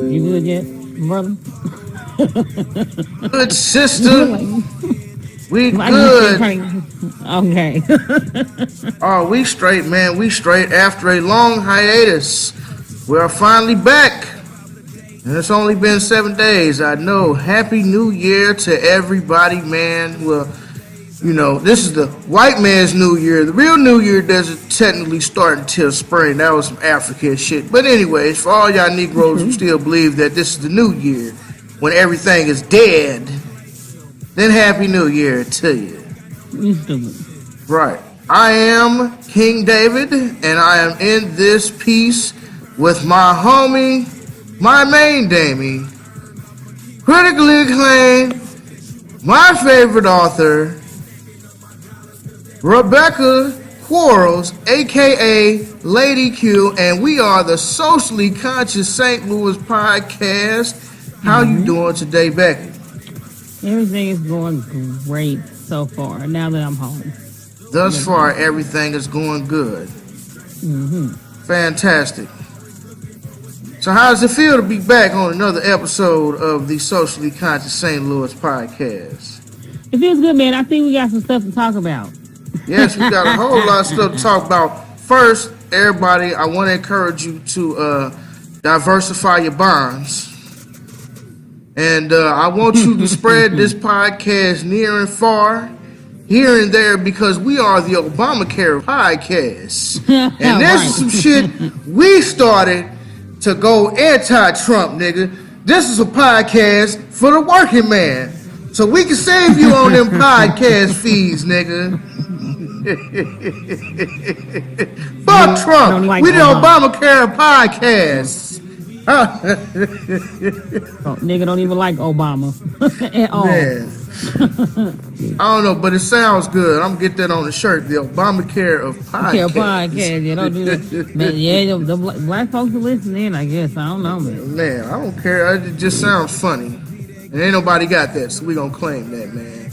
You good yet, brother? Good sister. We I good. Okay. Oh, we straight, man. We straight after a long hiatus. We're finally back. And it's only been 7 days. I know. Happy New Year to everybody, man. Well, you know, this is the white man's New Year. The real New Year doesn't technically start until spring. That was some African shit. But anyways, for all y'all Negroes who still believe that this is the New Year, when everything is dead, then Happy New Year to you. Right. I am King David, and I am in this piece with my homie, my main Damie, critically acclaimed, my favorite author, Rebecca Quarles, aka Lady Q, and we are the Socially Conscious St. Louis podcast. How you doing today, Becky? Everything is going great so far, now that I'm home. Thus far, everything is going good. Fantastic. So how does it feel to be back on another episode of the Socially Conscious St. Louis podcast? It feels good, man. I think we got some stuff to talk about. Yes, we got a whole lot of stuff to talk about. First, everybody, I want to encourage you to diversify your bonds. And I want you to spread this podcast near and far, here and there, because we are the Obamacare podcast. And this is some shit we started to go anti-Trump, nigga. This is a podcast for the working man. So we can save you on them podcast fees, nigga. Fuck Trump. We the Obamacare podcast. Nigga don't even like Obama at all. Man. I don't know, but it sounds good. I'm gonna get that on the shirt. The Obamacare of podcast. Podcast. You don't do that. Man, yeah, the black folks are listening, I guess. I don't know, man. Man, I don't care. It just sounds funny. And ain't nobody got that, so we gonna claim that, man.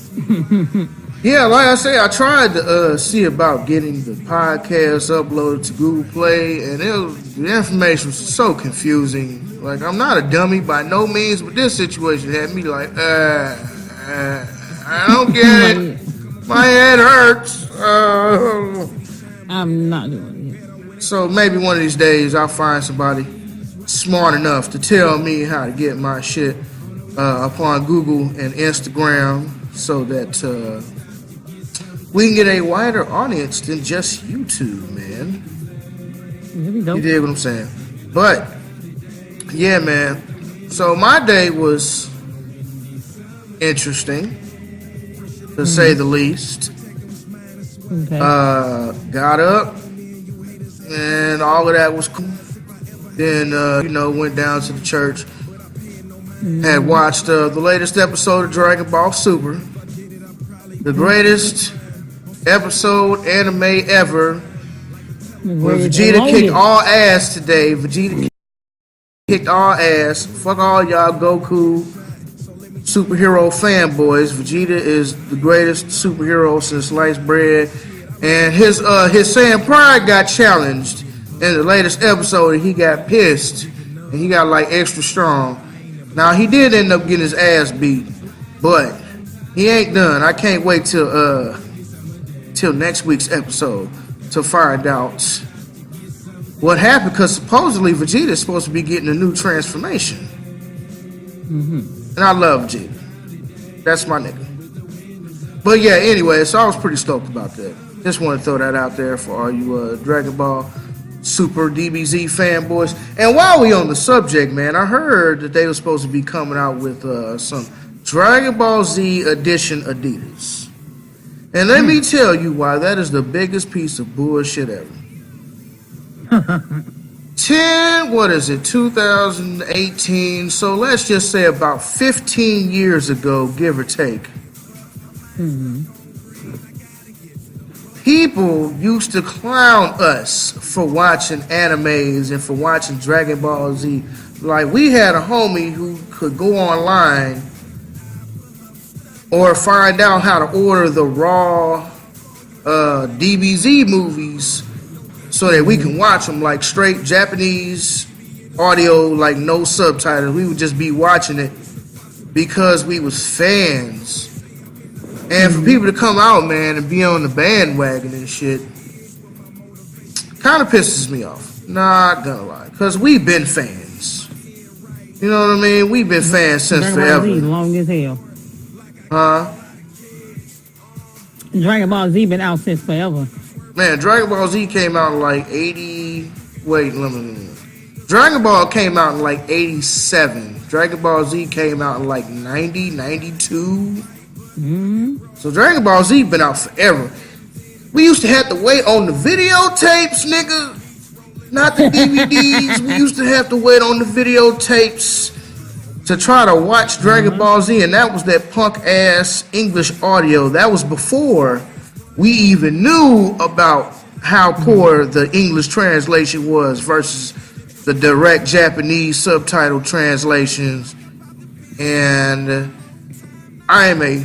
Yeah, like I say, I tried to see about getting the podcast uploaded to Google Play, and the information was so confusing. Like, I'm not a dummy by no means, but this situation had me like, I don't get it. My head hurts. I'm not doing it. So maybe one of these days I'll find somebody smart enough to tell me how to get my shit upon Google and Instagram so that we can get a wider audience than just YouTube, man. You dig what I'm saying? But, yeah, man. So my day was interesting, to say the least. Okay. Got up, and all of that was cool. Then, went down to the church. Had watched the latest episode of Dragon Ball Super. The greatest episode anime ever. Where Vegeta kicked all ass today. Vegeta kicked all ass. Fuck all y'all Goku superhero fanboys. Vegeta is the greatest superhero since sliced bread. And his Saiyan pride got challenged in the latest episode, and he got pissed. And he got like extra strong. Now he did end up getting his ass beat, but he ain't done. I can't wait till next week's episode to find out what happened, because supposedly Vegeta is supposed to be getting a new transformation. And I love Vegeta. That's my nigga. But yeah, anyway, so I was pretty stoked about that. Just want to throw that out there for all you Dragon Ball Super DBZ fanboys. And while we on the subject, man, I heard that they were supposed to be coming out with some Dragon Ball Z edition Adidas. And let me tell you why that is the biggest piece of bullshit ever. 2018, so let's just say about 15 years ago, give or take. People used to clown us for watching animes and for watching Dragon Ball Z. Like, we had a homie who could go online or find out how to order the raw DBZ movies so that we can watch them like straight Japanese audio, like no subtitles. We would just be watching it because we was fans. And for people to come out, man, and be on the bandwagon and shit, kind of pisses me off. Not gonna lie, because we've been fans. You know what I mean? We've been fans since forever. Dragon Ball Z long as hell. Huh? Dragon Ball Z been out since forever. Man, Dragon Ball Z came out in like 80. Wait, let me. Dragon Ball came out in like 87. Dragon Ball Z came out in like 90, 92. So Dragon Ball Z been out forever. We used to have to wait on the videotapes, nigga. Not the DVDs. We used to have to wait on the videotapes to try to watch Dragon Ball Z, and that was that punk ass English audio. That was before we even knew about how poor the English translation was versus the direct Japanese subtitle translations. And I am a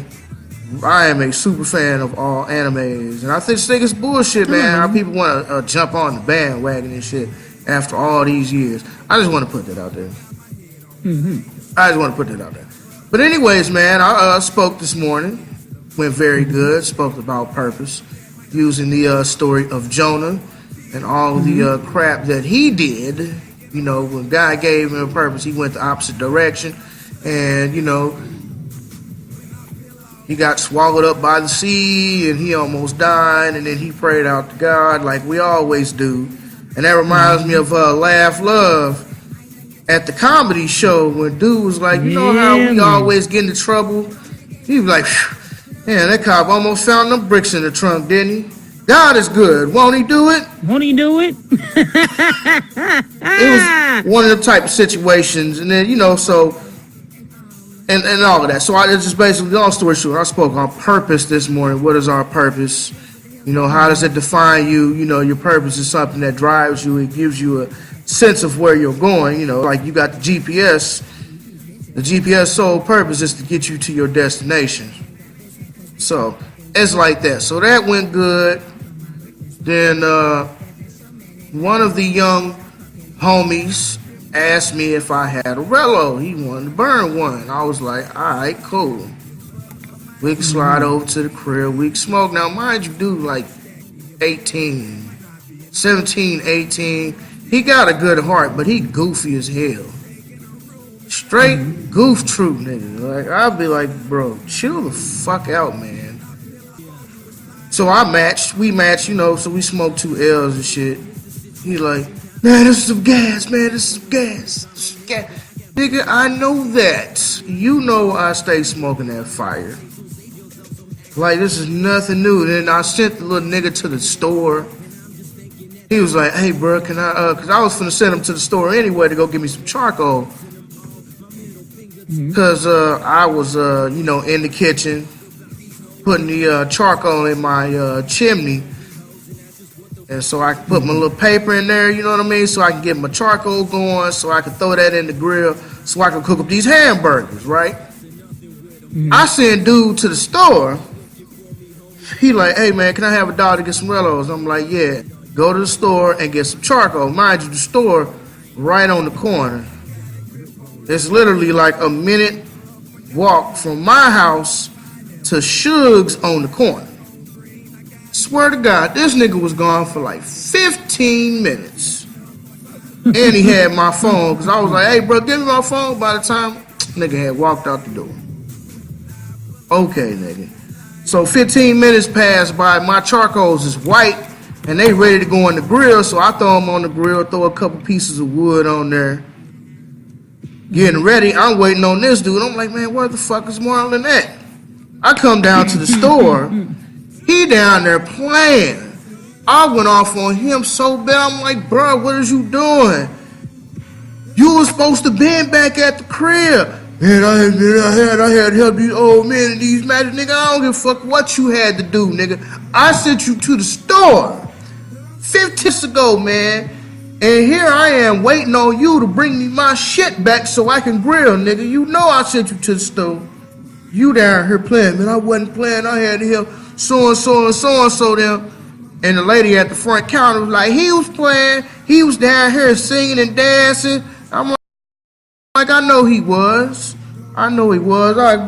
super fan of all animes, and I think it's bullshit, man. How people want to jump on the bandwagon and shit after all these years. I just want to put that out there. But anyways, man, I spoke this morning. Went very good. Spoke about purpose, using the story of Jonah and all of the crap that he did. You know, when God gave him a purpose, he went the opposite direction, and you know, he got swallowed up by the sea, and he almost died, and then he prayed out to God like we always do. And that reminds me of Laugh Love at the comedy show when dude was like, you know how we always get into trouble? He was like, man, that cop almost found them bricks in the trunk, didn't he? God is good. Won't he do it? Won't he do it? It was one of them type of situations. And then, you know, so... And all of that. So it's just basically, long story short, I spoke on purpose this morning. What is our purpose? You know, how does it define you? You know, your purpose is something that drives you. It gives you a sense of where you're going. You know, like you got the GPS. The GPS sole purpose is to get you to your destination. So it's like that. So that went good. Then one of the young homies asked me if I had a Rello. He wanted to burn one. I was like, all right, cool. We can slide over to the crib. We can smoke. Now, mind you, dude, like 17, 18. He got a good heart, but he goofy as hell. Straight goof troop, nigga. Like, I'll be like, bro, chill the fuck out, man. So we matched, you know, so we smoked 2 L's and shit. He like, man, this is some gas, man. This is some gas. Nigga, I know that. You know I stay smoking that fire. Like, this is nothing new. Then I sent the little nigga to the store. He was like, hey, bro, can I, because I was finna send him to the store anyway to go get me some charcoal. Because I was, you know, in the kitchen putting the charcoal in my chimney. And so I put my little paper in there, you know what I mean? So I can get my charcoal going, so I can throw that in the grill, so I can cook up these hamburgers, right? I send dude to the store. He like, hey man, can I have $1 to get some Rellos? I'm like, yeah. Go to the store and get some charcoal. Mind you, the store right on the corner. It's literally like a minute walk from my house to Suge's on the corner. Swear to God, this nigga was gone for like 15 minutes. And he had my phone, because I was like, hey, bro, give me my phone. By the time nigga had walked out the door. Okay, nigga. So 15 minutes passed by. My charcoals is white, and they ready to go on the grill. So I throw them on the grill, throw a couple pieces of wood on there. Getting ready. I'm waiting on this dude. I'm like, man, where the fuck is Marlon at? I come down to the store. He down there playing. I went off on him so bad. I'm like, bro, what is you doing? You was supposed to be back at the crib. Man, I had to help these old men and these magic nigga. I don't give a fuck what you had to do, nigga. I sent you to the store 15 minutes ago, man. And here I am waiting on you to bring me my shit back so I can grill, nigga. You know I sent you to the store. You down here playing, man. I wasn't playing. I had to help so-and-so them. And the lady at the front counter was like, he was playing. He was down here singing and dancing. I'm like, I know he was. I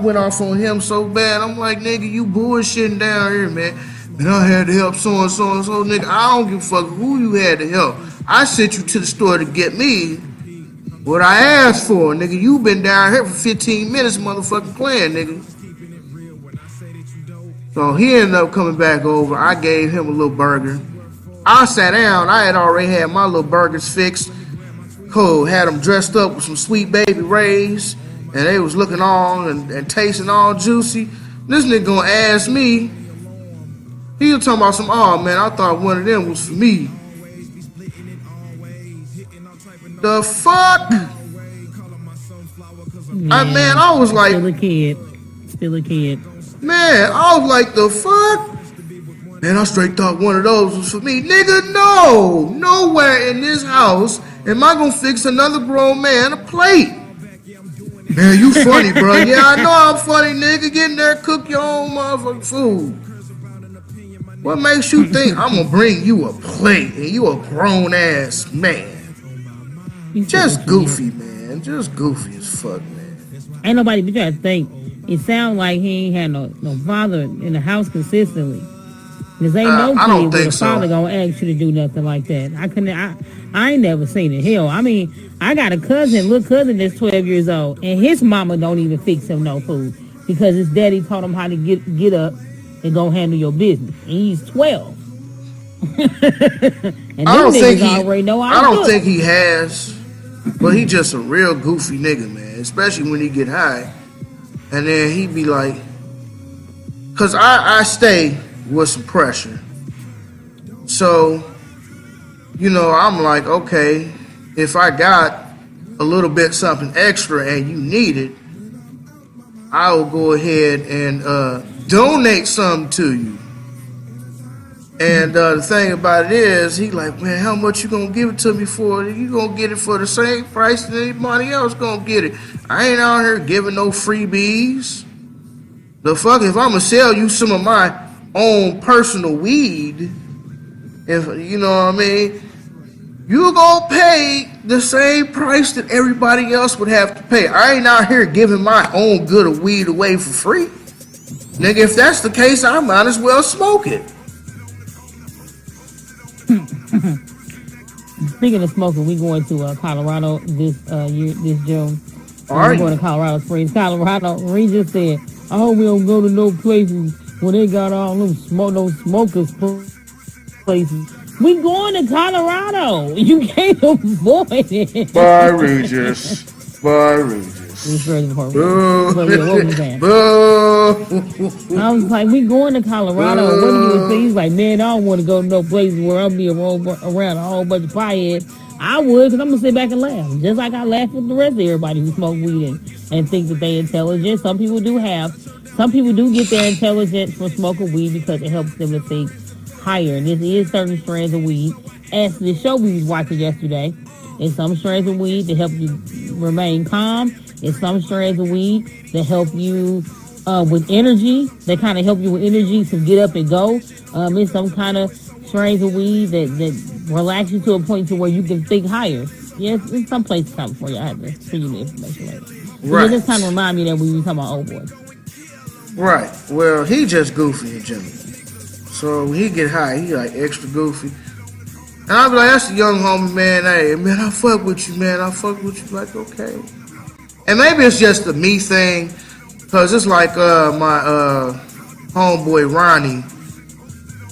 went off on him so bad. I'm like, nigga, you bullshitting down here, man. And I had to help so and so and so, nigga. I don't give a fuck who you had to help. I sent you to the store to get me what I asked for, nigga. You been down here for 15 minutes, motherfucking playing, nigga. So he ended up coming back over. I gave him a little burger. I sat down. I had already had my little burgers fixed. Cool. Had them dressed up with some Sweet Baby Rays. And they was looking all and tasting all juicy. This nigga gonna ask me. He was talking about some, oh man, I thought one of them was for me. The fuck? Man, I was like, still a kid. Man, I was like, the fuck? Man, I straight thought one of those was for me. Nigga, no. Nowhere in this house am I gonna fix another grown man a plate. Man, you funny, bro. Yeah, I know I'm funny, nigga. Get in there, cook your own motherfucking food. What makes you think I'm gonna bring you a plate and you a grown ass man? Just goofy, man. Just goofy as fuck, man. Ain't nobody but you gotta think. It sounds like he ain't had no father in the house consistently. Cause ain't no kid with a father gonna ask you to do nothing like that. I ain't never seen it. Hell, I mean, I got a little cousin that's 12 years old, and his mama don't even fix him no food because his daddy taught him how to get up and go handle your business. And he's 12. And I don't think he has, but he just a real goofy nigga, man. Especially when he get high, and then he be like, cause I stay with some pressure, so you know I'm like, okay, if I got a little bit something extra and you need it, I will go ahead and donate something to you. And the thing about it is, he like, man, how much you gonna give it to me for? You gonna get it for the same price that anybody else gonna get it. I ain't out here giving no freebies. The fuck, if I'm gonna sell you some of my own personal weed, if you know what I mean, you gonna pay the same price that everybody else would have to pay. I ain't out here giving my own good of weed away for free. Nigga, if that's the case, I might as well smoke it. Speaking of smoking, we going to Colorado this June. We're going to Colorado Springs, Colorado. Reed just said, I hope we don't go to no places where they got all those smokers places. We going to Colorado. You can't avoid it. Bye, Regis. I was like, we going to Colorado. What do you say? He's like, man, I don't want to go to no place where I'll be around a whole bunch of pieheads. I would, because I'm going to sit back and laugh. Just like I laugh with the rest of everybody who smoke weed and think that they intelligent. Some people do get their intelligence from smoking weed because it helps them to think higher. And this is certain strands of weed. As the show we was watching yesterday, it's some strands of weed that help you remain calm. It's some strands of weed that help you with energy. They kind of help you with energy to get up and go. It's some kind of strains of weed that relax you to a point to where you can think higher. Yes, it's some place coming for you. I have to send you the information later. Right. It just kind of remind me that we were talking about old boys. Right. Well, he just goofy in general. So when he get high, he like extra goofy. And I be like, that's the young homie, man. Hey, man, I fuck with you, man. I fuck with you. Like, okay. And maybe it's just a me thing, because it's like my homeboy Ronnie,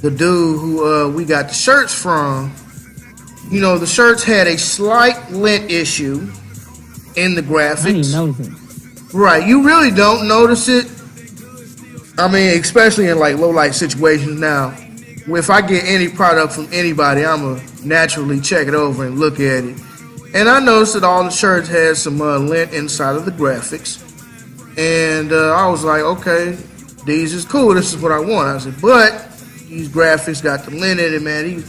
the dude who we got the shirts from. You know, the shirts had a slight lint issue in the graphics. I didn't notice it. Right. You really don't notice it. I mean, especially in like low light situations now. If I get any product from anybody, I'm going to naturally check it over and look at it. And I noticed that all the shirts had some lint inside of the graphics. And I was like, okay, these is cool. This is what I want. I said, but these graphics got the lint in it, man. He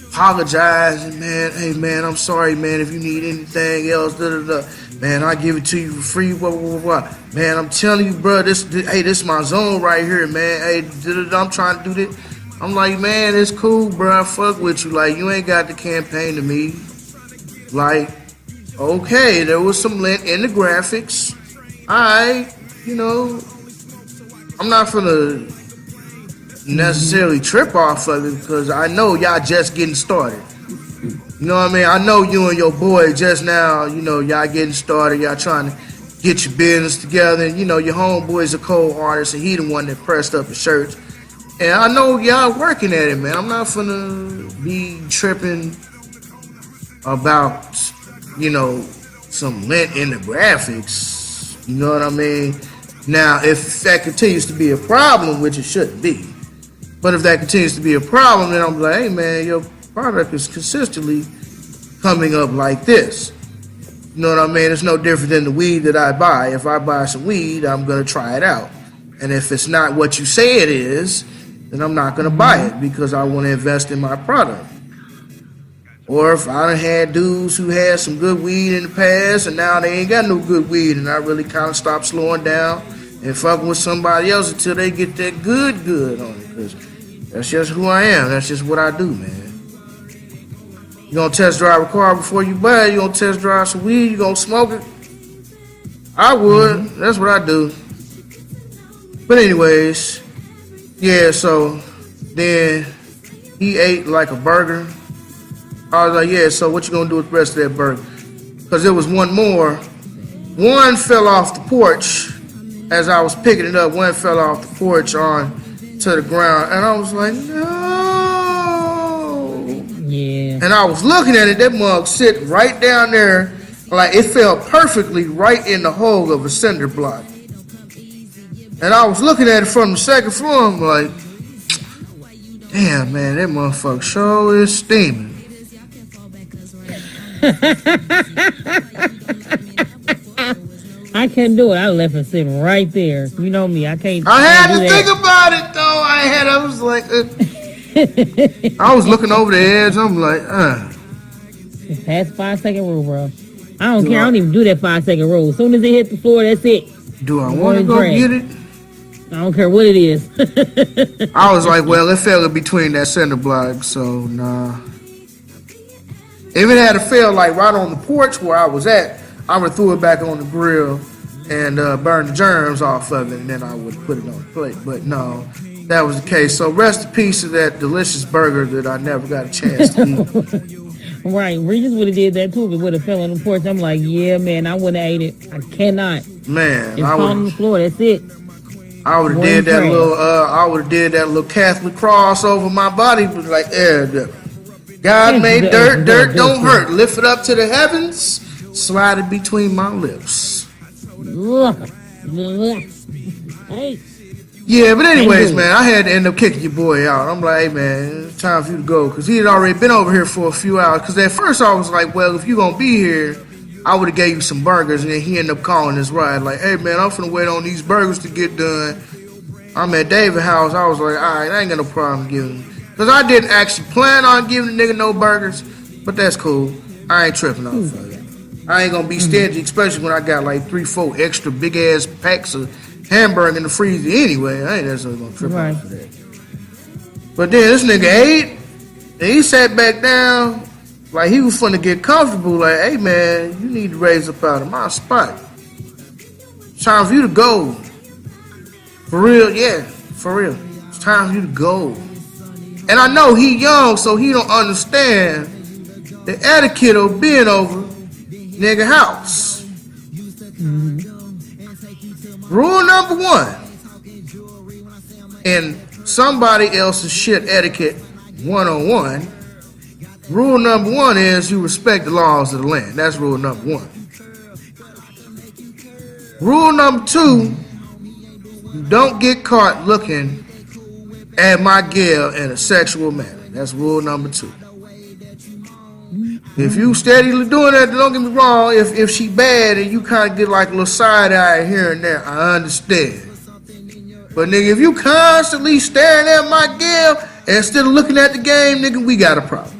apologizing, man. Hey, man, I'm sorry, man. If you need anything else, man, I'll give it to you for free. Blah, blah, blah, blah. Man, I'm telling you, bro, this is my zone right here, man. Hey, I'm trying to do this. I'm like, man, it's cool, bro. I fuck with you. Like, you ain't got the campaign to me. Like, okay, there was some lint in the graphics. I'm not gonna necessarily trip off of it because I know y'all just getting started. You know what I mean? I know you and your boy just now, y'all getting started, y'all trying to get your business together, and your homeboy's a co-artist and he the one that pressed up the shirts. And I know y'all working at it, man. I'm not finna be tripping about, some lint in the graphics. You know what I mean? Now, if that continues to be a problem, which it shouldn't be, but if that continues to be a problem, then I'm like, hey, man, your product is consistently coming up like this. You know what I mean? It's no different than the weed that I buy. If I buy some weed, I'm going to try it out. And if it's not what you say it is, then I'm not going to buy it because I want to invest in my product. Or if I done had dudes who had some good weed in the past and now they ain't got no good weed and I really kind of stopped slowing down and fucking with somebody else until they get that good on it. Because that's just who I am. That's just what I do, man. You gonna test drive a car before you buy it? You gonna test drive some weed? You gonna smoke it? I would. That's what I do. But anyways, yeah, so then he ate like a burger. I was like, yeah, so what you gonna do with the rest of that burger? Because there was one more. One fell off the porch as I was picking it up. One fell off the porch on to the ground. And I was like, no. Yeah. And I was looking at it, that mug sitting right down there. Like, it fell perfectly right in the hole of a cinder block. And I was looking at it from the second floor. I'm like, damn, man, that motherfucker sure is steaming. I couldn't do it. I left it sitting right there. You know me. I can't. I had to think about it though. I was like, I was looking over the edge. I'm like, It's past 5-second rule, bro. I don't care. I don't even do that 5-second rule. As soon as it hit the floor, that's it. Do I want to go get it? I don't care what it is. I was like, well, it fell in between that cinder block, so nah. If it had fell like right on the porch where I was at, I would have threw it back on the grill and burn the germs off of it, and then I would put it on the plate. But no, that was the case. So rest in peace to that delicious burger that I never got a chance to eat. Right, Regis would have did that too if it would have fell on the porch. I'm like, yeah, man, I wouldn't have ate it. I cannot. Man, it's on the floor. That's it. I would have did that little. I would have did that little Catholic cross over my body, but like, God made dirt don't hurt. Lift it up to the heavens, slide it between my lips. Hey. Yeah, but anyways, man, I had to end up kicking your boy out. I'm like, hey, man, it's time for you to go. Because he had already been over here for a few hours. Because at first I was like, well, if you're going to be here, I would have gave you some burgers. And then he ended up calling his ride. Like, hey, man, I'm finna wait on these burgers to get done. I'm at David's house. I was like, all right, I ain't got no problem giving him. Because I didn't actually plan on giving the nigga no burgers. But that's cool. I ain't tripping off of it. I ain't going to be stingy, especially when I got like 3-4 extra big-ass packs of hamburger in the freezer anyway. I ain't necessarily gonna trip out for that. But then this nigga ate, and he sat back down like he was finna get comfortable. Like, hey man, you need to raise up out of my spot. It's time for you to go. For real, yeah, for real. It's time for you to go. And I know he young, so he don't understand the etiquette of being over nigga house. Rule number 1 in somebody else's shit etiquette 101. Rule number 1 is you respect the laws of the land. That's rule number 1. Rule number 2, you don't get caught looking at my girl in a sexual manner. That's rule number 2. If you steadily doing that, don't get me wrong, if she bad and you kind of get like a little side eye here and there, I understand. But nigga, if you constantly staring at my girl instead of looking at the game, nigga, we got a problem.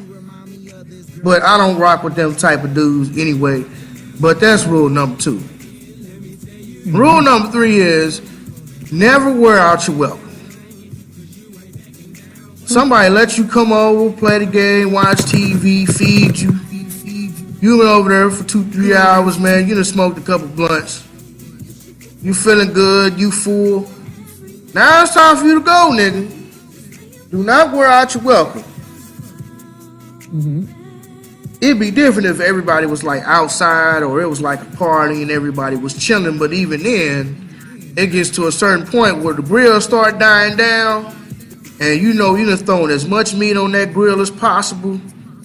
But I don't rock with them type of dudes anyway. But that's rule number 2. Rule number 3 is never wear out your welcome. Somebody let you come over, play the game, watch TV, feed you. You went over there for 2-3 hours, man. You done smoked a couple blunts. You feeling good. You full. Now it's time for you to go, nigga. Do not wear out your welcome. Mm-hmm. It'd be different if everybody was like outside or it was like a party and everybody was chilling. But even then, it gets to a certain point where the grill start dying down, and you know you done thrown as much meat on that grill as possible,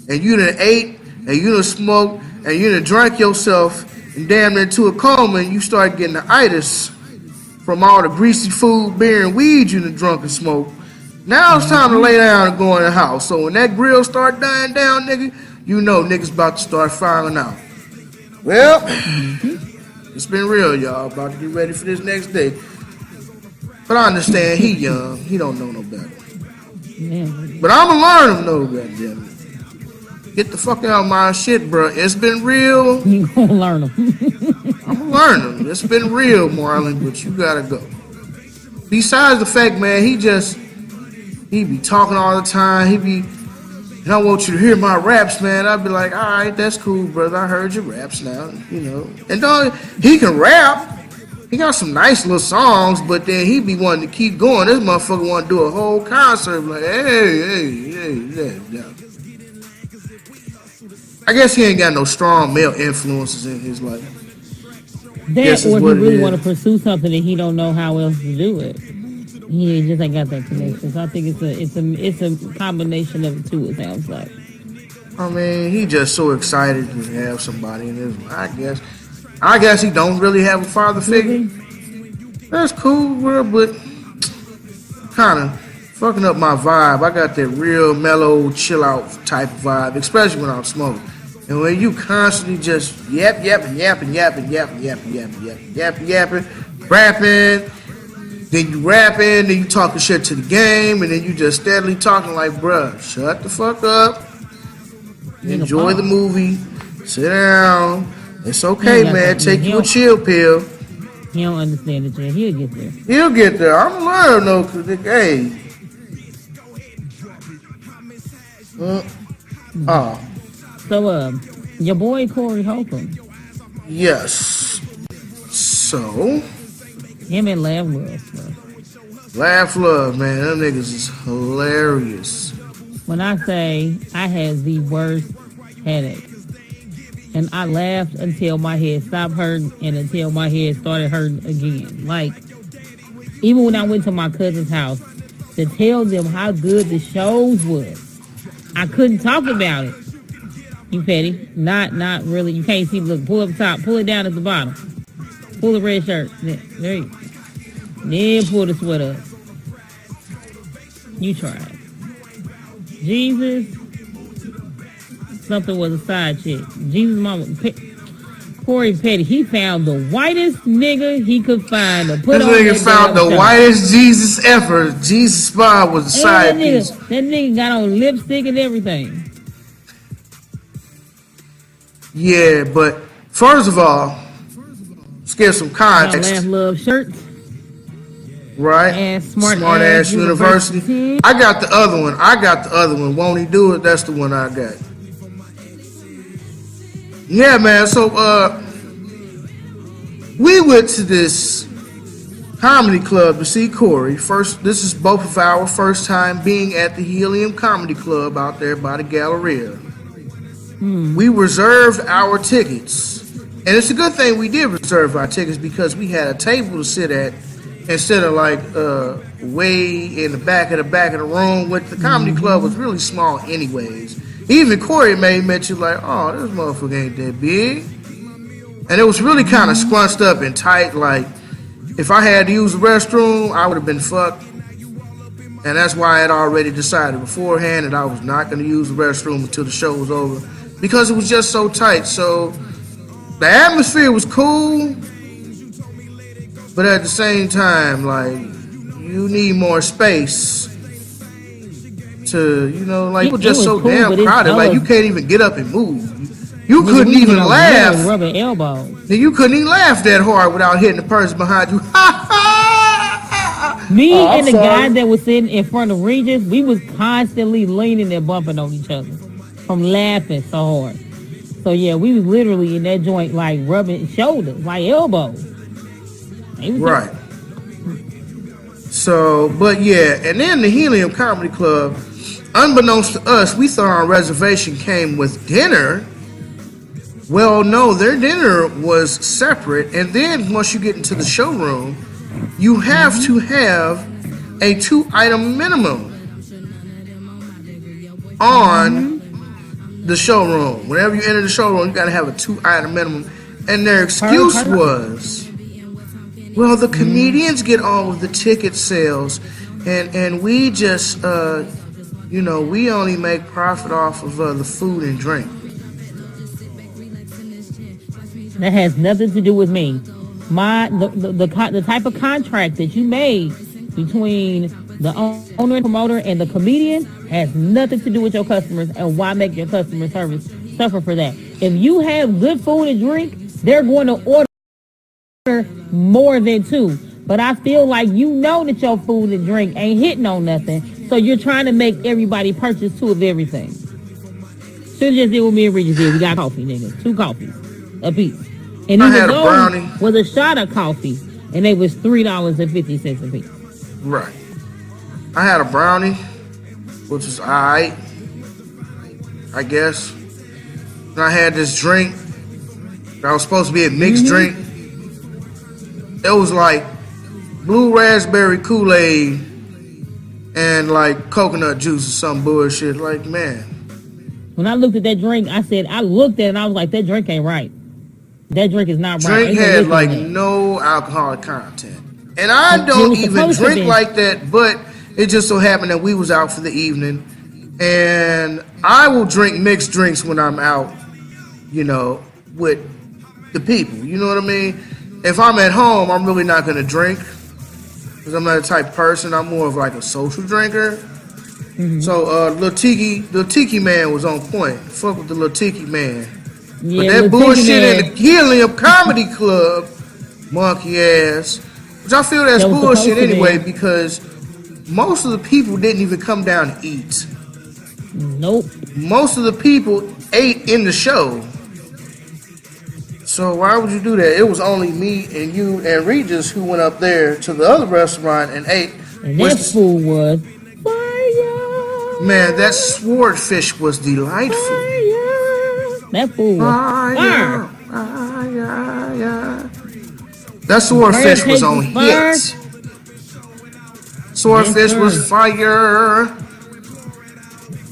and you done ate, and you done smoked, and you done drank yourself and damn near to a coma, and you start getting the itis from all the greasy food, beer, and weed you done drunk and smoked. Now it's time to lay down and go in the house. So when that grill start dying down, nigga, you know niggas about to start filing out. Well, it's been real, y'all. About to get ready for this next day. But I understand he young. He don't know no better. Yeah. But I'ma learn him though, goddammit. Get the fuck out of my shit, bro. It's been real. You gonna learn them. I'ma learn him. It's been real, Marlon, but you gotta go. Besides the fact, man, he be talking all the time. And I want you to hear my raps, man. I'd be like, all right, that's cool, brother. I heard your raps now, you know. And dog, he can rap. He got some nice little songs, but then he be wanting to keep going. This motherfucker want to do a whole concert. Like, hey. I guess he ain't got no strong male influences in his life. That or he really want to pursue something and he don't know how else to do it. He just ain't got that connection. So I think it's a combination of the two. It sounds like. I mean, he just so excited to have somebody in his life. I guess he don't really have a father figure. That's cool, bro, but kind of fucking up my vibe. I got that real mellow, chill out type of vibe, especially when I'm smoking. And when you constantly just yapping, rapping. Then you rapping, then you talking shit to the game, and then you just steadily talking like, bruh, shut the fuck up. Enjoy the movie. Sit down. It's okay, man. Take you a chill pill. He don't understand it yet. He'll get there. He'll get there. I'm learning though, cause hey. So, your boy Corey Holcomb. Yes. So. Him and Laugh Love, man. Them niggas is hilarious. When I say I had the worst headache, and I laughed until my head stopped hurting and until my head started hurting again. Like, even when I went to my cousin's house to tell them how good the shows was, I couldn't talk about it. You petty. Not really. You can't see. Look, pull up top. Pull it down at the bottom. Pull the red shirt. There you go. Then pull the sweater up. You tried. Jesus. Something was a side chick. Jesus' mama. Corey Petty. He found the whitest nigga he could find to put this on nigga found the whitest Jesus ever. Jesus spot was a side piece. That nigga got on lipstick and everything. Yeah, but first of all, let's get some context. Laugh Love shirts. Right? And Smart Ass University. I got the other one. Won't he do it? That's the one I got. Yeah, man. So, we went to this comedy club to see Corey. This is both of our first time being at the Helium Comedy Club out there by the Galleria. We reserved our tickets. And it's a good thing we did reserve our tickets because we had a table to sit at instead of like way in the back of the room, which the comedy club was really small anyways. Even Corey made mention like, oh, this motherfucker ain't that big. And it was really kind of scrunched up and tight. Like, if I had to use the restroom, I would have been fucked. And that's why I had already decided beforehand that I was not going to use the restroom until the show was over because it was just so tight. So the atmosphere was cool, but at the same time, like, you need more space to, you know, like, people just so cool, damn crowded. Like, you can't even get up and move. You couldn't even laugh. Rubbing elbows. You couldn't even laugh that hard without hitting the person behind you. Me and the guy that was sitting in front of Regis, we was constantly leaning and bumping on each other from laughing so hard. So yeah, we was literally in that joint like rubbing shoulders, like elbows. Right. So, but yeah, and then the Helium Comedy Club, unbeknownst to us, we thought our reservation came with dinner. Well, no, their dinner was separate. And then once you get into the showroom, you have to have a 2-item minimum on the showroom. Whenever you enter the showroom, you got to have a 2-item minimum. And their excuse was, well, the comedians get all of the ticket sales, and we just, we only make profit off of the food and drink. That has nothing to do with me. The type of contract that you made between the owner and promoter and the comedian has nothing to do with your customers, and why make your customer service suffer for that? If you have good food and drink, they're going to order more than 2. But I feel like you know that your food and drink ain't hitting on nothing, so you're trying to make everybody purchase 2 of everything. Should just did what me and Regis did. We got coffee, nigga. 2 coffees a piece. And I had a brownie. Was a shot of coffee, and it was $3.50 a piece. Right. I had a brownie, which was alright, I guess. And I had this drink that was supposed to be a mixed drink. It was like blue raspberry Kool-Aid and like coconut juice or some bullshit. Like, man. When I looked at that drink, I looked at it and I was like, that drink ain't right. That drink is not right. Drink had like no alcoholic content. And I don't even drink like that, but it just so happened that we was out for the evening. And I will drink mixed drinks when I'm out, with the people. You know what I mean? If I'm at home, I'm really not going to drink because I'm not the type of person. I'm more of like a social drinker. Mm-hmm. So Lil Tiki Man was on point. Fuck with the Lil Tiki Man. Yeah, but that bullshit in the Helium Comedy Club, monkey ass, which I feel that's bullshit anyway because most of the people didn't even come down to eat. Nope. Most of the people ate in the show. So why would you do that? It was only me and you and Regis who went up there to the other restaurant and ate. And that food was fire. Man, that swordfish was delightful. Fire. That food was fire. That swordfish was on hit. Swordfish was fire.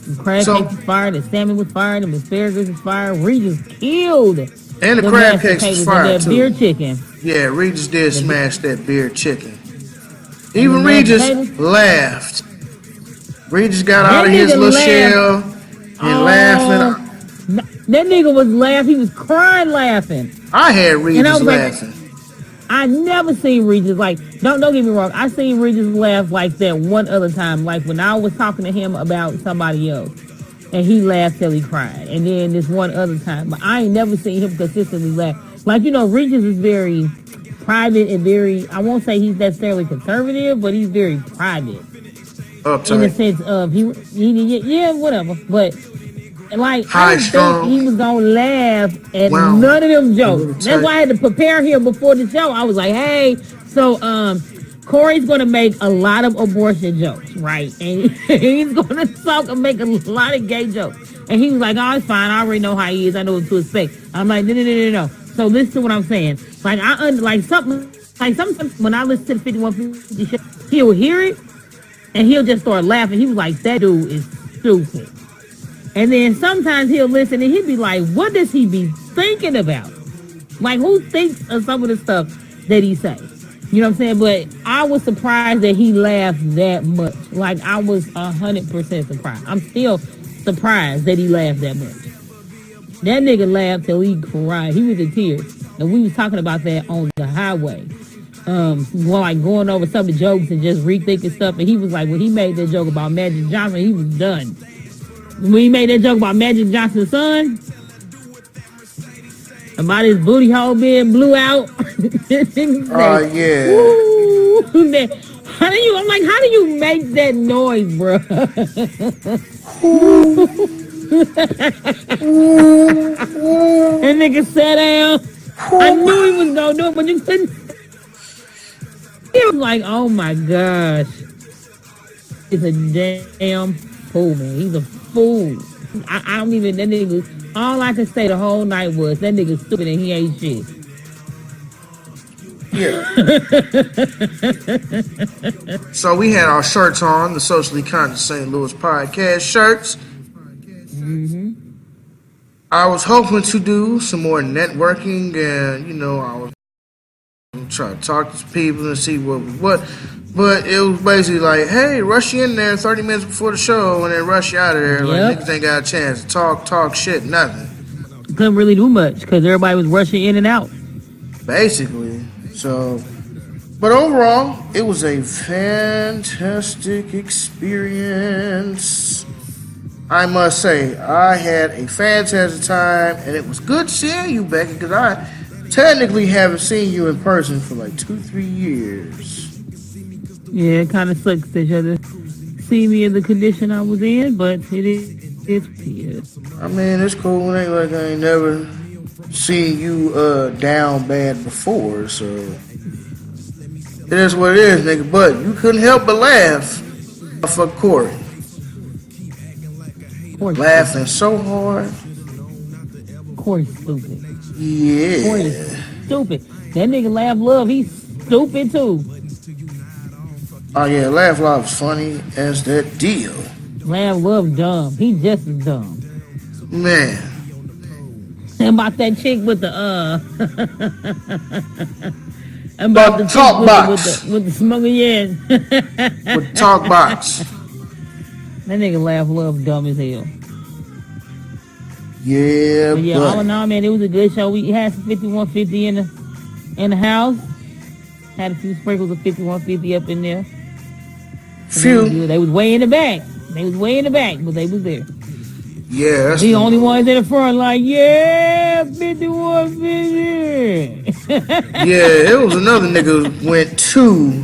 The crab cake was fire. The salmon was fire. The asparagus was fire. Regis killed. And the crab cakes was fire too. Beer chicken. Yeah, Regis did smash that beer chicken. Even Regis laughed. Regis got out of his little shell and laughing. That nigga was laughing. He was crying laughing. I had Regis laughing. I never seen Regis like. Don't get me wrong. I seen Regis laugh like that one other time. Like when I was talking to him about somebody else. And he laughed till he cried. And then this one other time. But I ain't never seen him consistently laugh. Like, Regis is very private and very, I won't say he's necessarily conservative, but he's very private. Uptight. In the sense of, yeah, whatever. But, like, high I didn't strong. think he was going to laugh at none of them jokes. That's why I had to prepare him before the show. I was like, hey, so, Corey's going to make a lot of abortion jokes, right? And he's going to talk and make a lot of gay jokes. And he was like, oh, it's fine. I already know how he is. I know what to expect. I'm like, no. So listen to what I'm saying. Like, sometimes when I listen to the 5150 show, he'll hear it and he'll just start laughing. He was like, that dude is stupid. And then sometimes he'll listen and he'll be like, what does he be thinking about? Like, who thinks of some of the stuff that he says? You know what I'm saying? But I was surprised that he laughed that much. Like, I was 100% surprised. I'm still surprised that he laughed that much. That nigga laughed till he cried. He was in tears. And we was talking about that on the highway. Going over some of the jokes and just rethinking stuff. And he was like, when he made that joke about Magic Johnson, he was done. When he made that joke about Magic Johnson's son, about his booty hole being blew out. Oh, yeah. Woo, man. How do you make that noise, bro? That nigga sat down. I knew he was gonna do it, but you couldn't. It was like, oh my gosh. He's a damn fool, man. He's a fool. I don't even, that nigga, all I could say the whole night was, that nigga's stupid and he ain't shit. Yeah. So we had our shirts on, the Socially Conscious St. Louis podcast shirts. Mm-hmm. I was hoping to do some more networking, and I was trying to talk to people and see what. But it was basically like, hey, rush you in there 30 minutes before the show, and then rush you out of there. Like niggas ain't got a chance to talk shit, nothing. Couldn't really do much because everybody was rushing in and out. Basically. So, but overall, it was a fantastic experience. I must say, I had a fantastic time, and it was good seeing you, Becky, because I technically haven't seen you in person for like 2-3 years. Yeah, it kind of sucks that you had to see me in the condition I was in, but it's I mean, it's cool. It ain't like I ain't never seen you down bad before, so it is what it is, nigga. But you couldn't help but laugh for Corey. Laughing so hard. Corey's stupid. Yeah. Corey's stupid. That nigga Laugh Love, he's stupid too. Oh yeah, Laugh Love is funny as that deal. Laugh Love dumb. He just as dumb. Man. And about that chick with the about the talk box with the smoking, yeah. With the talk box. That nigga Laugh Love dumb as hell. Yeah, but yeah, all in all, man, it was a good show. We had some 5150 in the house. Had a few sprinkles of 5150 up in there. Few. They was way in the back. But they was there. Yeah, that's the only ones in the front, like, yeah, 5150. Yeah, it was another nigga went too,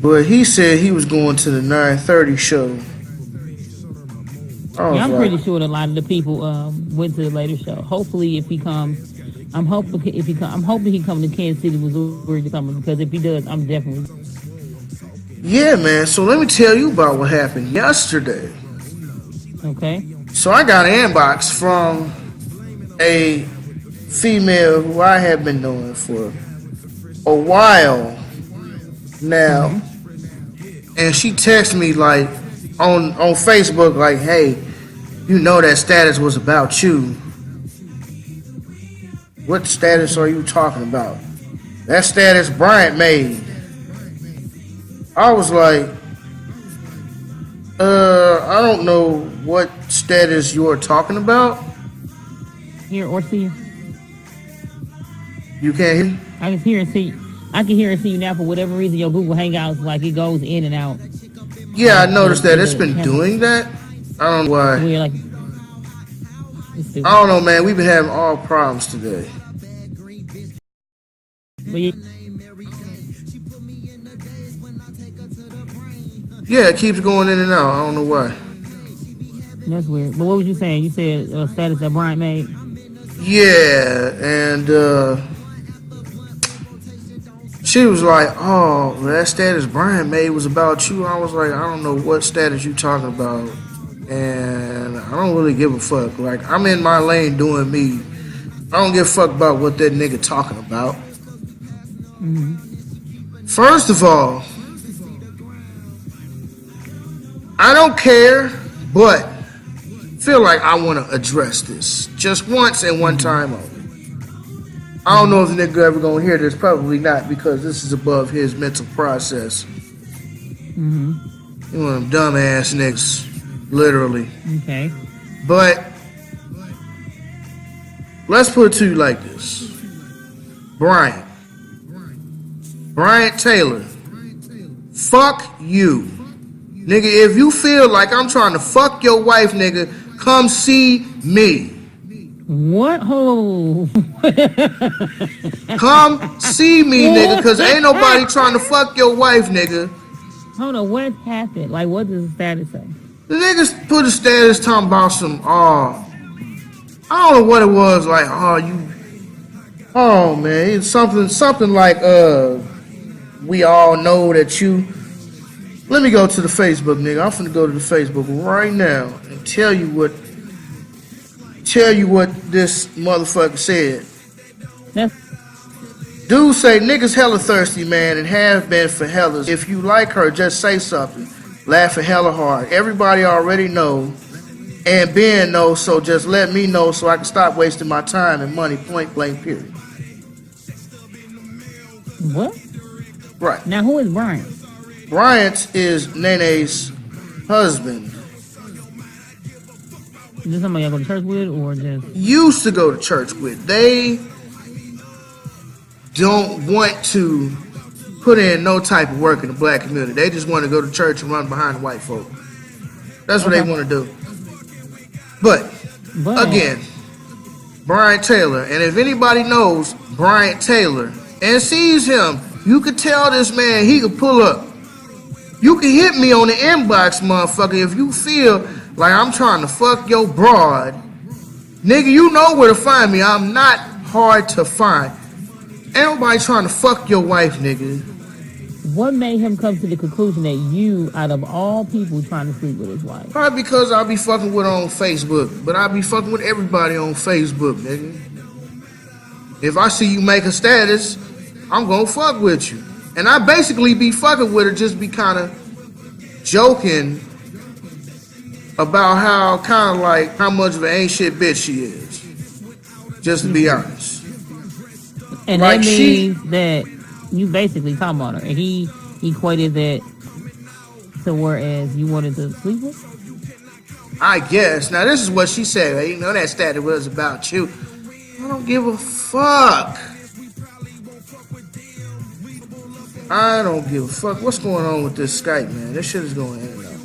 but he said he was going to the 9:30 show. Yeah, I'm pretty sure that a lot of the people went to the later show. Hopefully, if he comes, I'm hoping he comes to Kansas City, Missouri to come, because if he does, I'm definitely. Yeah, man. So let me tell you about what happened yesterday. Okay. So I got an inbox from a female who I have been knowing for a while now, and she texted me like on Facebook, like, "Hey, you know that status was about you. What status are you talking about? That status Bryant made." I was like, I don't know what status you're talking about. Hear or see you. You can't hear me? I can hear and see. I can hear and see you now. For whatever reason, your Google Hangouts, like, it goes in and out. Yeah, I noticed that. It's been doing that. I don't know why. Like, I don't know, man. We've been having all problems today. But yeah, it keeps going in and out. I don't know why. That's weird. But what was you saying? You said status that Bryant made? Yeah, and she was like, "Oh, that status Bryant made was about you." I was like, "I don't know what status you talking about, and I don't really give a fuck. Like, I'm in my lane doing me. I don't give a fuck about what that nigga talking about." Mm-hmm. First of all, I don't care, but feel like I want to address this just once and one time only. I don't know if the nigga ever gonna hear this. Probably not, because this is above his mental process. Mm-hmm. You one of them dumbass niggas, literally. Okay. But let's put it to you like this: Bryant Taylor, fuck you. Nigga, if you feel like I'm trying to fuck your wife, nigga, come see me. What? Oh. Come see me, nigga, because ain't nobody trying to fuck your wife, nigga. Hold on, what happened? Like, what does the status say? The niggas put a status talking about some, I don't know what it was, like, man, it's something like, we all know that you. Let me go to the Facebook, nigga. I'm finna go to the Facebook right now and tell you what this motherfucker said. Yeah. Dude say niggas hella thirsty, man, and have been for hellas. If you like her, just say something. Laughing hella hard. Everybody already know, and Ben knows, so just let me know so I can stop wasting my time and money, point blank, period. What? Right. Now, who is Brian? Bryant is Nene's husband. Is this somebody y'all go to church with, or just... Used to go to church with. They don't want to put in no type of work in the black community. They just want to go to church and run behind the white folk. That's what they want to do. But again, Brian Taylor, and if anybody knows Brian Taylor and sees him, you could tell this man he could pull up. You can hit me on the inbox, motherfucker, if you feel like I'm trying to fuck your broad. Nigga, you know where to find me. I'm not hard to find. Ain't nobody trying to fuck your wife, nigga. What made him come to the conclusion that you, out of all people, trying to sleep with his wife? Probably because I'll be fucking with her on Facebook. But I'll be fucking with everybody on Facebook, nigga. If I see you make a status, I'm gonna fuck with you. And I basically be fucking with her, just be kind of joking about how much of an ain't shit bitch she is. Just to be honest. And like that means that you basically talking about her, and he equated that to whereas you wanted to sleep with? I guess. Now this is what she said. You know that status was about you. I don't give a fuck. I don't give a fuck. What's going on with this Skype, man? This shit is going in and out.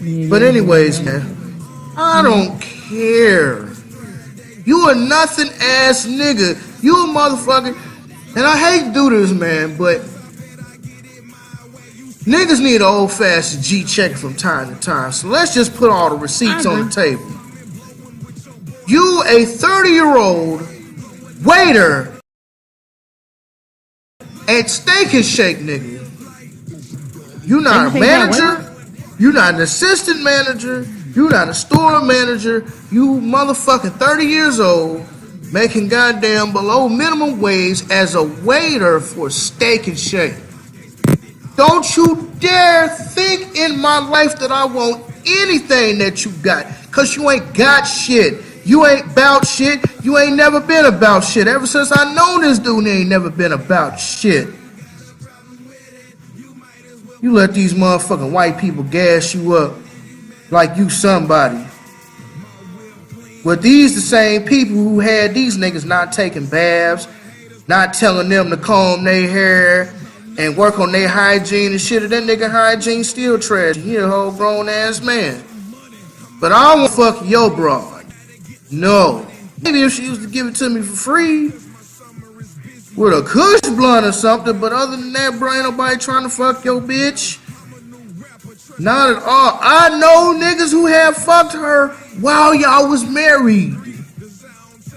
Yeah, but anyways, man, I don't care. You a nothing ass nigga. You a motherfucker. And I hate to do this, man, but niggas need an old fashioned G check from time to time. So let's just put all the receipts on the table. You a 30-year-old waiter at Steak and Shake, nigga. You not a manager. You not an assistant manager. You not a store manager. You motherfucking 30 years old, making goddamn below minimum wage as a waiter for Steak and Shake. Don't you dare think in my life that I want anything that you got, cause you ain't got shit. You ain't about shit. You ain't never been about shit. Ever since I known this dude, he ain't never been about shit. You let these motherfucking white people gas you up like you somebody. But these the same people who had these niggas not taking baths, not telling them to comb their hair and work on their hygiene and shit. And that nigga hygiene still trash. He a whole grown ass man. But I don't want to fuck your broad. No. Maybe if she used to give it to me for free with a Kush blunt or something, but other than that, bro, ain't nobody trying to fuck your bitch. Not at all. I know niggas who have fucked her while y'all was married.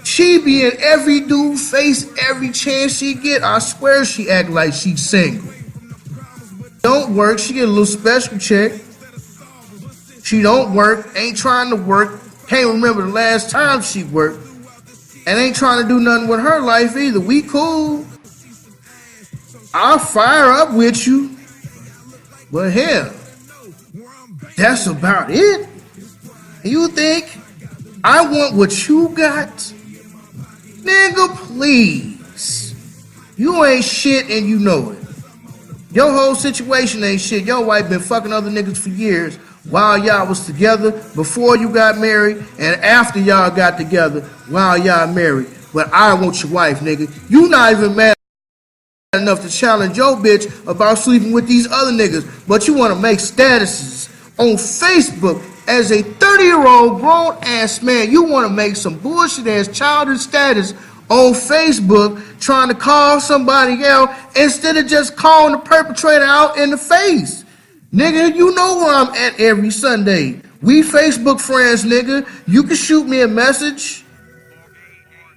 She be in every dude face every chance she get. I swear she act like she's single. Don't work, she get a little special check. She don't work, ain't trying to work, can't remember the last time she worked, and ain't trying to do nothing with her life either. We cool. I'll fire up with you. But hell, that's about it. You think I want what you got? Nigga, please. You ain't shit and you know it. Your whole situation ain't shit. Your wife been fucking other niggas for years while y'all was together, before you got married, and after y'all got together while y'all married. But I want your wife, nigga. You not even mad enough to challenge your bitch about sleeping with these other niggas, but you want to make statuses on Facebook as a 30-year-old grown-ass man. You want to make some bullshit-ass childish status on Facebook trying to call somebody out instead of just calling the perpetrator out in the face. Nigga, you know where I'm at every Sunday. We Facebook friends, nigga. You can shoot me a message.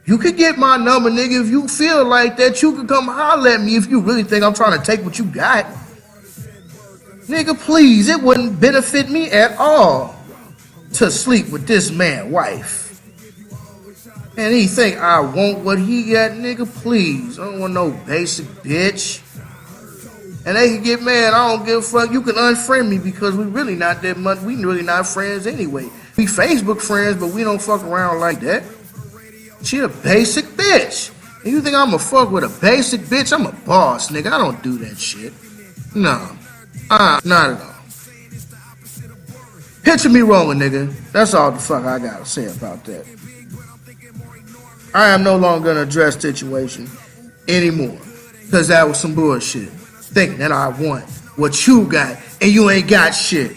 You can get my number, nigga. If you feel like that, you can come holler at me if you really think I'm trying to take what you got. Nigga, please, it wouldn't benefit me at all to sleep with this man's wife. And he think I want what he got, nigga, please. I don't want no basic bitch. And they can get mad, I don't give a fuck. You can unfriend me because we really not that much. We really not friends anyway. We Facebook friends, but we don't fuck around like that. She a basic bitch. And you think I'm a fuck with a basic bitch? I'm a boss, nigga. I don't do that shit. No. Not at all. Picture me rolling, nigga. That's all the fuck I gotta say about that. I am no longer gonna address the situation anymore. Because that was some bullshit. Thinking that I want what you got and you ain't got shit.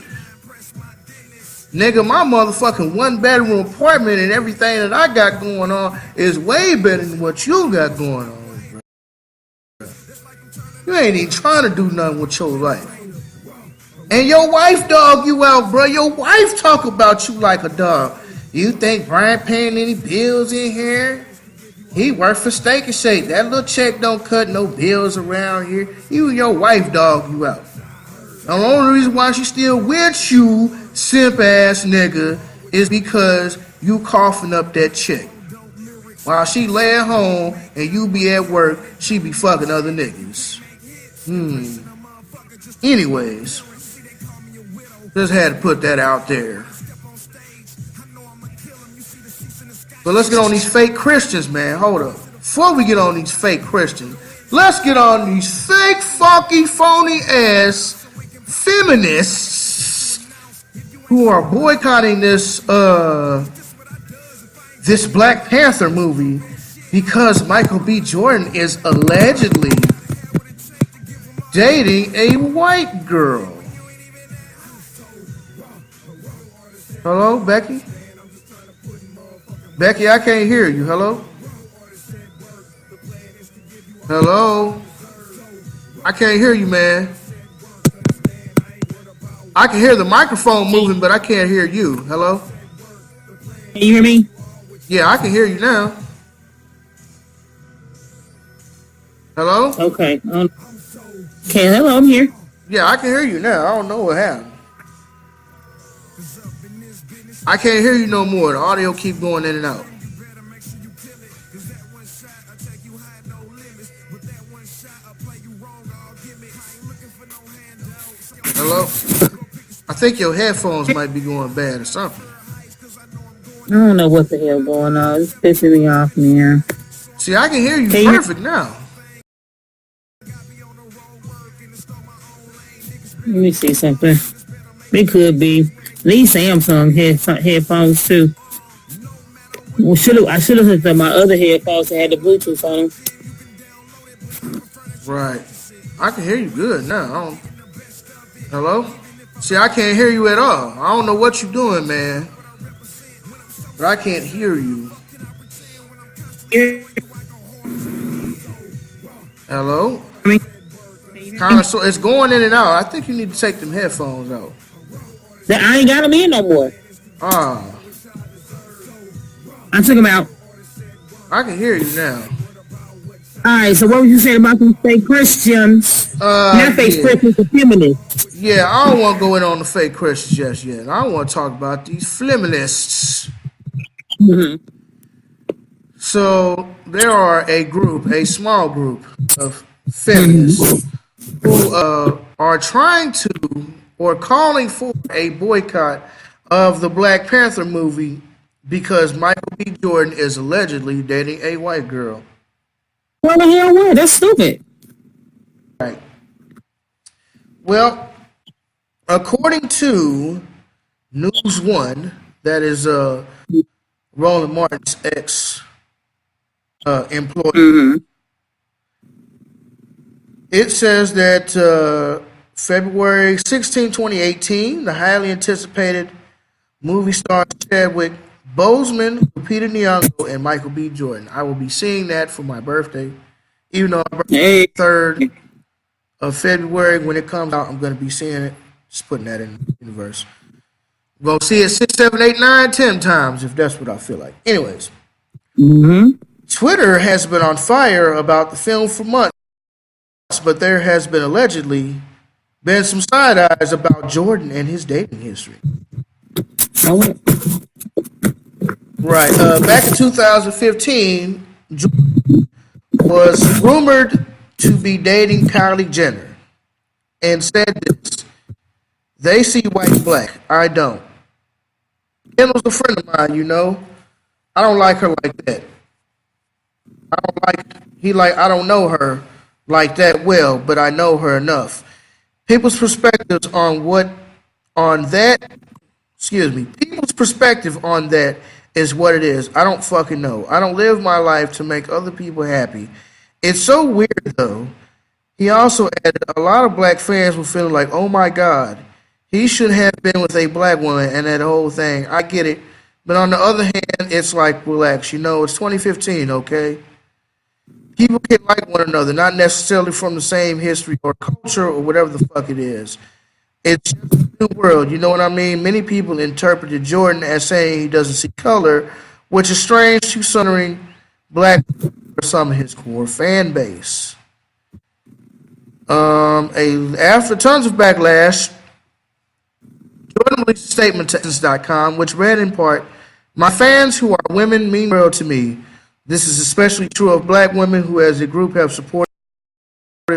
Nigga, my motherfucking 1-bedroom apartment and everything that I got going on is way better than what you got going on, bro. You ain't even trying to do nothing with your life. And your wife dog you out, bro. Your wife talk about you like a dog. You think Brian paying any bills in here? He work for Steak and Shake. That little check don't cut no bills around here. You and your wife dog you out. The only reason why she still with you, simp ass nigga, is because you coughing up that check. While she lay at home and you be at work, she be fucking other niggas. Anyways, just had to put that out there. But let's get on these fake Christians, man. Hold up. Before we get on these fake Christians, let's get on these fake, funky, phony ass feminists who are boycotting this this Black Panther movie because Michael B. Jordan is allegedly dating a white girl. Hello, Becky? Becky, I can't hear you. Hello? Hello? I can't hear you, man. I can hear the microphone moving, but I can't hear you. Hello? Can you hear me? Yeah, I can hear you now. Hello? Okay. Okay, hello, I'm here. Yeah, I can hear you now. I don't know what happened. I can't hear you no more. The audio keep going in and out. Hello? I think your headphones might be going bad or something. I don't know what the hell going on. It's pissing me off, man. See, I can hear you perfect now. Let me see something. It could be. These Samsung headphones too. Well, I should have hooked up my other headphones that had the Bluetooth on them. Right. I can hear you good now. Hello? See, I can't hear you at all. I don't know what you're doing, man. But I can't hear you. Hello? Kind of, so it's going in and out. I think you need to take them headphones out. I ain't got them in no more. Ah. I took them out. I can hear you now. Alright, so what was you saying about them fake Christians? Not fake Christians, the feminists. Yeah, I don't want to go in on the fake Christians just yet. I want to talk about these feminists. Mm-hmm. So there are a small group of feminists who are trying to or calling for a boycott of the Black Panther movie because Michael B. Jordan is allegedly dating a white girl. What the hell? What? That's stupid. Right. Well, according to News One, that is Roland Martin's ex employee. Mm-hmm. It says that February 16, 2018, the highly anticipated movie stars Chadwick Boseman, Lupita Nyong'o, and Michael B. Jordan. I will be seeing that for my birthday. Even though my birthday is the 3rd of February, when it comes out, I'm going to be seeing it. Just putting that in the universe. Go see it 6, 7, 8, 9, 10 times if that's what I feel like. Anyways, Twitter has been on fire about the film for months, but there has been allegedly been some side eyes about Jordan and his dating history. Right. Back in 2015, Jordan was rumored to be dating Kylie Jenner and said this: "They see white and black. I don't. Kendall's a friend of mine, you know. I don't like her like that. I don't know her like that well, but I know her enough. People's perspectives on that is what it is. I don't fucking know. I don't live my life to make other people happy. It's so weird though." He also added, "A lot of black fans were feeling like, oh my God, he should have been with a black woman and that whole thing. I get it. But on the other hand, it's like, relax, you know, it's 2015, okay? People can like one another, not necessarily from the same history or culture or whatever the fuck it is. It's just a new world, you know what I mean? Many people interpreted Jordan as saying he doesn't see color, which is strange to centering black for some of his core fan base." After tons of backlash, Jordan released a statement to Essence.com, which read in part, "My fans who are women mean the world to me. This is especially true of black women who as a group have supported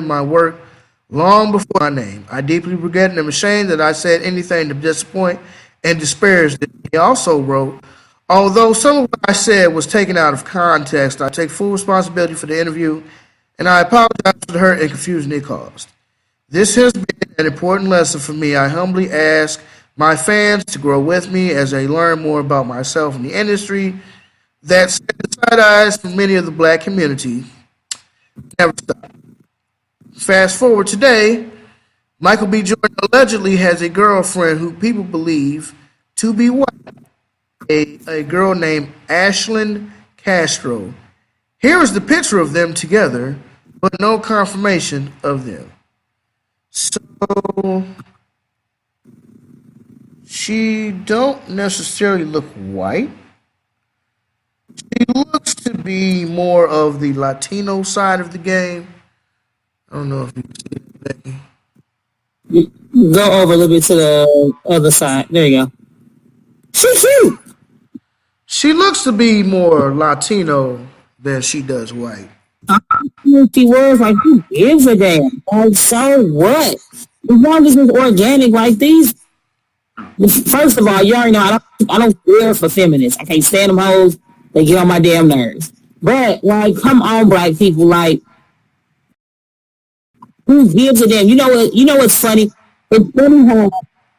my work long before my name. I deeply regret and am ashamed that I said anything to disappoint and disparage them." He also wrote, "Although some of what I said was taken out of context, I take full responsibility for the interview, and I apologize for the hurt and confusion it caused. This has been an important lesson for me. I humbly ask my fans to grow with me as I learn more about myself and the industry. That said, the side eyes from many of the black community never stop." Fast forward today, Michael B. Jordan allegedly has a girlfriend who people believe to be white, a girl named Ashlyn Castro. Here is the picture of them together, but no confirmation of them. So she don't necessarily look white. She looks to be more of the Latino side of the game. I don't know if you can see it, Becky. Go over a little bit to the other side. There you go. She's cute. She looks to be more Latino than she does white. She was like, who gives a damn? Like, so what? As long as it's organic, like these. First of all, you already know I don't care for feminists. I can't stand them hoes. They get on my damn nerves. But like, come on, black people, like, who gives a damn? You know what? You know what's funny? It's funny how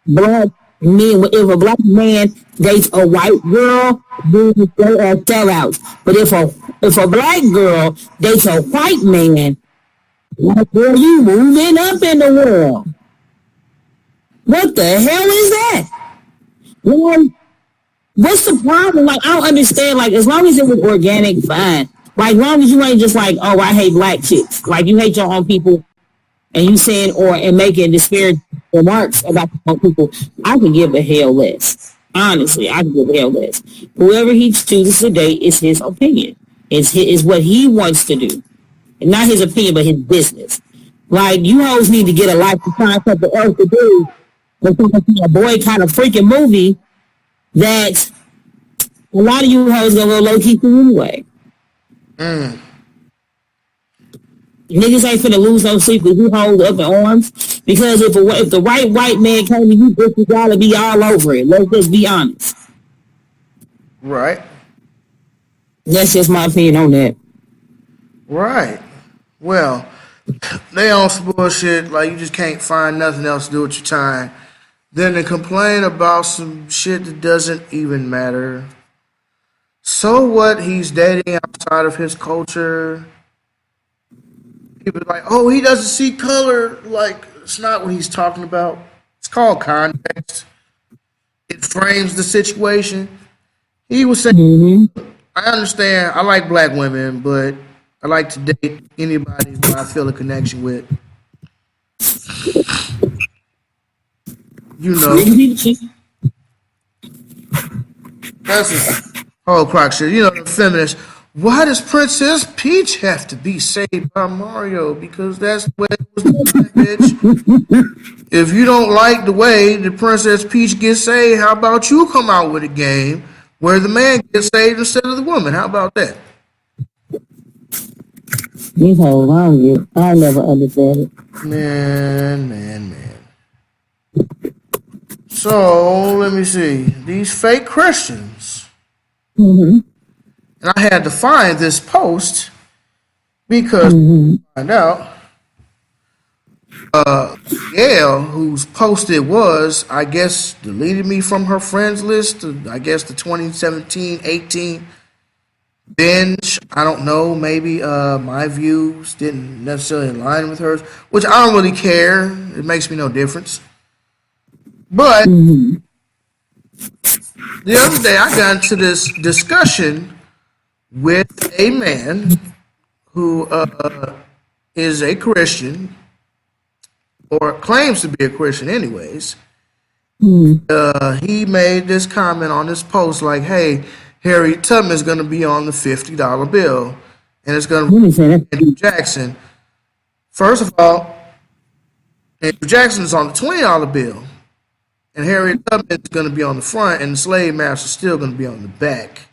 black men, if a black man dates a white girl, then they are sellouts. But if a black girl dates a white man, like, girl, you moving up in the world. What the hell is that? Well, what's the problem? Like, I don't understand. Like, as long as it was organic, fine. Like, as long as you ain't just like, oh, I hate black chicks. Like, you hate your own people, and you saying and making disparaging remarks about your own people, I can give a hell less. Honestly, I can give a hell less. Whoever he chooses to date is his opinion. It's what he wants to do. And not his opinion, but his business. Like, you hoes need to get a life to find something else to do. But a boycott a freaking movie that a lot of you hoes gonna go low key through anyway. Niggas ain't finna lose no sleep because you hold up in arms. Because if the right white man came to you, you gotta be all over it. Let's just be honest. Right. That's just my opinion on that. Right. Well, they on some bullshit, like you just can't find nothing else to do with your time. Then to complain about some shit that doesn't even matter. So what? He's dating outside of his culture. People are like, oh, he doesn't see color. Like, it's not what he's talking about. It's called context. It frames the situation. He was saying, I understand, I like black women, but I like to date anybody who I feel a connection with. you know, that's a whole crock shit. You know, the feminists. Why does Princess Peach have to be saved by Mario? Because that's the way it was done, bitch. If you don't like the way the Princess Peach gets saved, how about you come out with a game where the man gets saved instead of the woman? How about that? These hoes, I never understand it. Man. So, let me see. These fake Christians. Mm-hmm. And I had to find this post because find out Gail, whose post it was, I guess deleted me from her friends list. I guess the 2017-18 binge. I don't know. Maybe my views didn't necessarily align with hers, which I don't really care. It makes me no difference. But the other day I got into this discussion with a man who is a Christian, or claims to be a Christian anyways. He made this comment on this post like, hey, Harriet Tubman is going to be on the $50 bill, and it's going to be Andrew Jackson. First of all, Andrew Jackson is on the $20 bill, and Harriet Tubman is going to be on the front, and the slave master is still going to be on the back.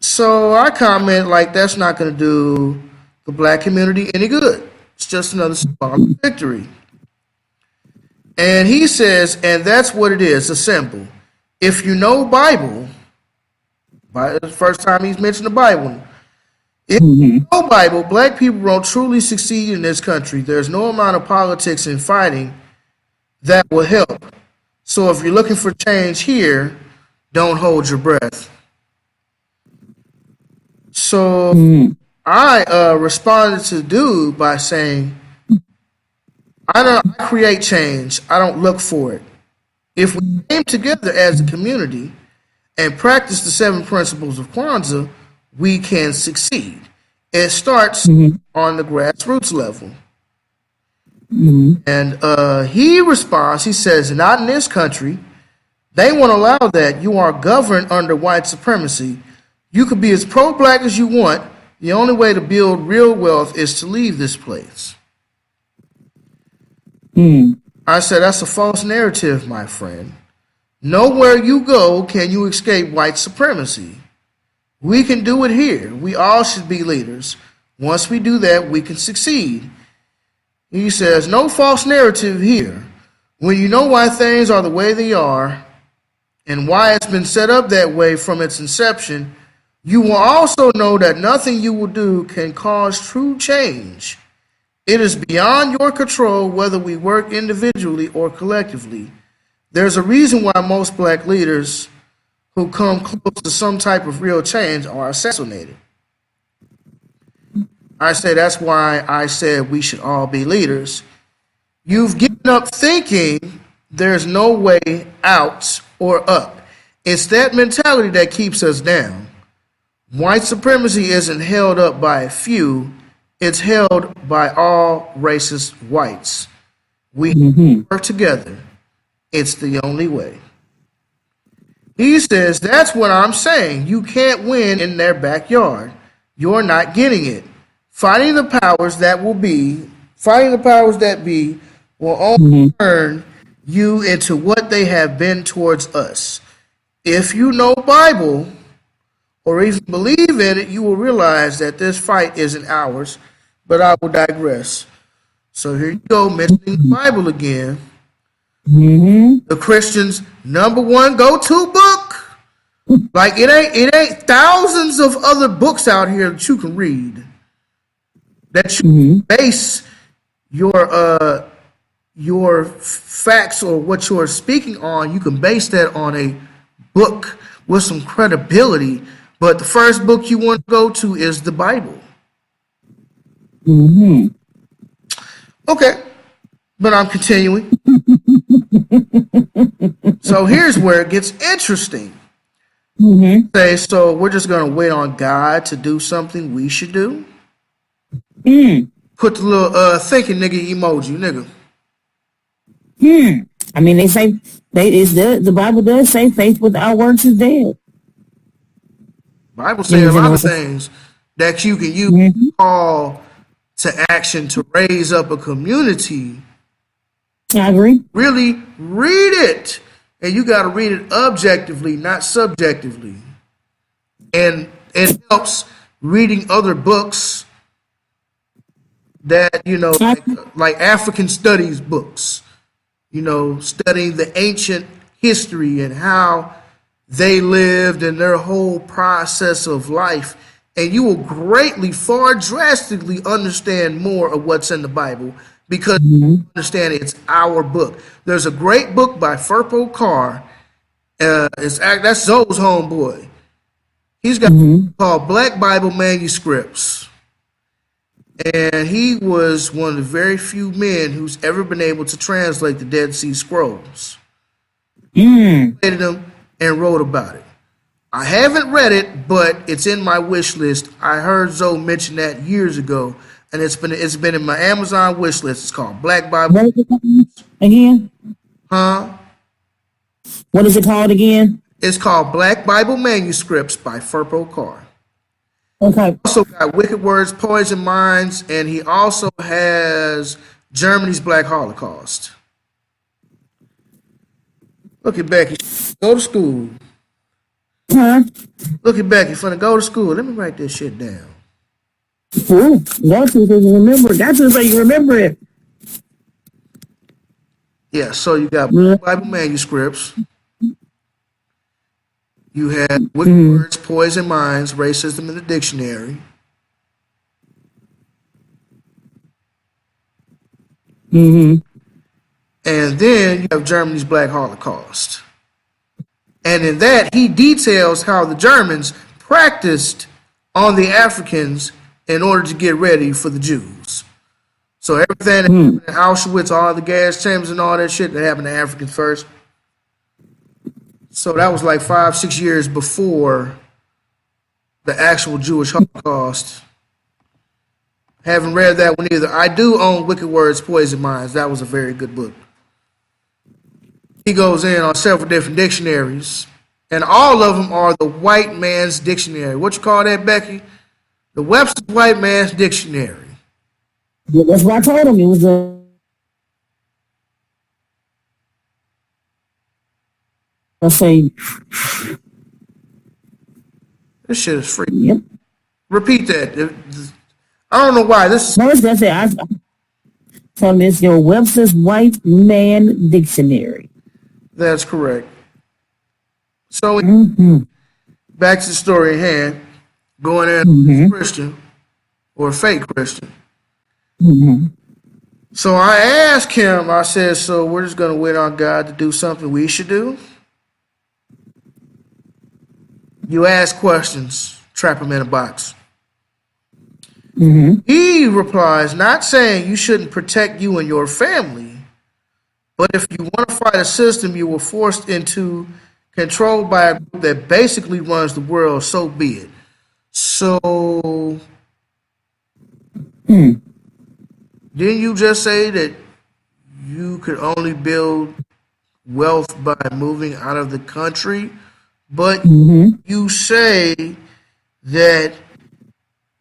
So I comment like that's not going to do the black community any good. It's just another symbolic victory. And he says, and that's what it is, a symbol. If you know Bible, by the first time he's mentioned the Bible, if you know Bible, black people won't truly succeed in this country. There's no amount of politics and fighting that will help. So if you're looking for change here, don't hold your breath. So I responded to the dude by saying, I create change. I don't look for it. If we came together as a community and practice the 7 principles of Kwanzaa, we can succeed. It starts on the grassroots level. And he responds, he says, not in this country. They won't allow that. You are governed under white supremacy. You could be as pro-black as you want. The only way to build real wealth is to leave this place. I said, that's a false narrative, my friend. Nowhere you go can you escape white supremacy. We can do it here. We all should be leaders. Once we do that, we can succeed. He says, no false narrative here. When you know why things are the way they are and why it's been set up that way from its inception, you will also know that nothing you will do can cause true change. It is beyond your control whether we work individually or collectively. There's a reason why most black leaders who come close to some type of real change are assassinated. I say that's why I said we should all be leaders. You've given up thinking there's no way out or up. It's that mentality that keeps us down. White supremacy isn't held up by a few. It's held by all racist whites. We work together. It's the only way. He says, that's what I'm saying. You can't win in their backyard. You're not getting it. Fighting the powers that be will only turn you into what they have been towards us. If you know Bible or even believe in it, you will realize that this fight isn't ours, but I will digress. So here you go, mentioning the Bible again. The Christians' #1 go-to book. Like it ain't thousands of other books out here that you can read that you base your facts or what you're speaking on. You can base that on a book with some credibility. But the first book you want to go to is the Bible. Okay, but I'm continuing. So here's where it gets interesting. Say, so we're just going to wait on God to do something we should do? Put the little thinking nigga emoji, nigga. I mean, they say the Bible does say faith without works is dead. Bible says a lot of things that you can use call to action to raise up a community. I agree. Really read it, and you got to read it objectively, not subjectively. And it helps reading other books that like African studies books. Studying the ancient history and how they lived and their whole process of life. And you will greatly, far drastically understand more of what's in the Bible because you understand it's our book. There's a great book by Furpo Carr. That's Zoe's homeboy. He's got a book called Black Bible Manuscripts. And he was one of the very few men who's ever been able to translate the Dead Sea Scrolls. Translated them and wrote about it. I haven't read it, but it's in my wish list. I heard Zoe mention that years ago, and it's been in my Amazon wish list. It's called Black Bible. Again? Huh? What is it called again? It's called Black Bible Manuscripts by Furpo Carr. Okay. Also got Wicked Words, Poison Minds, and he also has Germany's Black Holocaust. Look at Becky. Go to school. Huh? Look at Becky. Finna go to school. Let me write this shit down. Ooh, got to so you remember it. Got to so you remember it. Yeah, so you got Black Bible Manuscripts. You had Wicked Words, Poison Minds, Racism in the Dictionary. And then you have Germany's Black Holocaust. And in that, he details how the Germans practiced on the Africans in order to get ready for the Jews. So everything that happened in Auschwitz, all the gas chambers and all that shit, that happened to Africans first. So that was like 5-6 years before the actual Jewish Holocaust. Haven't read that one either. I do own Wicked Words, Poison Minds. That was a very good book. He goes in on several different dictionaries, and all of them are the white man's dictionary. What you call that, Becky? The Webster's White Man's Dictionary. Yeah, that's what I told him. It was let's say, this shit is free. yep. Repeat that. I don't know why. This No, that's it. I told him it's your Webster's White Man Dictionary. That's correct. So back to the story at hand. Going in Christian or fake Christian. So I asked him, I said, so we're just going to wait on God to do something we should do? You ask questions, trap them in a box. He replies, not saying you shouldn't protect you and your family, but if you want to fight a system you were forced into, controlled by a group that basically runs the world, so be it. So, didn't you just say that you could only build wealth by moving out of the country? But you say that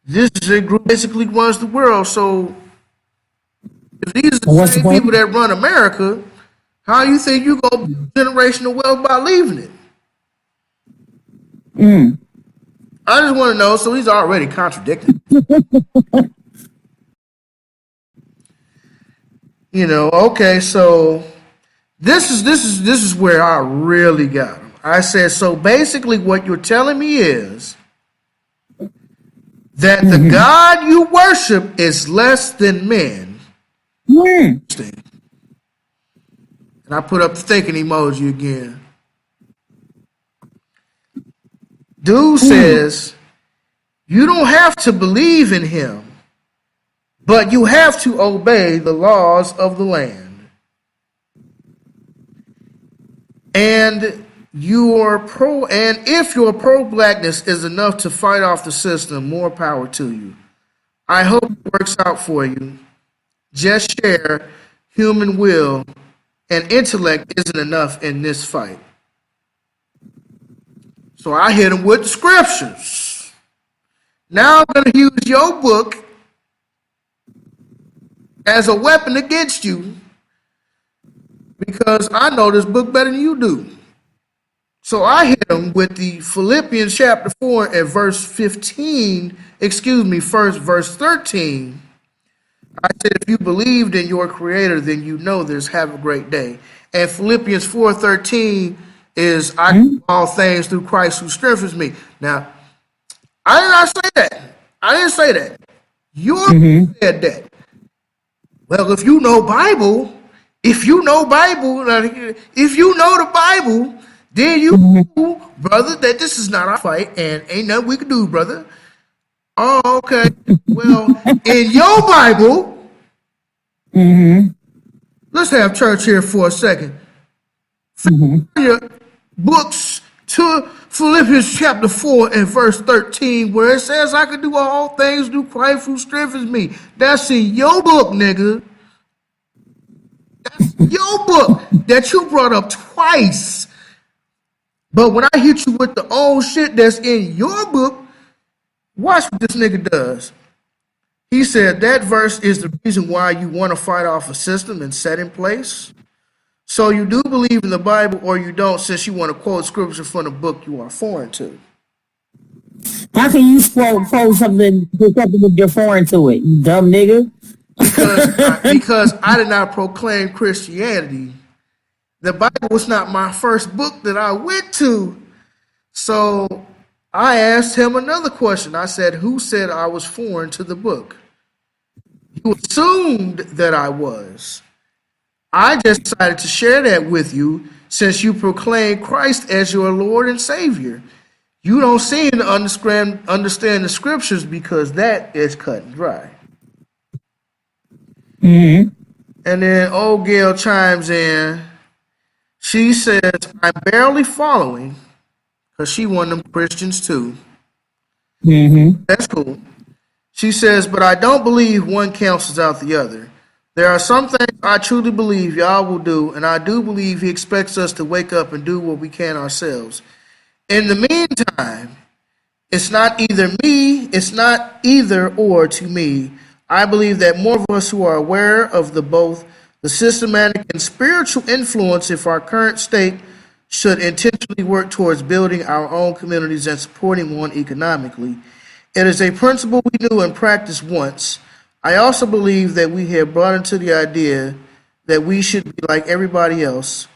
this is a group that basically runs the world. So if these are the same people that run America, how you think you go build generational wealth by leaving it? I just want to know. So he's already contradicting. Okay, so this is where I really got him. I said, so basically what you're telling me is that the God you worship is less than men. And I put up the thinking emoji again. Dude says, you don't have to believe in him, but you have to obey the laws of the land. And if your pro-blackness is enough to fight off the system, more power to you. I hope it works out for you. Just share human will and intellect isn't enough in this fight. So I hit him with the scriptures. Now I'm going to use your book as a weapon against you because I know this book better than you do. So I hit him with the Philippians chapter 4 and verse 15, first verse 13. I said, if you believed in your creator, then you know this, have a great day. And Philippians 4:13 is, I do all things through Christ who strengthens me. Now, I did not say that. I didn't say that. You said that. Well, if you know Bible, if you know the Bible, then you know, brother, that this is not our fight and ain't nothing we can do, brother. Oh, okay. Well, in your Bible, let's have church here for a second. Your books to Philippians chapter 4 and verse 13, where it says, I can do all things through Christ who strengthens me. That's in your book, nigga. That's your book that you brought up twice. But when I hit you with the old shit that's in your book, watch what this nigga does. He said that verse is the reason why you want to fight off a system and set in place. So you do believe in the Bible or you don't, since you want to quote scripture from the book you are foreign to. How can you quote something if you're foreign to it, you dumb nigga? Because I did not proclaim Christianity. The Bible was not my first book that I went to. So I asked him another question. I said, who said I was foreign to the book? You assumed that I was. I just decided to share that with you since you proclaim Christ as your Lord and Savior. You don't seem to understand the scriptures because that is cut and dry. And then old Gail chimes in. She says, I'm barely following, because she one of them Christians too. That's cool. She says, but I don't believe one cancels out the other. There are some things I truly believe y'all will do, and I do believe he expects us to wake up and do what we can ourselves. In the meantime, it's not either or to me. I believe that more of us who are aware of both the systematic and spiritual influence of our current state should intentionally work towards building our own communities and supporting one economically. It is a principle we knew and practiced once. I also believe that we have brought into the idea that we should be like everybody else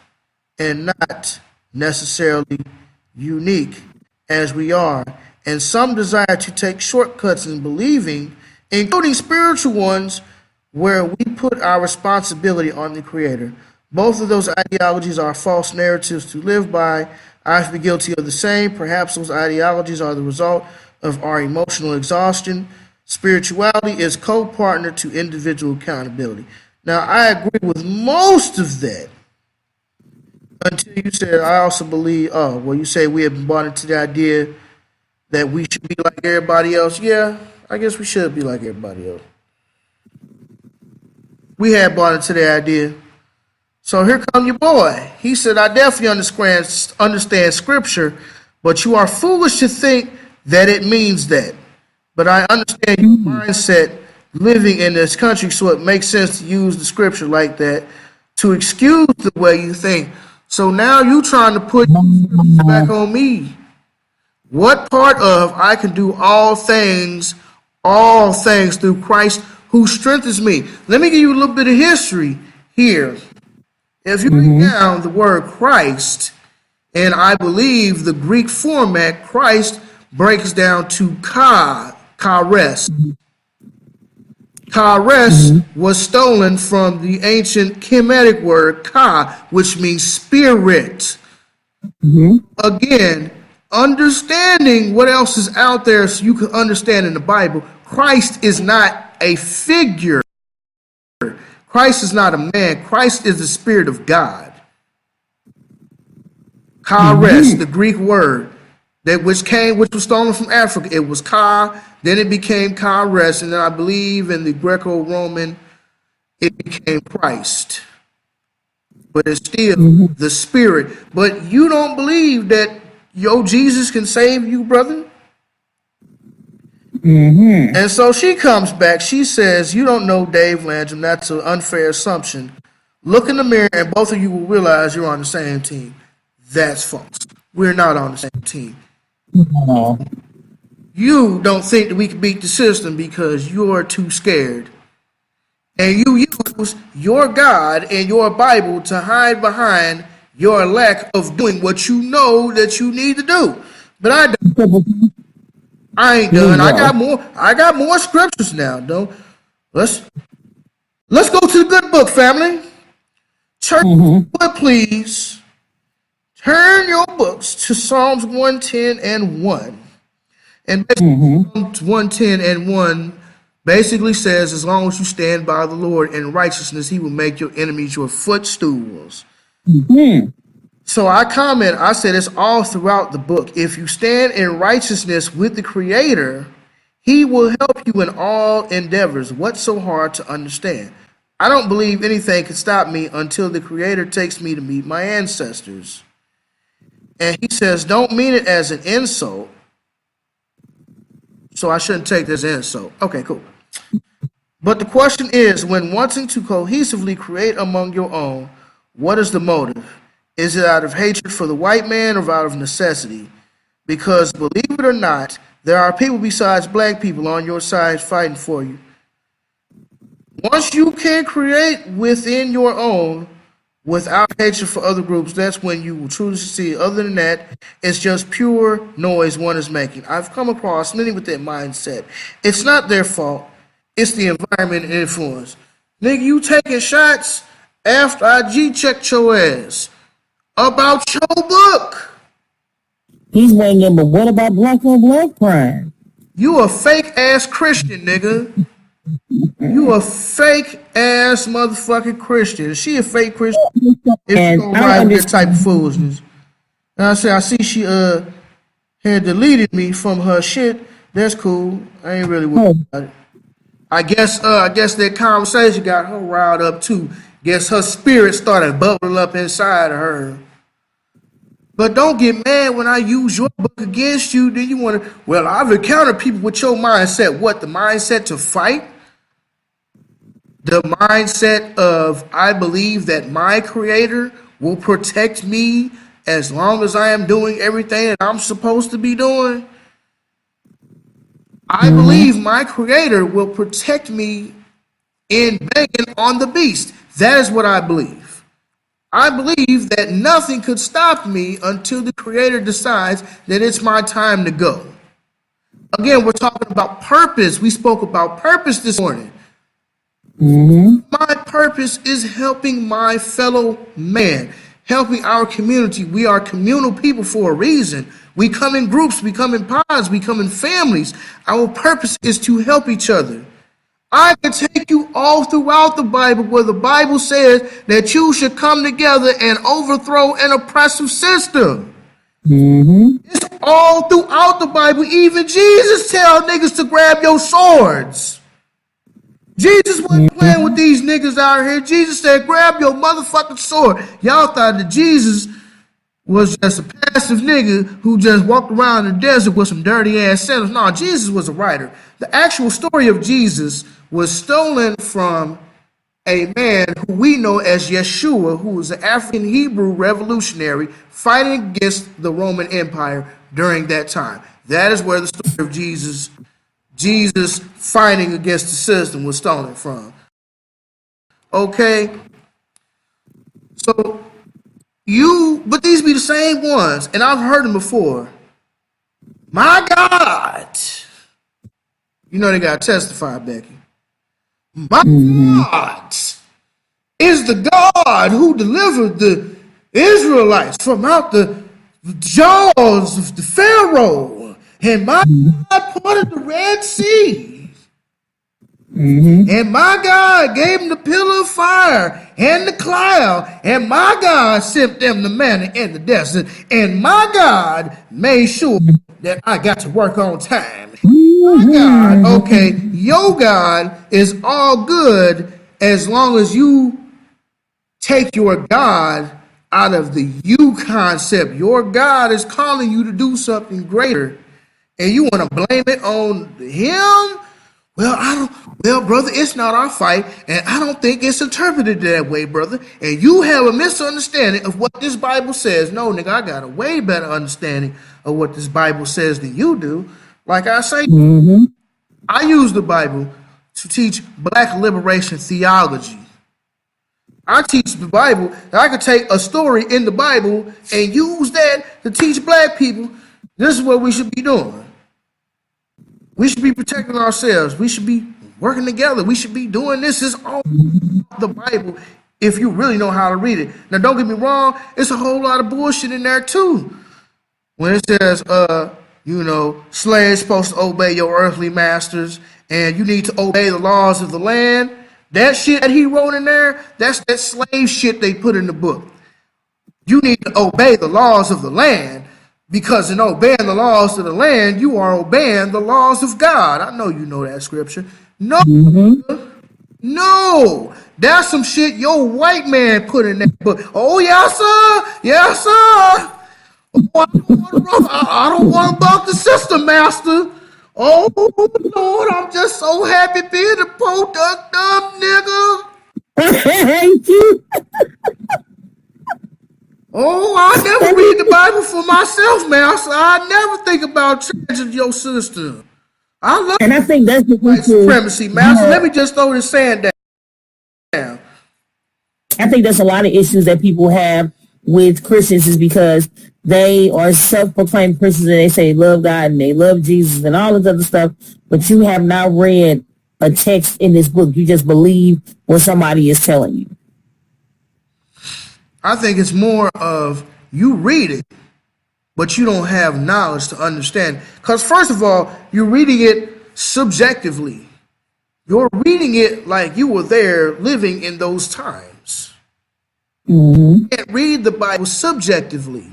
and not necessarily unique as we are, and some desire to take shortcuts in believing, including spiritual ones, where we put our responsibility on the Creator. Both of those ideologies are false narratives to live by. I've been guilty of the same. Perhaps those ideologies are the result of our emotional exhaustion. Spirituality is co-partner to individual accountability. Now, I agree with most of that until you said, I also believe, you say we have been bought into the idea that we should be like everybody else. Yeah, I guess we should be like everybody else. We had bought into the idea. So here come your boy. He said, I definitely understand scripture, but you are foolish to think that it means that. But I understand your mindset living in this country, so it makes sense to use the scripture like that to excuse the way you think. So now you trying to put back on me. What part of I can do all things through Christ who strengthens me? Let me give you a little bit of history here. If you read down the word Christ, and I believe the Greek format, Christ breaks down to chares. Chares was stolen from the ancient Kemetic word ka, which means spirit. Again, understanding what else is out there so you can understand in the Bible, Christ is not a figure. Christ is not a man. Christ is the Spirit of God. Chares, the Greek word, which was stolen from Africa. It was ka, then it became chares, and then I believe in the Greco-Roman, it became Christ. but it's still the spirit. But you don't believe that Jesus can save you, brother? And so she comes back. She says, you don't know Dave Landrum. That's an unfair assumption. Look in the mirror and both of you will realize you're on the same team. That's false. We're not on the same team. No. You don't think that we can beat the system because you're too scared. And you use your God and your Bible to hide behind your lack of doing what you know that you need to do. But I ain't done. I got more scriptures now, though. Let's go to the good book, family. Turn, please. Turn your books to Psalms 110 and 1. And Psalms 110 and 1 basically says, as long as you stand by the Lord in righteousness, he will make your enemies your footstools. So I said it's all throughout the book. If you stand in righteousness with the Creator, he will help you in all endeavors. What's so hard to understand? I don't believe anything can stop me until the Creator takes me to meet my ancestors. And he says, don't mean it as an insult. So I shouldn't take this insult. Okay, cool. But the question is, when wanting to cohesively create among your own, what is the motive? Is it out of hatred for the white man or out of necessity? Because believe it or not, there are people besides black people on your side fighting for you. Once you can create within your own without hatred for other groups, that's when you will truly succeed. Other than that, it's just pure noise one is making. I've come across many with that mindset. It's not their fault. It's the environment and influence. Nigga, you taking shots after I G-checked your ass about your book. He's waiting, but what about black on black crime? You a fake ass Christian, nigga. You a fake ass motherfucking Christian. Is she a fake Christian? If you don't ride with that type of foolishness. And I see she had deleted me from her shit. That's cool. I ain't really worried about it. I guess that conversation got her riled up too. Guess her spirit started bubbling up inside of her. But don't get mad when I use your book against you. Then you want to, well, I've encountered people with your mindset. What, the mindset to fight? The mindset of, I believe that my Creator will protect me as long as I am doing everything that I'm supposed to be doing. I believe my Creator will protect me in banging on the beast. That is what I believe. I believe that nothing could stop me until the Creator decides that it's my time to go. Again, we're talking about purpose. We spoke about purpose this morning. My purpose is helping my fellow man, helping our community. We are communal people for a reason. We come in groups, we come in pods, we come in families. Our purpose is to help each other. I can take you all throughout the Bible where the Bible says that you should come together and overthrow an oppressive system. It's all throughout the Bible. Even Jesus tell niggas to grab your swords. Jesus wasn't playing with these niggas out here. Jesus said, grab your motherfucking sword. Y'all thought that Jesus was just a passive nigga who just walked around in the desert with some dirty ass sandals. No, Jesus was a writer. The actual story of Jesus was stolen from a man who we know as Yeshua, who was an African Hebrew revolutionary fighting against the Roman Empire during that time. That is where the story of Jesus fighting against the system was stolen from. Okay? So, but these be the same ones, and I've heard them before. My God. You know they got to testify, Becky. My God is the God who delivered the Israelites from out the jaws of the Pharaoh. And my God parted the Red Sea. And my God gave them the pillar of fire and the cloud. And my God sent them the manna in the desert. And my God made sure that I got to work on time. My God, okay, your God is all good as long as you take your God out of the you concept. Your God is calling you to do something greater, and you want to blame it on him. Well, brother, it's not our fight, and I don't think it's interpreted that way, brother. And you have a misunderstanding of what this Bible says. No, nigga, I got a way better understanding of what this Bible says than you do. Like I say, I use the Bible to teach black liberation theology. I teach the Bible, and I could take a story in the Bible and use that to teach black people this is what we should be doing. We should be protecting ourselves. We should be working together. We should be doing this. It's all the Bible if you really know how to read it. Now, don't get me wrong. It's a whole lot of bullshit in there, too. When it says, slaves supposed to obey your earthly masters, and you need to obey the laws of the land. That shit that he wrote in there, that's that slave shit they put in the book. You need to obey the laws of the land. Because in obeying the laws of the land, you are obeying the laws of God. I know you know that scripture. No, no, that's some shit your white man put in that book. Oh, yes, sir. Yes, sir. Oh, I don't want to buck the system, master. Oh, Lord, I'm just so happy being a product of nigga. I hate you. Oh, I never read the Bible for myself, master. I never think about changing your system. And I think that's the white supremacy, master. Let me just throw this saying down. I think there's a lot of issues that people have with Christians is because they are self-proclaimed Christians and they say they love God and they love Jesus and all this other stuff, but you have not read a text in this book. You just believe what somebody is telling you. I think it's more of you read it, but you don't have knowledge to understand. Because first of all, you're reading it subjectively. You're reading it like you were there living in those times. You can't read the Bible subjectively.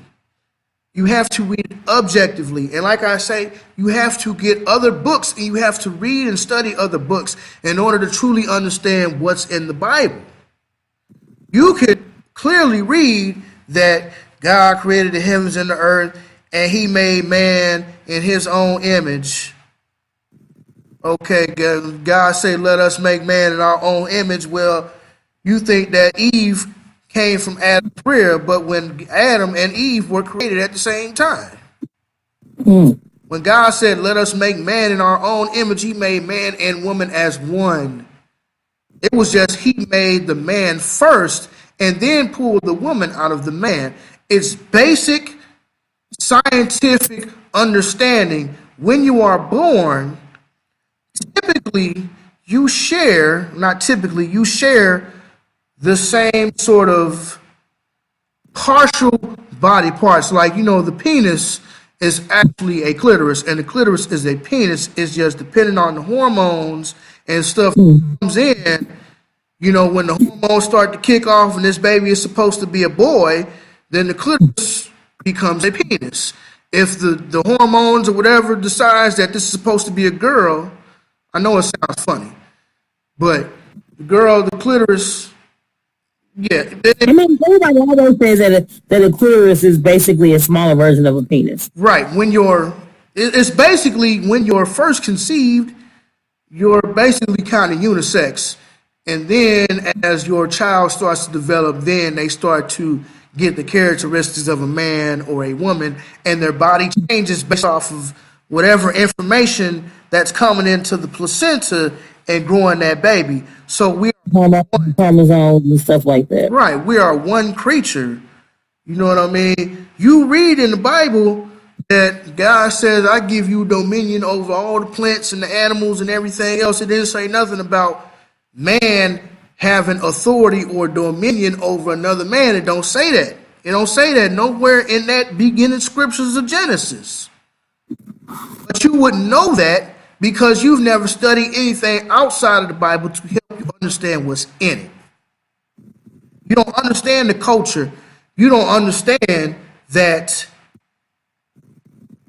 You have to read it objectively. And like I say, you have to get other books and you have to read and study other books in order to truly understand what's in the Bible. You could clearly read that God created the heavens and the earth and he made man in his own image. Okay, God said, let us make man in our own image. Well, you think that Eve came from Adam's rear, but when Adam and Eve were created at the same time. When God said, let us make man in our own image, he made man and woman as one. It was just he made the man first and then pulled the woman out of the man. It's basic scientific understanding. When you are born, typically you share, not typically, you share the same sort of partial body parts. Like, the penis is actually a clitoris, and the clitoris is a penis. It's just depending on the hormones and stuff that comes in. When the hormones start to kick off and this baby is supposed to be a boy, then the clitoris becomes a penis. If the hormones or whatever decides that this is supposed to be a girl, I know it sounds funny, but the clitoris, yeah. I mean, everybody always says that a clitoris is basically a smaller version of a penis. Right. It's basically when you're first conceived, you're basically kind of unisex. And then as your child starts to develop, then they start to get the characteristics of a man or a woman, and their body changes based off of whatever information that's coming into the placenta and growing that baby. So we are chromosomes and stuff like that. Right. We are one creature. You know what I mean? You read in the Bible that God says, I give you dominion over all the plants and the animals and everything else. It didn't say nothing about man having authority or dominion over another man. It don't say that. It don't say that nowhere in that beginning scriptures of Genesis. But you wouldn't know that because you've never studied anything outside of the Bible to help you understand what's in it. You don't understand the culture. You don't understand that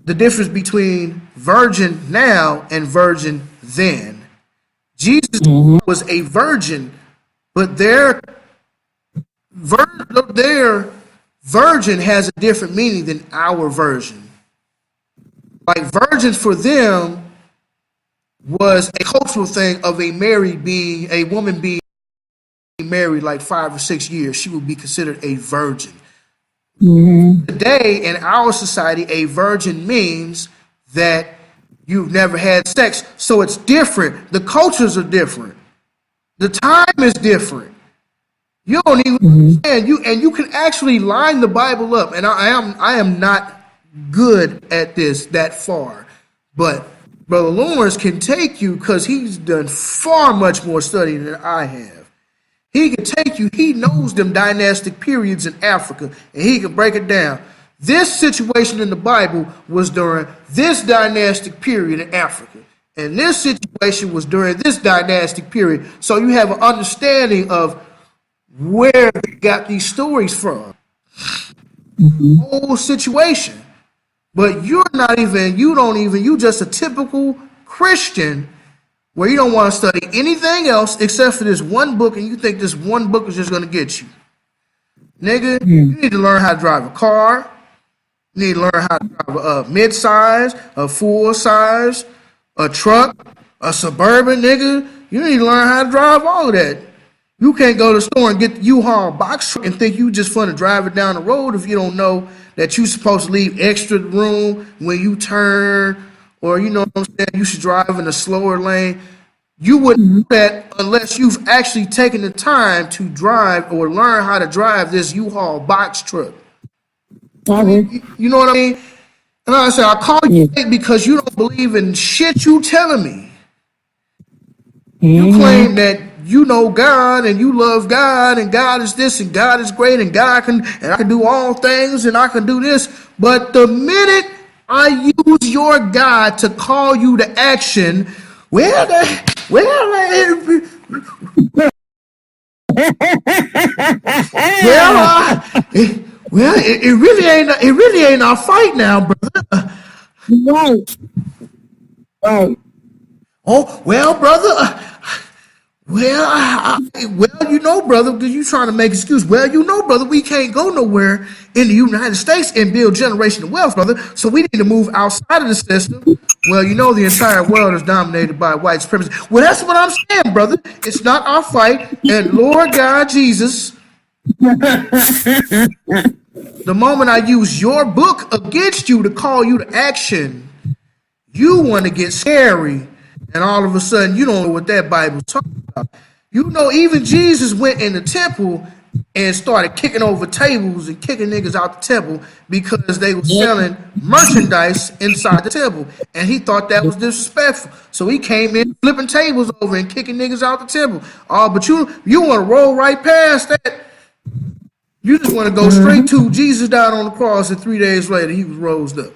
the difference between virgin now and virgin then. Jesus was a virgin, but their Their virgin has a different meaning than our version. Like virgins for them was a cultural thing of a woman being married like 5 or 6 years. She would be considered a virgin. Today in our society, a virgin means that you've never had sex. So it's different. The cultures are different. The time is different. You don't even understand. You can actually line the Bible up. And I am not good at this that far. But Brother Lawrence can take you because he's done far much more studying than I have. He can take you, he knows them dynastic periods in Africa, and he can break it down. This situation in the Bible was during this dynastic period in Africa, and this situation was during this dynastic period. So you have an understanding of where they got these stories from. Whole situation. But you're just a typical Christian where you don't want to study anything else except for this one book, and you think this one book is just going to get you. Nigga, you need to learn how to drive a car. You need to learn how to drive a mid-size, a full-size, a truck, a Suburban, nigga. You need to learn how to drive all of that. You can't go to the store and get the U-Haul box truck and think you just fun to drive it down the road if you don't know that you're supposed to leave extra room when you turn, or you know what I'm saying, you should drive in a slower lane. You wouldn't do that unless you've actually taken the time to drive or learn how to drive this U-Haul box truck. You know what I mean? And like I said, I call you because you don't believe in shit you telling me. You claim that you know God and you love God and God is this and God is great and I can do all things and I can do this. But the minute I use your God to call you to action, it really ain't our fight now, brother. Right. Oh, well, brother. You know, brother, because you trying to make excuse. Well, you know, brother, we can't go nowhere in the United States and build generational wealth, brother. So we need to move outside of the system. Well, you know, the entire world is dominated by white supremacy. Well, that's what I'm saying, brother. It's not our fight. And Lord God Jesus, the moment I use your book against you to call you to action, you want to get scary. And all of a sudden, you don't know what that Bible's talking about. You know, even Jesus went in the temple and started kicking over tables and kicking niggas out the temple because they were selling merchandise inside the temple. And he thought that was disrespectful. So he came in flipping tables over and kicking niggas out the temple. Oh, but you want to roll right past that. You just want to go straight to Jesus died on the cross, and 3 days later, he was rose up.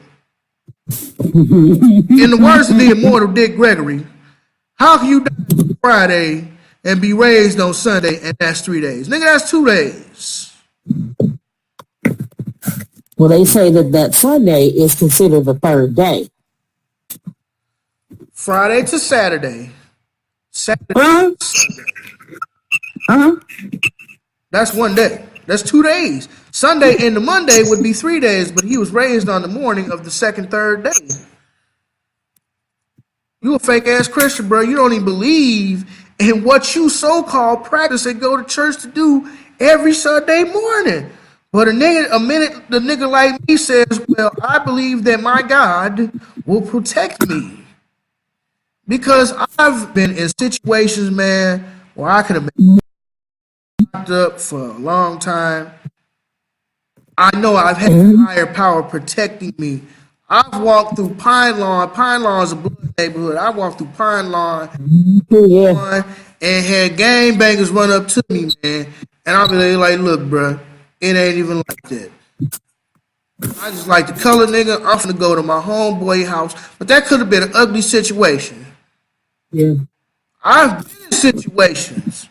In the words of the immortal Dick Gregory, how can you die on Friday and be raised on Sunday, and that's 3 days? Nigga, that's 2 days. Well, they say that Sunday is considered the third day. Friday to Saturday. Saturday to Sunday. That's 1 day. That's 2 days. Sunday into Monday would be 3 days, but he was raised on the morning of the third day. You a fake ass Christian, bro. You don't even believe in what you so-called practice and go to church to do every Sunday morning. But the nigga like me says, well, I believe that my God will protect me. Because I've been in situations, man, where I could have been locked up for a long time. I know I've had a higher power protecting me. I've walked through Pine Lawn. Pine Lawn is a blood neighborhood. I walked through Pine Lawn and had gangbangers run up to me, man. And I'll be like, look, bro, it ain't even like that. I just like the color nigga. I'm finna go to my homeboy house. But that could have been an ugly situation. Yeah. I've been in situations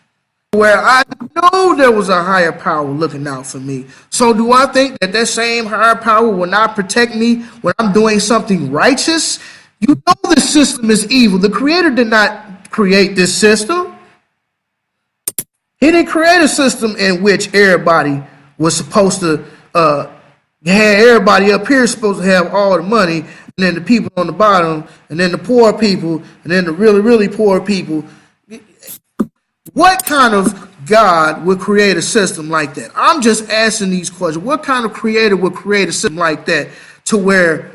where I know there was a higher power looking out for me. So do I think that same higher power will not protect me when I'm doing something righteous? You know this system is evil. The Creator did not create this system. He didn't create a system in which everybody was supposed to have everybody up here supposed to have all the money, and then the people on the bottom, and then the poor people, and then the really, really poor people. What kind of God would create a system like that? I'm just asking these questions. What kind of creator would create a system like that to where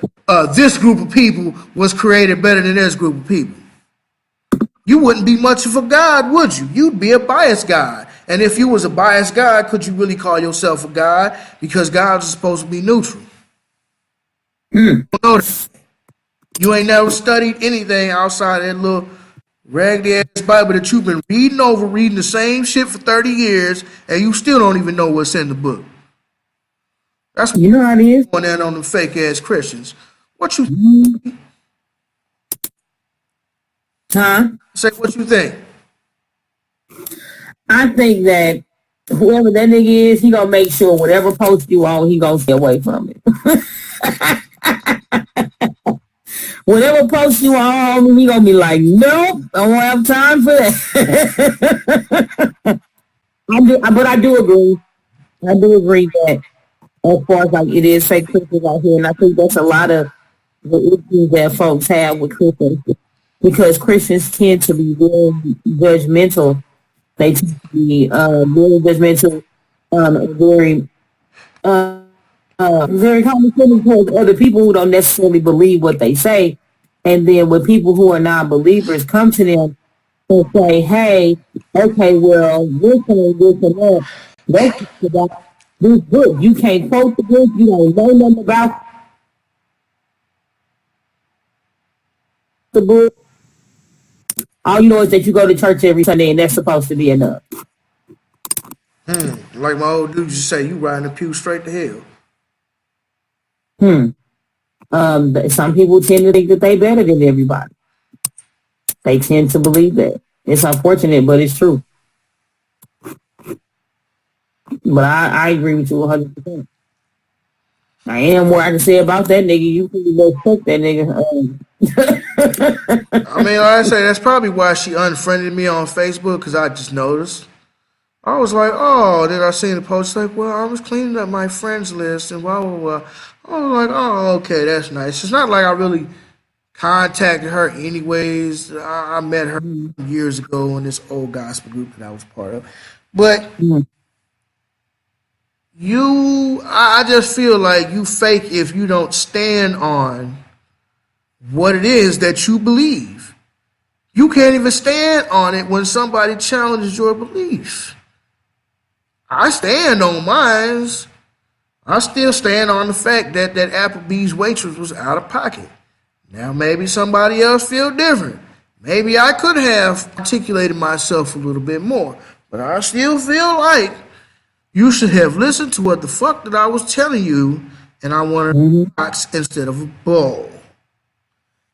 this group of people was created better than this group of people? You wouldn't be much of a God, would you? You'd be a biased God. And if you was a biased God, could you really call yourself a God? Because God is supposed to be neutral. You ain't never studied anything outside that little raggedy ass Bible that you've been reading the same shit for 30 years, and you still don't even know what's in the book. That's You know how it is? going on them fake ass Christians. What you think? Huh? Say what you think. I think that whoever that nigga is, he gonna make sure whatever post you on, he gonna stay away from it. Whatever post you on, he gonna be like, nope, I don't have time for that. But I do agree. I do agree that as far as like it is fake Christians out here, and I think that's a lot of the issues that folks have with Christians, because Christians tend to be very judgmental. They tend to be very judgmental, very condescending towards other people who don't necessarily believe what they say. And then when people who are non-believers come to them and say, hey, okay, well, this and this and that, that's about this book. You can't quote the book. You don't know nothing about the book. All you know is that you go to church every Sunday, and that's supposed to be enough. Like my old dude used to say, you riding the pew straight to hell. Some people tend to think that they better than everybody. They tend to believe that. It's unfortunate, but it's true. But I agree with you 100%. I am more I can say about that nigga. You can go fuck that nigga. I mean, like I say, that's probably why she unfriended me on Facebook, because I just noticed. I was like, oh, then I seen the post like, well, I was cleaning up my friends list and blah, blah, blah. I was like, oh, okay, that's nice. It's not like I really contacted her anyways. I met her years ago in this old gospel group that I was part of. But I just feel like you fake if you don't stand on what it is that you believe. You can't even stand on it when somebody challenges your beliefs. I stand on mine. I still stand on the fact that that Applebee's waitress was out of pocket. Now maybe somebody else feel different. Maybe I could have articulated myself a little bit more, but I still feel like you should have listened to what the fuck that I was telling you, and I wanted a box instead of a bowl.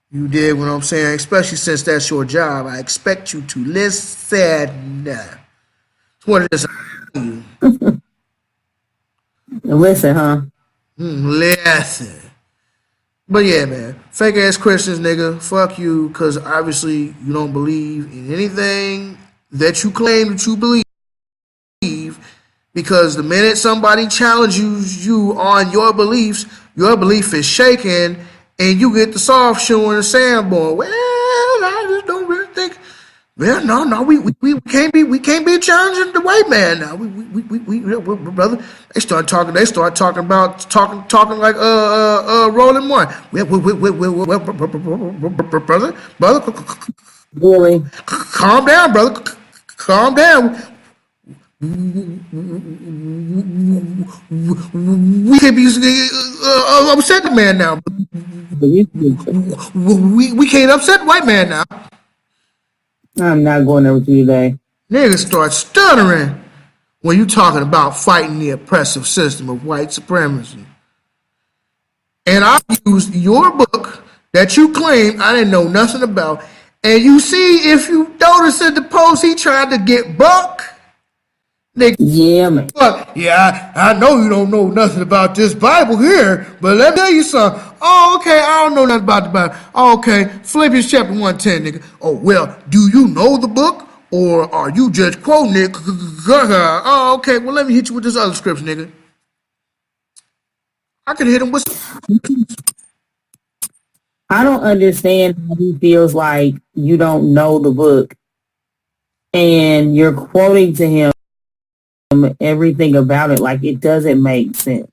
You did what I'm saying, especially since that's your job. I expect you to listen. That's what it is. Listen, huh? Listen. But yeah, man, fake ass Christians, nigga, fuck you, because obviously you don't believe in anything that you claim that you believe, because the minute somebody challenges you on your beliefs, your belief is shaken, and you get the soft shoe and the sandboard. Well, I just don't really think. Well, no, we can't be challenging the white man now. We brother. They start talking about talking like Rolling Martin. Well, brother, Really? calm down, brother. Calm down. We can't be upset the man now. We can't upset the white man now. I'm not going there with you today. Niggas start stuttering when you talking about fighting the oppressive system of white supremacy. And I used your book that you claim I didn't know nothing about. And you see, if you notice in the post, he tried to get Buck. Nigga, Yeah, man. Buck, yeah, I know you don't know nothing about this Bible here, but let me tell you something. Oh, okay, I don't know nothing about the Bible. Oh, okay, Philippians chapter 1:10, nigga. Oh, well, do you know the book? Or are you just quoting it? Oh, okay, well, let me hit you with this other scripture, nigga. I could hit him with I don't understand how he feels like you don't know the book and you're quoting to him everything about it. Like, it doesn't make sense.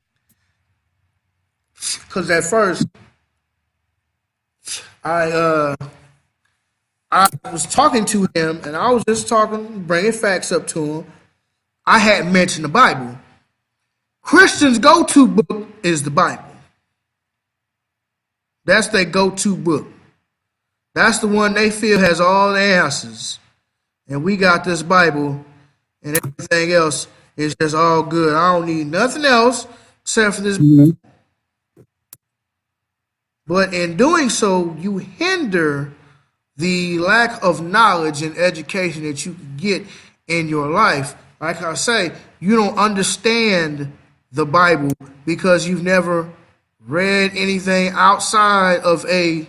because at first I was talking to him and I was just talking, bringing facts up to him. I hadn't mentioned the Bible. Christians' go-to book is the Bible. That's their go-to book. That's the one they feel has all the answers. And we got this Bible, and everything else is just all good. I don't need nothing else except for this. But in doing so, you hinder the lack of knowledge and education that you can get in your life. Like I say, you don't understand the Bible because you've never read anything outside of a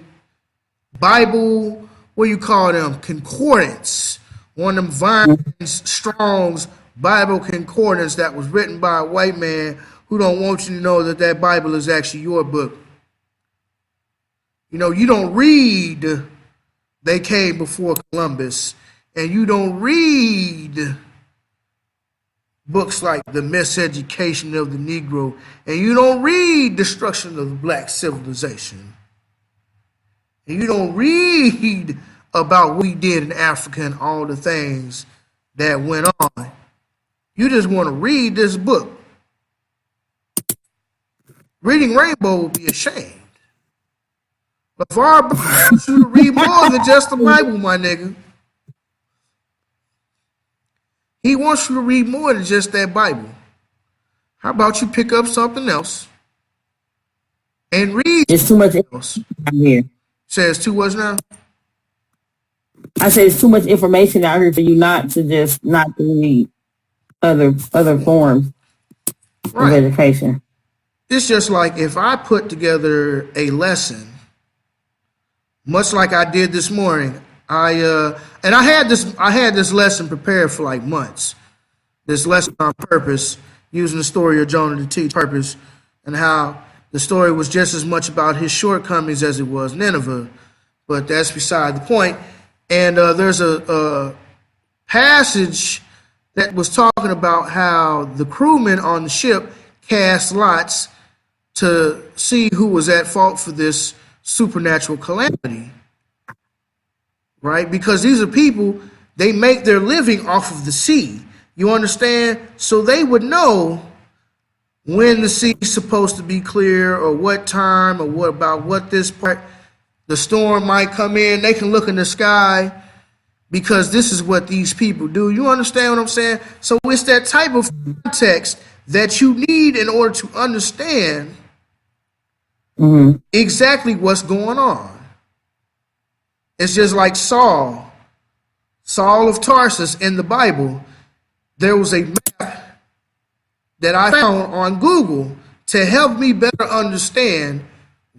Bible, what do you call them? Concordance. One of them Vine's, Strong's Bible concordance that was written by a white man who don't want you to know that that Bible is actually your book. You know, you don't read They Came Before Columbus, and you don't read books like The Miseducation of the Negro, and you don't read Destruction of the Black Civilization. And you don't read about what we did in Africa and all the things that went on. You just want to read this book. Reading Rainbow would be a shame. But for our book wants you to read more than just the Bible, my nigga. He wants you to read more than just that Bible. How about you pick up something else and read? There's too much else. here. Says too much now? I say it's too much information out here for you not to read other forms of education. It's just like if I put together a lesson, much like I did this morning. I had this lesson prepared for like months. This lesson on purpose, using the story of Jonah to teach purpose, and how the story was just as much about his shortcomings as it was Nineveh. But that's beside the point. And there's a passage that was talking about how the crewmen on the ship cast lots to see who was at fault for this supernatural calamity. Right? Because these are people, they make their living off of the sea. You understand? So they would know when the sea is supposed to be clear, or what time, or what this part, the storm might come in. They can look in the sky because this is what these people do. You understand what I'm saying? So it's that type of context that you need in order to understand exactly what's going on. It's just like Saul of Tarsus in the Bible. There was a map that I found on Google to help me better understand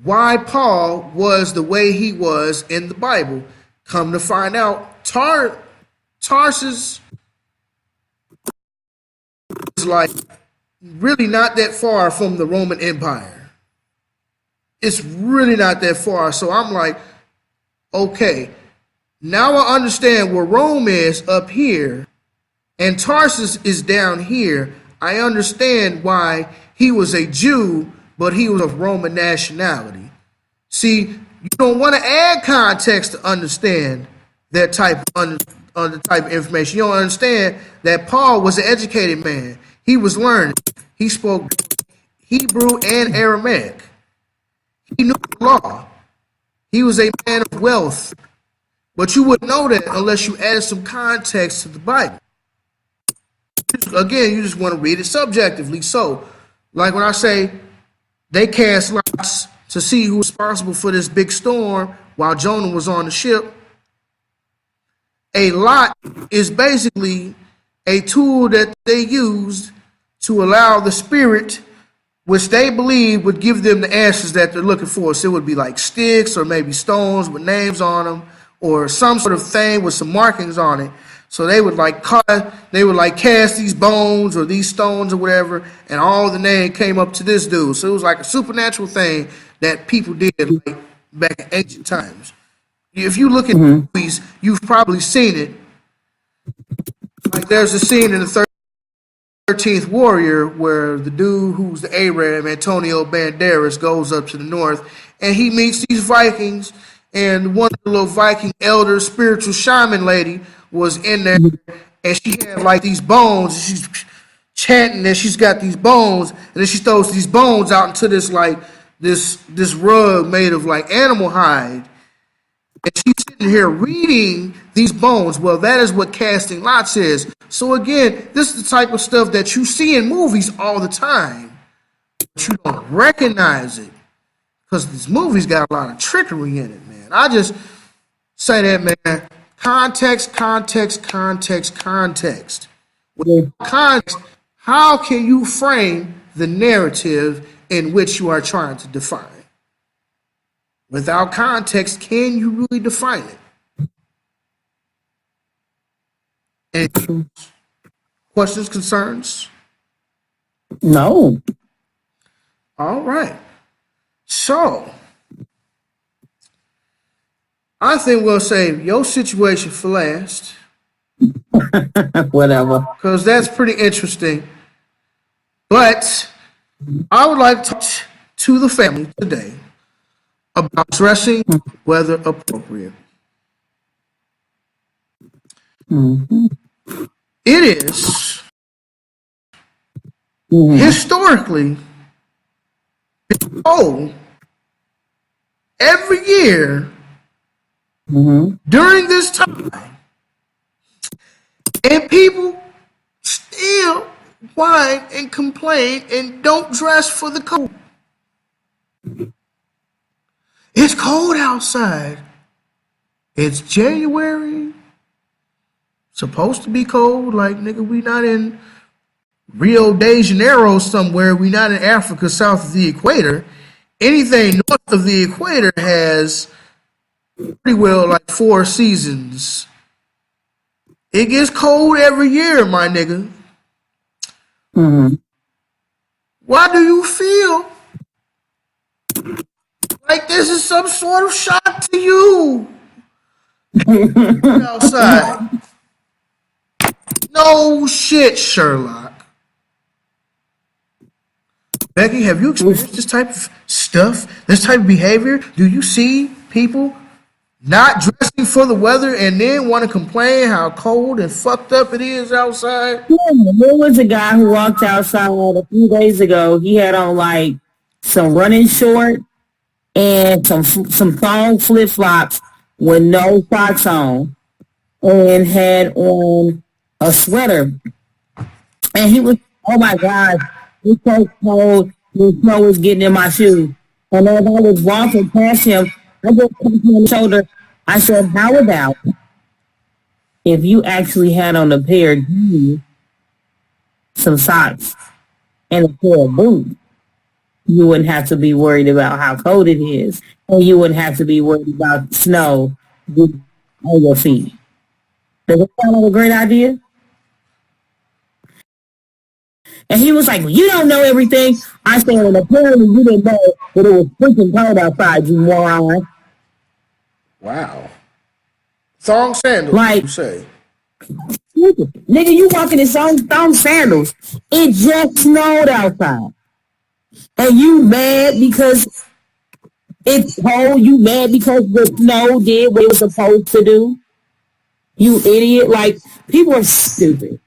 why Paul was the way he was in the Bible. Come to find out, Tarsus is like really not that far from the Roman Empire. It's really not that far. So I'm like, okay, now I understand where Rome is up here and Tarsus is down here. I understand why he was a Jew, but he was of Roman nationality. See, you don't want to add context to understand that type of information. You don't understand that Paul was an educated man. He was learned. He spoke Hebrew and Aramaic. He knew the law. He was a man of wealth. But you wouldn't know that unless you added some context to the Bible. Again, you just want to read it subjectively. So, like when I say they cast lots to see who was responsible for this big storm while Jonah was on the ship, a lot is basically a tool that they used to allow the spirit, which they believe would give them the answers that they're looking for. So it would be like sticks or maybe stones with names on them or some sort of thing with some markings on it So they would like cast these bones or these stones or whatever, and all the name came up to this dude. So it was like a supernatural thing that people did like back in ancient times. If you look at movies, you've probably seen it. Like there's a scene in the 13th Warrior where the dude who's the Arab, Antonio Banderas, goes up to the north and he meets these Vikings, and one of the little Viking elder spiritual shaman lady was in there, and she had like these bones, and she's chanting that she's got these bones, and then she throws these bones out into this like this rug made of like animal hide. And she's sitting here reading these bones. Well, that is what casting lots is. So again, this is the type of stuff that you see in movies all the time, but you don't recognize it because this movie's got a lot of trickery in it, man. I just say that, man. Context, context, context, context. With context, how can you frame the narrative in which you are trying to define? Without context, can you really define it? Any questions, concerns? No. All right. So, I think we'll save your situation for last. Whatever. Because that's pretty interesting. But I would like to talk to the family today about dressing weather appropriate. It is historically cold every year during this time, and people still whine and complain and don't dress for the cold. It's cold outside. It's January. Supposed to be cold. Like, nigga, we not in Rio de Janeiro somewhere. We not in Africa south of the equator. Anything north of the equator has pretty well like 4 seasons. It gets cold every year, my nigga. Why do you feel like this is some sort of shock to you? Outside. No shit, Sherlock. Becky, have you experienced this type of stuff? This type of behavior? Do you see people not dressing for the weather and then want to complain how cold and fucked up it is outside? Yeah, there was a guy who walked outside a few days ago. He had on like some running short and some thong flip flops with no socks on, and had on a sweater. And he was, oh my God, it's so cold. The snow was getting in my shoes. And as I was walking past him, I just tapped him on the shoulder. I said, how about if you actually had on a pair of jeans, some socks, and a pair of boots? You wouldn't have to be worried about how cold it is, and you wouldn't have to be worried about snow on your feet. Does that sound like a great idea? And he was like, well, you don't know everything. I said, well, apparently you didn't know that it was freaking cold outside, you moron. Wow. Thong sandals, like, you say? Nigga, you walking in thong sandals. It just snowed outside. And you mad because it's cold? You mad because the snow did what it was supposed to do? You idiot. Like, people are stupid.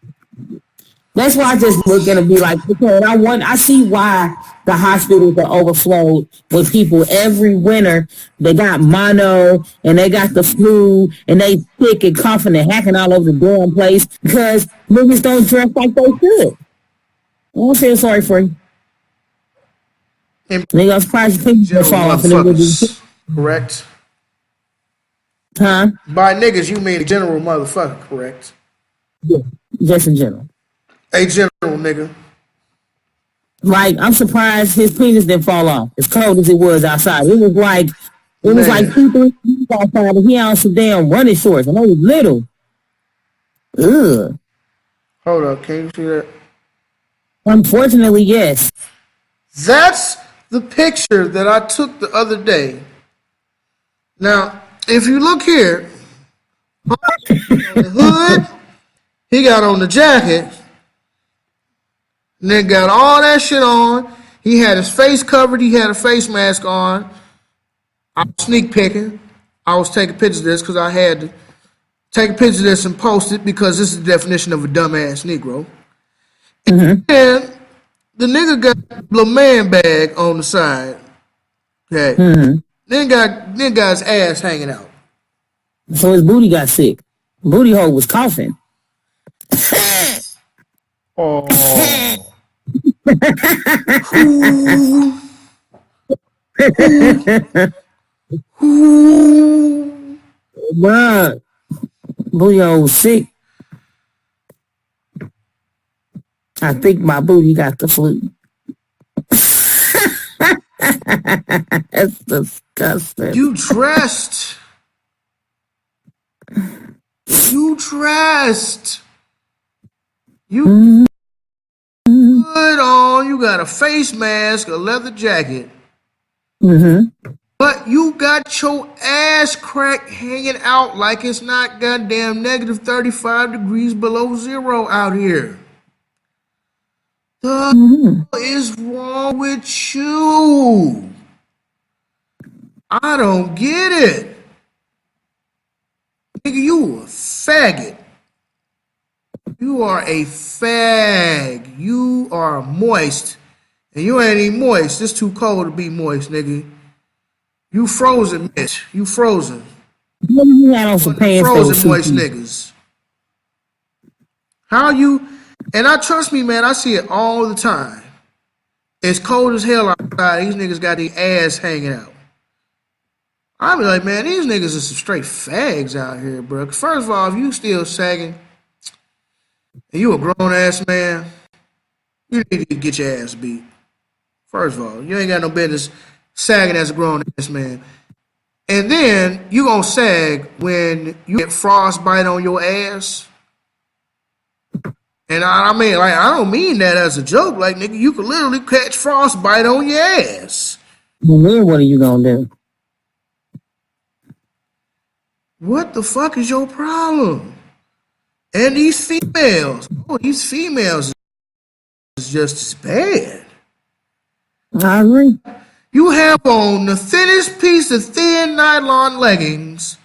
That's why I just look at them and be like, okay, I see why the hospitals are overflowed with people every winter. They got mono and they got the flu and they sick and coughing and hacking all over the damn place because niggas don't dress like they should. I don't feel sorry for you. Nigga, I'm surprised you people fall off. Correct? Huh? By niggas, you mean general motherfucker, correct? Yeah, just in general. A general nigga. Like, I'm surprised his penis didn't fall off as cold as it was outside. It was like 2-3 degrees outside and he had some damn running shorts and they was little. Ugh. Hold up, can you see that? Unfortunately, yes. That's the picture that I took the other day. Now, if you look here, on the hood, he got on the jacket, and then got all that shit on. He had his face covered. He had a face mask on. I was sneak picking. I was taking pictures of this because I had to take a picture of this and post it because this is the definition of a dumbass Negro. And the nigga got a little man bag on the side. Okay. Then got his ass hanging out. So his booty got sick. Booty hole was coughing. Oh. Bruh. Booty hole was sick. I think my booty got the flu. That's disgusting. You dressed. You dressed. You put on. You got a face mask, a leather jacket. But you got your ass crack hanging out like it's not goddamn negative 35 degrees below zero out here. The hell is wrong with you? I don't get it. Nigga, you a faggot. You are a fag. You are moist. And you ain't even moist. It's too cold to be moist, nigga. You frozen, bitch. You frozen. You had on some pants. Frozen moist niggas. How you... And I trust me, man, I see it all the time. It's cold as hell outside. These niggas got their ass hanging out. I be like, man, these niggas are some straight fags out here, bro. First of all, if you still sagging and you a grown ass man, you need to get your ass beat. First of all, you ain't got no business sagging as a grown ass man. And then you gonna sag when you get frostbite on your ass. And I mean, like, I don't mean that as a joke. Like, nigga, you could literally catch frostbite on your ass. Well, then what are you gonna do? What the fuck is your problem? And these females, these females is just as bad. I agree. You have on the thinnest piece of thin nylon leggings,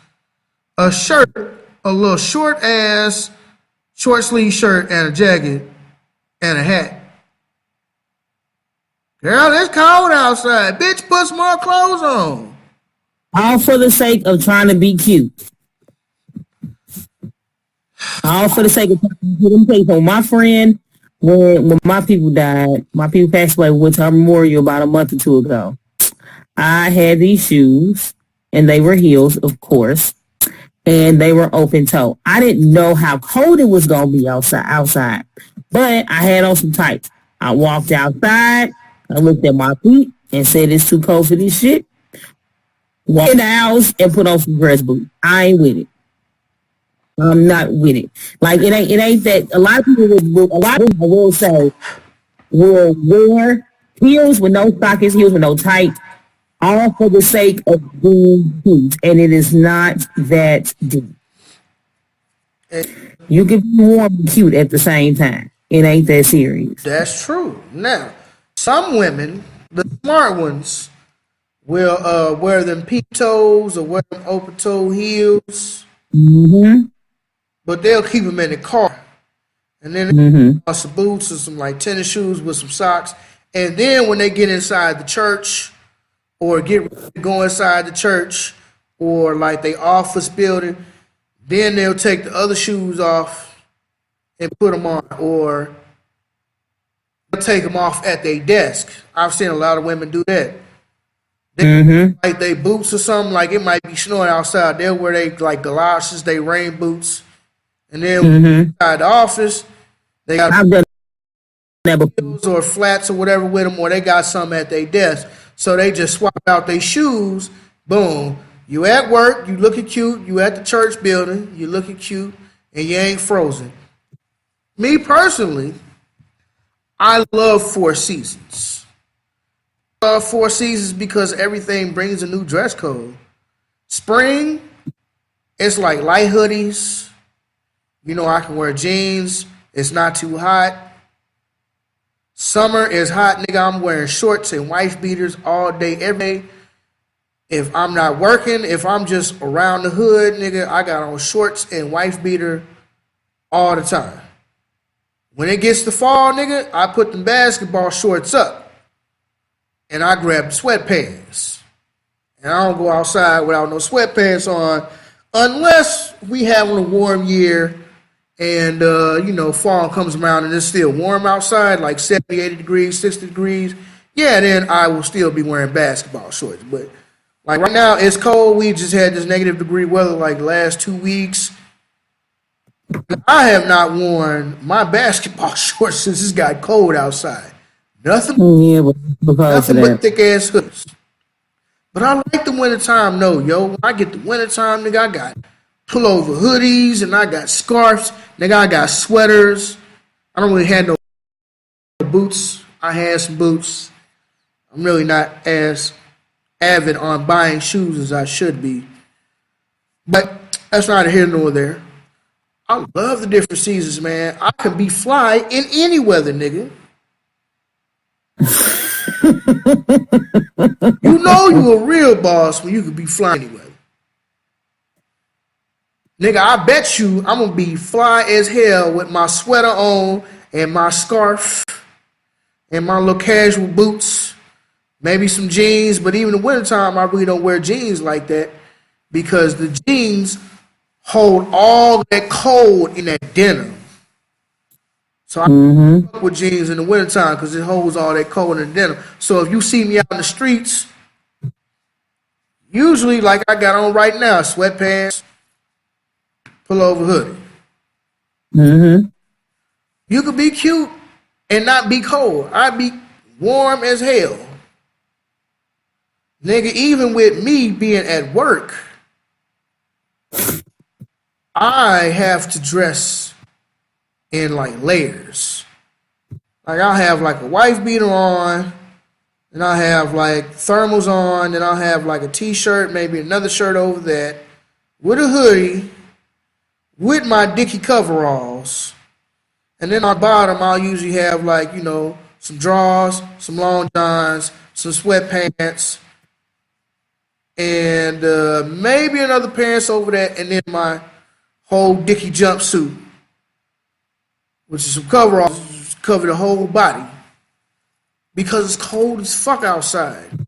a shirt, a little short sleeve shirt, and a jacket, and a hat. Girl, it's cold outside. Bitch, put some more clothes on. All for the sake of trying to be cute. All for the sake of trying to be cute. My friend, when my people died, my people passed away, went to her memorial about a month or two ago. I had these shoes, and they were heels, of course, and they were open toe. I didn't know how cold it was going to be outside, but I had on some tights. I walked outside, I looked at my feet, and said, it's too cold for this shit. Walk in the house and put on some dress boots. I ain't with it. I'm not with it. Like, it ain't that. A lot of people will say, will wear heels with no stockings, heels with no tights, all for the sake of being cute. And it is not that deep. You can be warm and cute at the same time. It ain't that serious. That's true. Now, some women, the smart ones, will wear them peep toes or wear them open toe heels. But they'll keep them in the car. And then they put some boots or some like tennis shoes with some socks. And then when they get inside the church or get ready to go inside the church or like they office building, then they'll take the other shoes off and put them on, or they'll take them off at their desk. I've seen a lot of women do that. They like they boots or something, like it might be snowing outside. They'll wear they like galoshes, they rain boots, and then inside the office, they got heels or flats or whatever with them, or they got some at their desk. So they just swap out their shoes. Boom. You at work, you looking cute. You at the church building, you looking cute. and you ain't frozen. Me personally, I love 4 seasons. I love 4 seasons because everything brings a new dress code. Spring, it's like light hoodies. You know, I can wear jeans. It's not too hot. Summer is hot, nigga. I'm wearing shorts and wife beaters all day, every day. If I'm not working, if I'm just around the hood, nigga, I got on shorts and wife beater all the time. When it gets to fall, nigga, I put the basketball shorts up and I grab sweatpants. And I don't go outside without no sweatpants on unless we having a warm year and, fall comes around and it's still warm outside, like 70, 80 degrees, 60 degrees. Yeah, then I will still be wearing basketball shorts. But like right now, it's cold. We just had this negative degree weather like the last 2 weeks. I have not worn my basketball shorts since it's got cold outside. Nothing but thick ass hoodies. But I like the wintertime, though, yo. When I get the wintertime, nigga, I got pullover hoodies and I got scarves. Nigga, I got sweaters. I don't really have no boots. I had some boots. I'm really not as avid on buying shoes as I should be. But that's neither here nor there. I love the different seasons, man. I can be fly in any weather, nigga. You know you a real boss when you can be fly anywhere. Nigga, I bet you I'm gonna be fly as hell with my sweater on and my scarf and my little casual boots, maybe some jeans, but even in the wintertime, I really don't wear jeans like that because the jeans hold all that cold in that denim. So I fuck with jeans in the wintertime because it holds all that cold in the denim. So if you see me out in the streets, usually like I got on right now, sweatpants, pullover hoodie. You could be cute and not be cold. I'd be warm as hell. Nigga, even with me being at work, I have to dress in like layers. Like I'll have like a wife beater on, and I'll have like thermals on, and I'll have like a t-shirt, maybe another shirt over that, with a hoodie, with my Dickie coveralls. And then on bottom, I'll usually have like, some drawers, some long johns, some sweatpants, and maybe another pants over that, and then my whole Dickie jumpsuit, which is some coveralls, cover the whole body, because it's cold as fuck outside.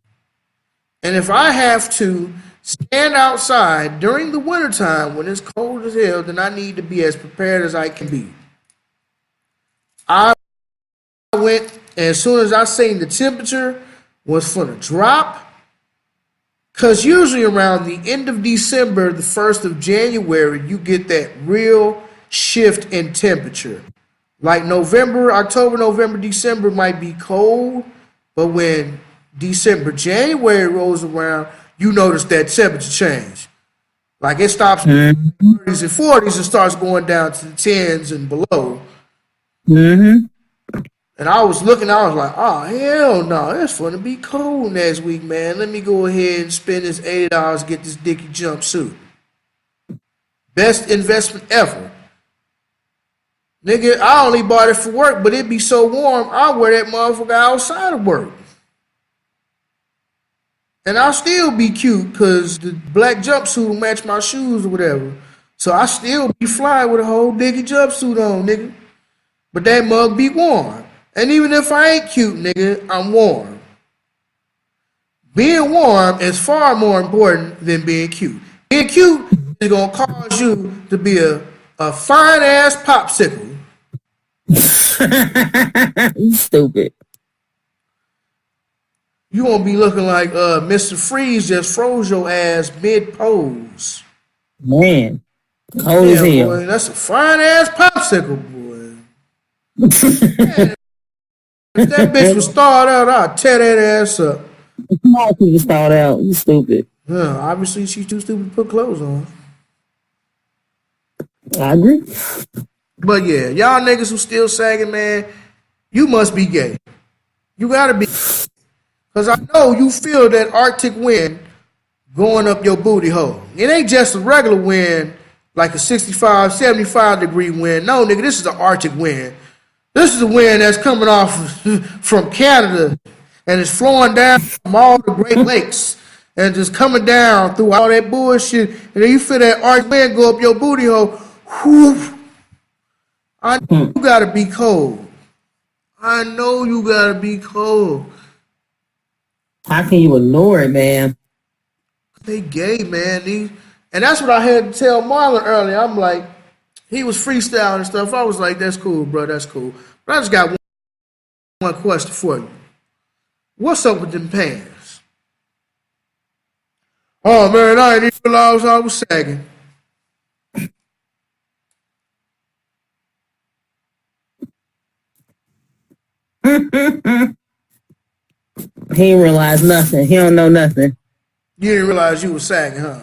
And if I have to stand outside during the wintertime when it's cold as hell, then I need to be as prepared as I can be. I went, and as soon as I seen the temperature was for the drop, because usually around the end of December, the 1st of January, you get that real shift in temperature. Like October, November, December might be cold, but when December, January rolls around, you notice that temperature change. Like it stops in the 30s and 40s and starts going down to the 10s and below. And I was looking, I was like, oh, hell no, it's going to be cold next week, man. Let me go ahead and spend this $80 to get this Dickie jumpsuit. Best investment ever. Nigga, I only bought it for work, but it be so warm, I wear that motherfucker outside of work. And I'll still be cute because the black jumpsuit will match my shoes or whatever. So I still be fly with a whole Dickie jumpsuit on, nigga. But that mug be warm. And even if I ain't cute, nigga, I'm warm. Being warm is far more important than being cute. Being cute is going to cause you to be a fine-ass popsicle. You stupid. You going to be looking like Mr. Freeze just froze your ass mid-pose. Man, cold as hell. Boy, that's a fine-ass popsicle, boy. Man, if that bitch was thawed out, I'd tear that ass up. How can you start out? You stupid. Obviously, she's too stupid to put clothes on. I agree. But yeah, y'all niggas who still sagging, man, you must be gay. You gotta be. Because I know you feel that Arctic wind going up your booty hole. It ain't just a regular wind like a 65, 75 degree wind. No, nigga, this is an Arctic wind. This is a wind that's coming off from Canada and it's flowing down from all the Great Lakes and just coming down through all that bullshit. And then you feel that Arctic wind go up your booty hole. Whew. I know you gotta be cold. I know you gotta be cold. How can you ignore it, man? They gay, man. And that's what I had to tell Marlon earlier. I'm like, he was freestyling and stuff. I was like, that's cool, bro. That's cool. But I just got one question for you. What's up with them pants? Oh, man, I didn't even realize I was sagging. He ain't realize nothing. He don't know nothing. You didn't realize you was sagging, huh?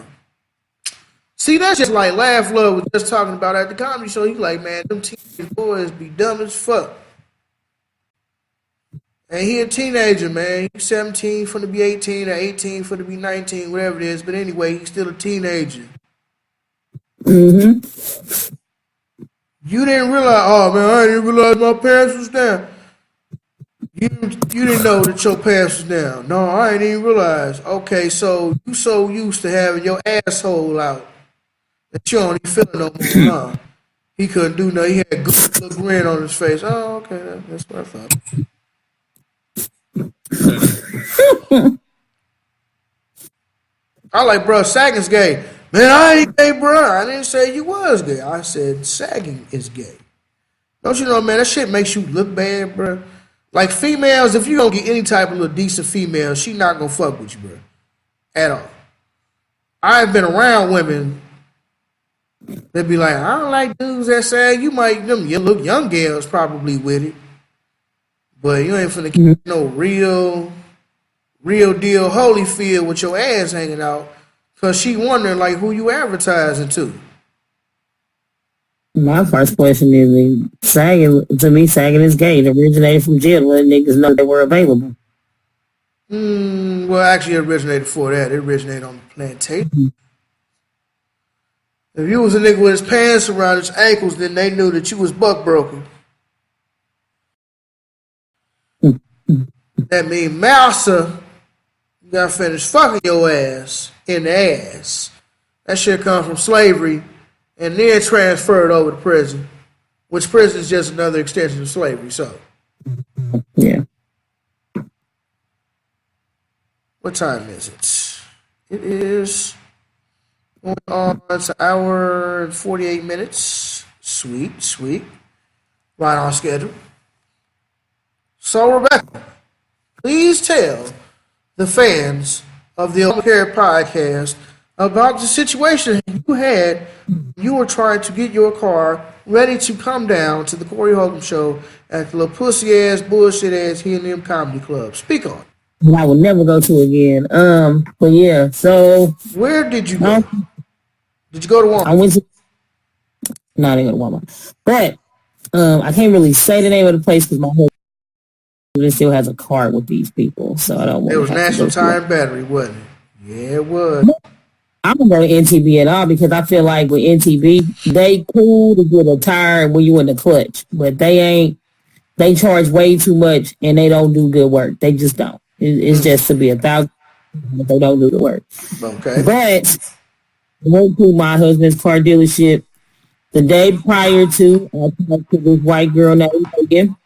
See, that's just like Laugh Love was just talking about at the comedy show. He's like, man, them teenage boys be dumb as fuck. And he a teenager, man. He's 17 for to be 18 or 18 for to be 19, whatever it is. But anyway, he's still a teenager. Mm-hmm. You didn't realize, oh, man, I didn't realize my pants was down. You didn't know that your pants was down. No, I didn't even realize. Okay, so you so used to having your asshole out that you don't even feel it no more, huh? He couldn't do nothing. He had a good little grin on his face. Oh, okay, that's what I thought. I like, bro, sagging's gay. Man, I ain't gay, bro. I didn't say you was gay. I said sagging is gay. Don't you know, man, that shit makes you look bad, bro. Like females, if you don't get any type of little decent female, she not gonna fuck with you, bro. At all. I've been around women that be like, I don't like dudes that sag. You look young girls probably with it. But you ain't finna keep no real deal Holyfield with your ass hanging out. Cause she wondering like who you advertising to. My first question is, sagging is gay. It originated from jail when niggas know they were available. Well, actually, it originated before that. It originated on the plantation. If you was a nigga with his pants around his ankles, then they knew that you was buck broken. That mean massa, you gotta finish fucking your ass in the ass. That shit come from slavery. And then transferred over to prison, which prison is just another extension of slavery. So, yeah. What time is it? It is going on. It's an hour and 48 minutes. Sweet. Right on schedule. So, Rebecca, please tell the fans of the Obamacare podcast about the situation you had. You were trying to get your car ready to come down to the Corey Holcomb show at the little pussy ass bullshit ass Helium Comedy Club. Speak on it. I would never go to again. But yeah, so where did you go? Did you go to Walmart? I went to. No, I didn't go to Walmart. But I can't really say the name of the place because my husband still has a card with these people, so I don't want. It was National Tire and Battery, wasn't it? Yeah, it was. I don't go to NTB at all because I feel like with NTB, they cool to get a tire when you in the clutch, but they ain't. They charge way too much and they don't do good work. They just don't. It's just to be $1,000, but they don't do the work. Okay. But I went to my husband's car dealership the day prior to. I talked to this white girl named Megan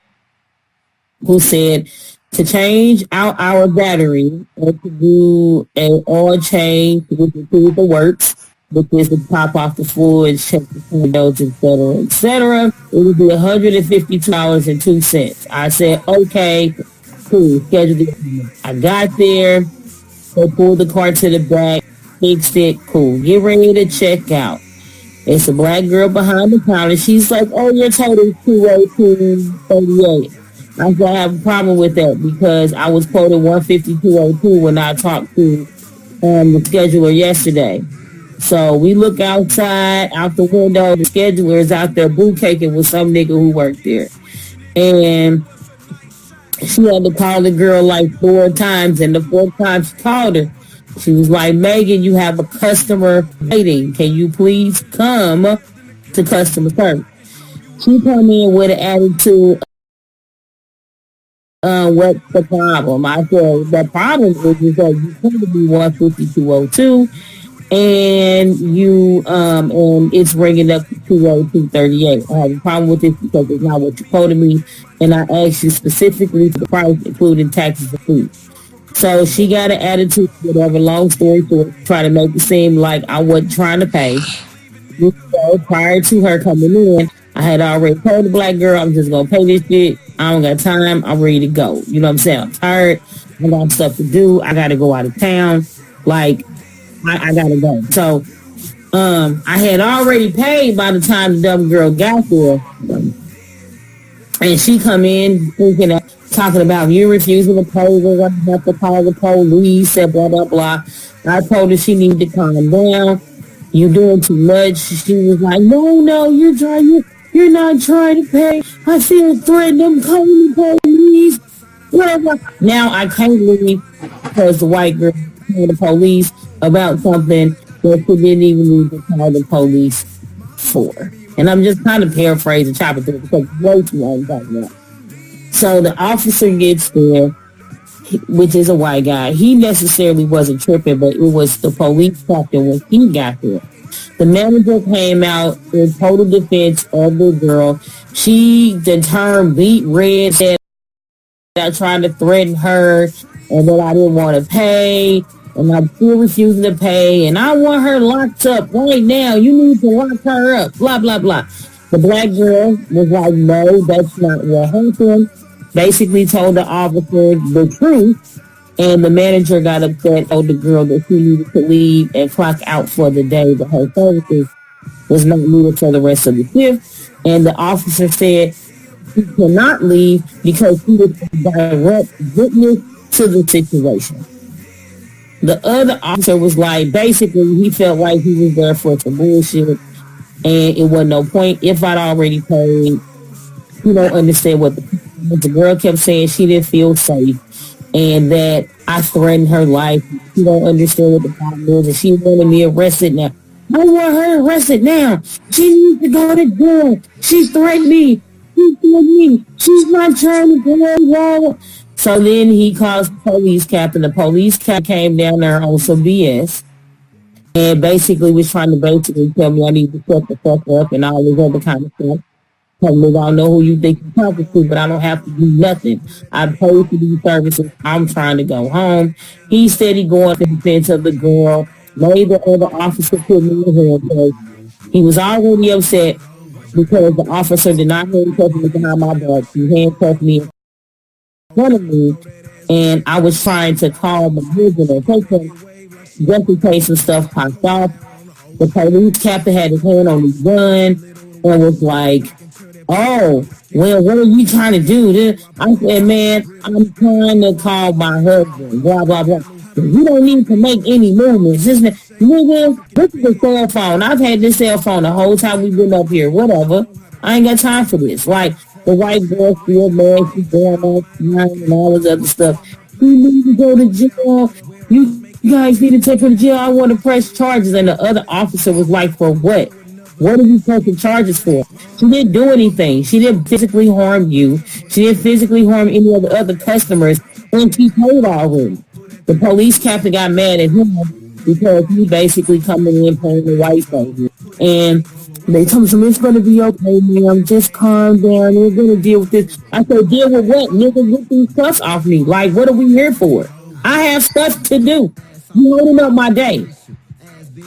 who said to change out our battery or to do an oil change, which includes the works, which is to pop off the fluids, check the windows, etc., it would be $152.02. I said, okay, cool, schedule the. I got there, they pulled the car to the back, fixed it, cool, get ready to check out. It's a black girl behind the counter. She's like, oh, your total is $202.38. I said, I have a problem with that because I was quoted $152.02 when I talked to the scheduler yesterday. So we look outside, out the window. The scheduler is out there boo caking with some nigga who worked there. And she had to call the girl like 4 times. And the 4th time she called her, she was like, Megan, you have a customer waiting. Can you please come to customer service? She come in with an attitude. What's the problem? I said, the problem is that you come to be 15202 and you, and it's ringing up to 20238. I have a problem with this because it's not what you quoted me, and I asked you specifically for the price, including taxes and food. So she got an attitude, whatever, long story short, try to make it seem like I wasn't trying to pay. So prior to her coming in, I had already told the black girl, I'm just going to pay this shit. I don't got time. I'm ready to go. You know what I'm saying? I'm tired. I got stuff to do. I got to go out of town. Like, I got to go. So, I had already paid by the time the dumb girl got there. And she come in thinking, talking about you refusing to pay. We're going to have to call the police and blah, blah, blah. I told her she needed to calm down. You doing too much. She was like, no, you're not trying to pay. I feel threatened. I'm calling the police. Whatever. Now I can't leave because the white girl told the police about something that she didn't even need to call the police for. And I'm just kind of paraphrasing, chopping through because it's way too long talking about. So the officer gets there, which is a white guy. He necessarily wasn't tripping, but it was the police captain when he got there. The manager came out in total defense of the girl. She, the term beat red, said I tried to threaten her and that I didn't want to pay and I'm still refusing to pay and I want her locked up right now. You need to lock her up, blah, blah, blah. The black girl was like, no, that's not what happened. Basically told the officer the truth. And the manager got upset, told the girl that she needed to leave and clock out for the day, that her services was not needed for the rest of the shift. And the officer said she cannot leave because she was a direct witness to the situation. The other officer was like, basically, he felt like he was there for some bullshit and it wasn't no point. If I'd already paid, you don't understand what the girl kept saying. She didn't feel safe. And that I threatened her life. She don't understand what the problem is, and she wanted me arrested now. I want her arrested now. She needs to go to jail. She threatened me. She threatened me. She's not trying to go wrong. So then he calls the police captain. The police captain came down there on some BS and basically was trying to tell me I need to shut the fuck up and all this other kind of stuff. I don't know who you think you're talking to, but I don't have to do nothing. I paid for these services. I'm trying to go home. He said he going to defense of the girl. Made the other officer put me in here because he was already upset because the officer did not handcuff me behind my back. He handcuffed me in front of me, and I was trying to call the prison and take him just in case some stuff popped off. The police captain had his hand on his gun and was like, oh, well, what are you trying to do? I said, man, I'm trying to call my husband, blah, blah, blah. You don't need to make any movements. Nigga, this is a cell phone. I've had this cell phone the whole time we've been up here. Whatever. I ain't got time for this. Like, the white girl still mad. She's going on crying and all this other stuff. You need to go to jail. You guys need to take her to jail. I want to press charges. And the other officer was like, for what? What are you taking charges for? She didn't do anything. She didn't physically harm you. She didn't physically harm any of the other customers. And she paid already. The police captain got mad at him because he basically coming in playing the white face. And they told me, it's going to be okay, ma'am. Just calm down. We're going to deal with this. I said, deal with what? Nigga, get these stuff off me. Like, what are we here for? I have stuff to do. You holding up my day.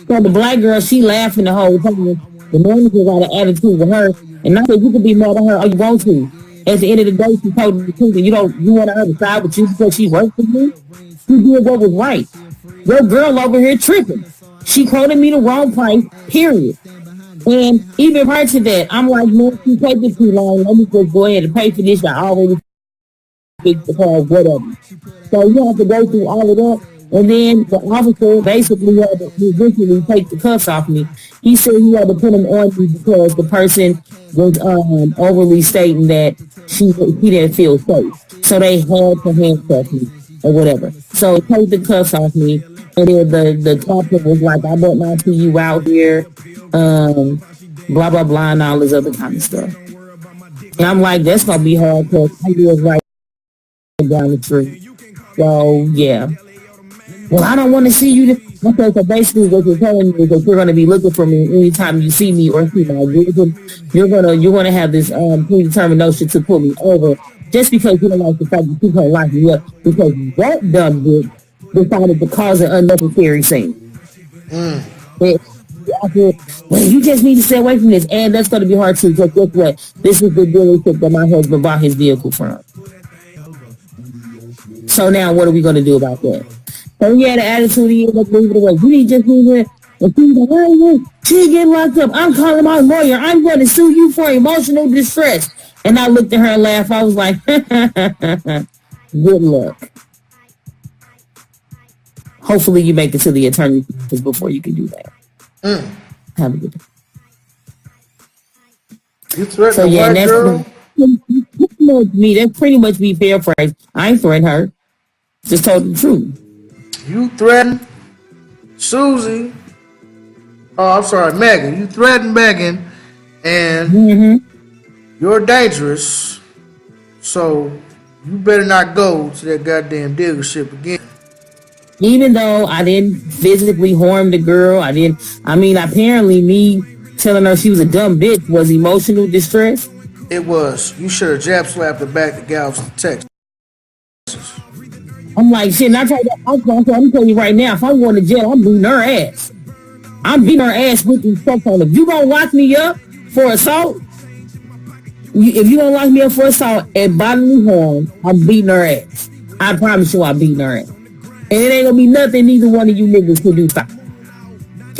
So the black girl, she laughing the whole time. The manager got an attitude with her, and I said, you can be mad at her all you want to. At the end of the day, she told the truth, and you want her to side with you because she worked for you? She did what was right. Your girl over here tripping. She quoted me the wrong price, period. And even prior to that, I'm like, man, she taking too long. Let me just go ahead and pay for this. I already fixed the car, whatever. So you have to go through all of that. And then the officer basically had to eventually take the cuffs off me. He said he had to put them on me because the person was overly stating that he didn't feel safe. So they had to handcuff me or whatever. So take the cuffs off me. And then the captain was like, I better not see you out here, blah, blah, blah, and all this other kind of stuff. And I'm like, that's going to be hard because I live right down the street. So, yeah. Well, I don't want to see you. Okay, so basically what you're telling me is that you're going to be looking for me anytime you see me or see my vision. You're gonna have this predetermined notion to pull me over just because you don't like the fact that you can't lock me up because that dumb bitch decided to cause an unnecessary scene. Well, you just need to stay away from this, and that's going to be hard too. Because guess what? This is the dealership that my husband bought his vehicle from. So now, what are we going to do about that? So he had an attitude. He ended up moving away. You need to just move it. And she was like, "Hey, she get locked up. I'm calling my lawyer. I'm going to sue you for emotional distress." And I looked at her and laughed. I was like, "Good luck. Hopefully, you make it to the attorney before you can do that." Have a good day. You threatened so yeah, that's girl? Me. That's pretty much me paraphrased. I ain't threatened her. Just told the truth. You threatened Susie. Oh, I'm sorry, Megan. You threatened Megan, and you're dangerous. So you better not go to that goddamn dealership again. Even though I didn't physically harm the girl, apparently me telling her she was a dumb bitch was emotional distress. It was. You should have jab slapped her back to Galveston, Texas. I'm like, shit, and I'm telling you right now, if I'm going to jail, I'm beating her ass. I'm beating her ass with these stuff on. If you gonna lock me up for assault, if you gonna lock me up for assault and bodily harm, I'm beating her ass. I promise you I'm beating her ass. And it ain't gonna be nothing neither one of you niggas can do.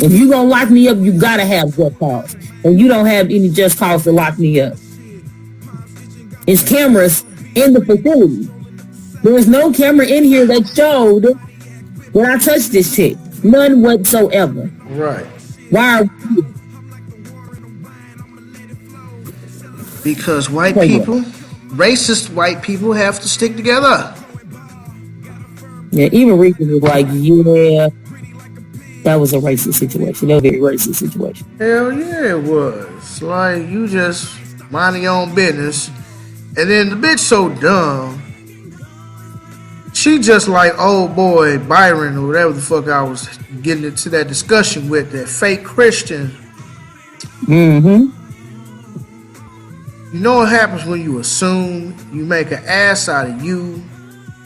If you gonna lock me up, you gotta have just cause. And you don't have any just cause to lock me up. It's cameras in the facility. There was no camera in here that showed when I touched this chick. None whatsoever. Right. Why are we? Because white people, racist white people, have to stick together. Yeah, even Ricky was like, yeah, that was a racist situation. That was a very racist situation. Hell yeah, it was. Like, you just minding your own business. And then the bitch so dumb. She just like old boy Byron or whatever the fuck I was getting into that discussion with, that fake Christian. You know what happens when you assume you make an ass out of you,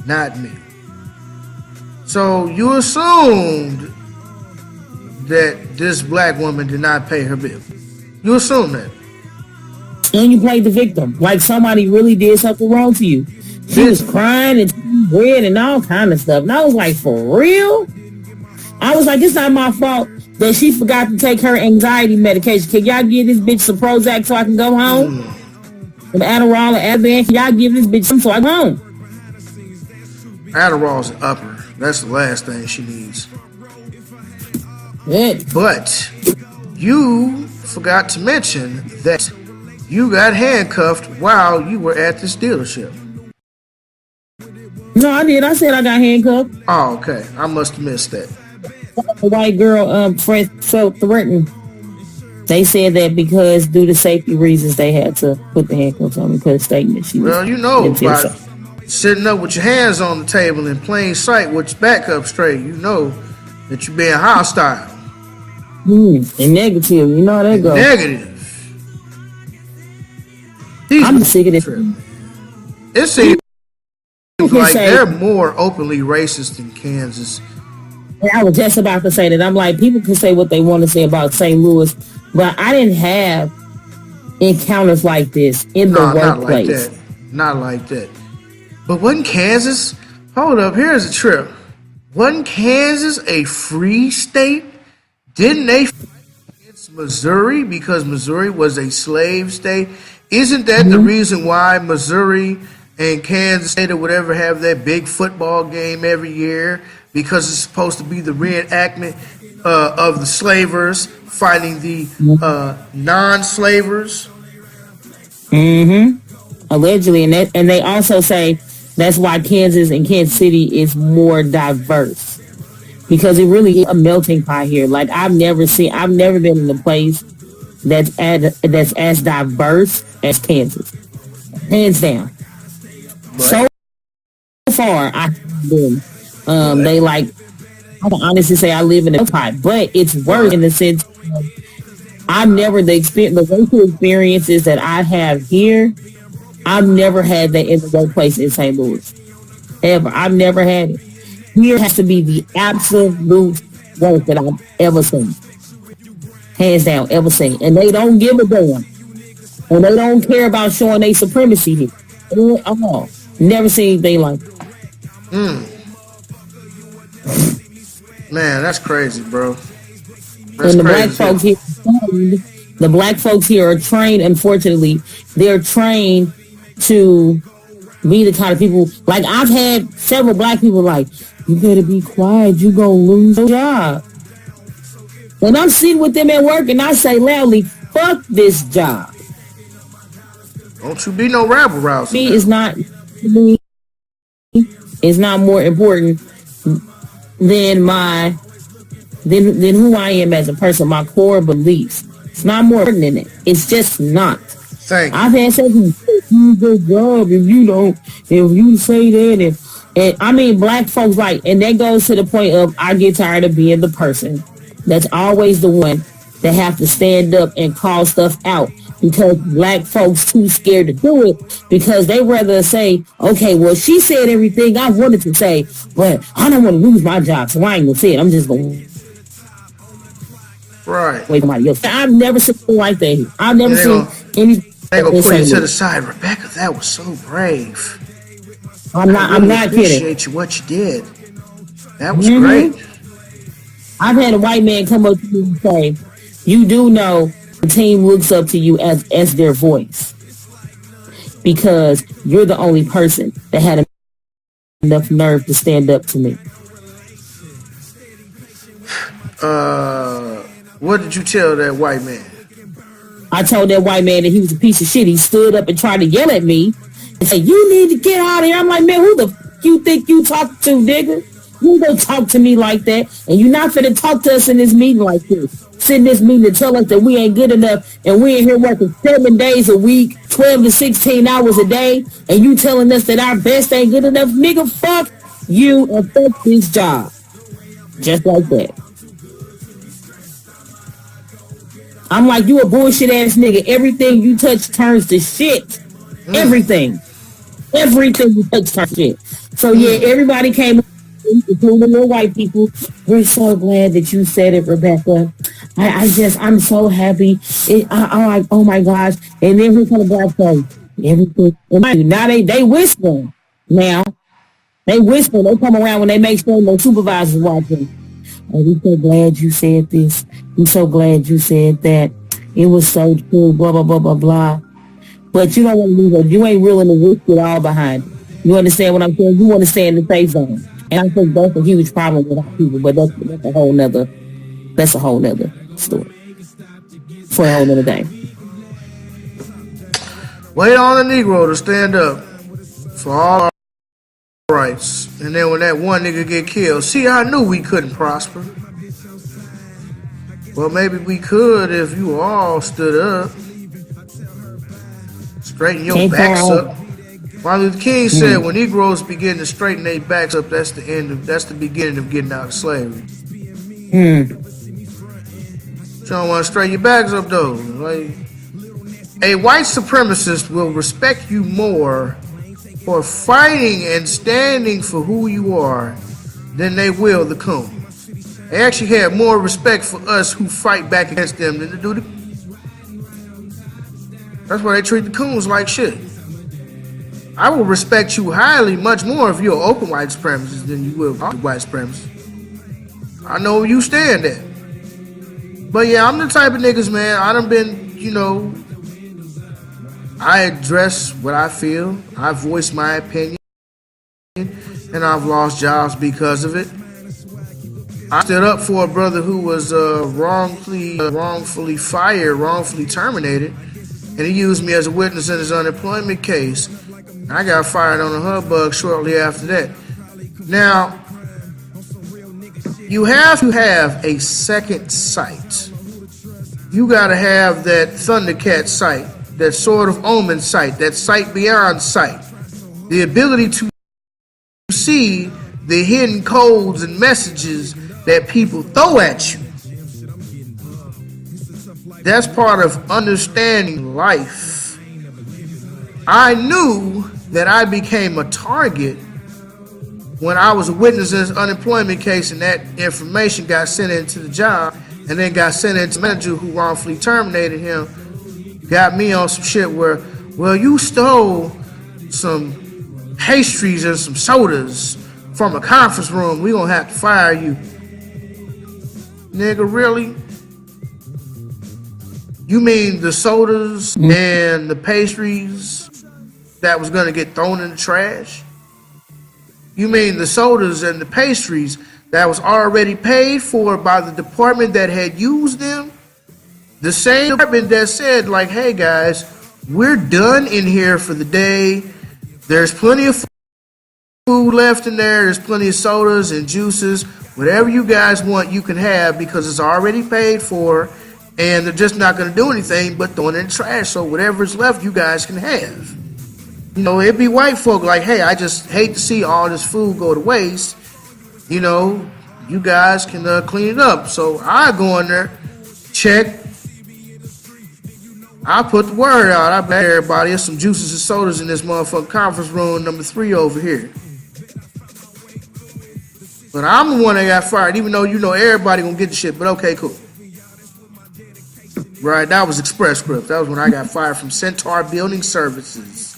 not me. So you assumed that this black woman did not pay her bill. You assume that. And you played the victim. Like somebody really did something wrong to you. She was crying and red and all kind of stuff. And I was like, for real? I was like, it's not my fault that she forgot to take her anxiety medication. Can y'all give this bitch some Prozac so I can go home? Some Adderall or Advan. Can y'all give this bitch some so I can go home? Adderall's an upper. That's the last thing she needs. Yeah. But you forgot to mention that you got handcuffed while you were at this dealership. No, I did. I said I got handcuffed. Oh, okay. I must have missed that. The white girl felt threatened. They said that because due to safety reasons, they had to put the handcuffs on me, put a statement. Well, you know, by sitting up with your hands on the table in plain sight with your back up straight, you know that you're being hostile. And negative. You know how that goes. Negative. I'm sick of this. It seems like they're more openly racist than Kansas. And I was just about to say that. I'm like, people can say what they want to say about St. Louis, but I didn't have encounters like this in the workplace. Not like that. But wasn't Kansas? Hold up, here's a trip. Wasn't Kansas a free state? Didn't they against Missouri because Missouri was a slave state? Isn't that the reason why Missouri and Kansas State or whatever have that big football game every year? because it's supposed to be the reenactment of the slavers fighting the non-slavers. Allegedly, and they also say that's why Kansas and Kansas City is more diverse, because it really is a melting pot here. Like I've never been in a place that's as diverse as Kansas, hands down. So far, I've been. They like. I can honestly say I live in a pot, but it's worse in the sense I've never the racial experiences that I have here. I've never had that in the workplace in St. Louis. Ever. I've never had it. Here has to be the absolute worst that I've ever seen. Hands down, ever seen. And they don't give a damn. And they don't care about showing their supremacy here. Oh, never seen anything like that. Man, that's crazy, bro. And the black folks here are trained, unfortunately, they're trained to be the kind of people, like I've had several black people like, you better be quiet, you gonna lose your job. When I'm sitting with them at work and I say loudly, fuck this job. Don't you be no rabble rouser. Me is not more important than who I am as a person, my core beliefs. It's not more important than it. It's just not. Thank you. I've had something good job if you say that and I mean black folks like, and that goes to the point of I get tired of being the person that's always the one that have to stand up and call stuff out, because black folks too scared to do it, because they rather say, okay, well she said everything I wanted to say, but I don't want to lose my job, so I ain't gonna say it. I'm just gonna wait somebody else. I've never seen anything like that. I've never seen any. They gonna put you to the side, Rebecca. That was so brave. I'm not kidding. Appreciate you what you did. That was great. I've had a white man come up to me and say, "You do know the team looks up to you as their voice, because you're the only person that had enough nerve to stand up to me." What did you tell that white man? I told that white man that he was a piece of shit. He stood up and tried to yell at me and say, "You need to get out of here." I'm like, man, who the f*** you think you talk to, nigga? You don't talk to me like that. And you're not finna talk to us in this meeting like this. Sit in this meeting to tell us that we ain't good enough and we ain't here working 7 days a week, 12 to 16 hours a day, and you telling us that our best ain't good enough. Nigga, fuck you and fuck this job. Just like that. I'm like, you a bullshit ass nigga. Everything you touch turns to shit. Everything you touch turns to shit. So yeah, everybody came, including the white people. We're so glad that you said it, Rebecca. I'm so happy. Oh my gosh. And then here comes the black folks. Everything. Now they whispering. Now they whisper. They come around when they make sure no supervisors watching. Oh, we're so glad you said this. We're so glad you said that. It was so true, blah, blah, blah, blah, blah. But you don't want to lose it. You ain't willing to risk it all behind it. You understand what I'm saying? You want to stay in the safe zone. And I think that's a huge problem with our people, but that's a whole nother story. For a whole nother day. Wait on the Negro to stand up for all our rights. And then when that one nigga get killed, see, I knew we couldn't prosper. Well, maybe we could if you all stood up. Straighten your backs up. Martin Luther King said when Negroes begin to straighten their backs up, that's the beginning of getting out of slavery. You don't want to straighten your backs up though. Like, a white supremacist will respect you more for fighting and standing for who you are than they will the coon. They actually have more respect for us who fight back against them than they do the. That's why they treat the coons like shit. I will respect you highly, much more if you're an open white supremacist than you will white supremacist. I know where you stand at. But yeah, I'm the type of niggas, man. I done been, I address what I feel. I voice my opinion. And I've lost jobs because of it. I stood up for a brother who was wrongfully fired, wrongfully terminated, and he used me as a witness in his unemployment case. I got fired on a hubbub shortly after that. Now, you have to have a second sight. You got to have that Thundercat sight, that Sword of Omen sight, that sight beyond sight. The ability to see the hidden codes and messages that people throw at you. That's part of understanding life. I knew that I became a target when I was a witness in his unemployment case, and that information got sent into the job and then got sent into the manager who wrongfully terminated him. Got me on some shit where, well, you stole some pastries and some sodas from a conference room. We gonna have to fire you. Nigga, really? You mean the sodas and the pastries that was gonna get thrown in the trash? You mean the sodas and the pastries that was already paid for by the department that had used them? The same department that said, like, hey guys, we're done in here for the day. There's plenty of food left in there. There's plenty of sodas and juices. Whatever you guys want, you can have because it's already paid for, and they're just not going to do anything but throw it in the trash. So whatever's left, you guys can have. You know, it'd be white folk like, hey, I just hate to see all this food go to waste. You know, you guys can clean it up. So I go in there, check. I put the word out. I bet everybody there's some juices and sodas in this motherfucking conference room number 3 over here. But I'm the one that got fired, even though you know everybody gonna get the shit. But okay, cool. Right, that was Express Scripts. That was when I got fired from Centaur Building Services.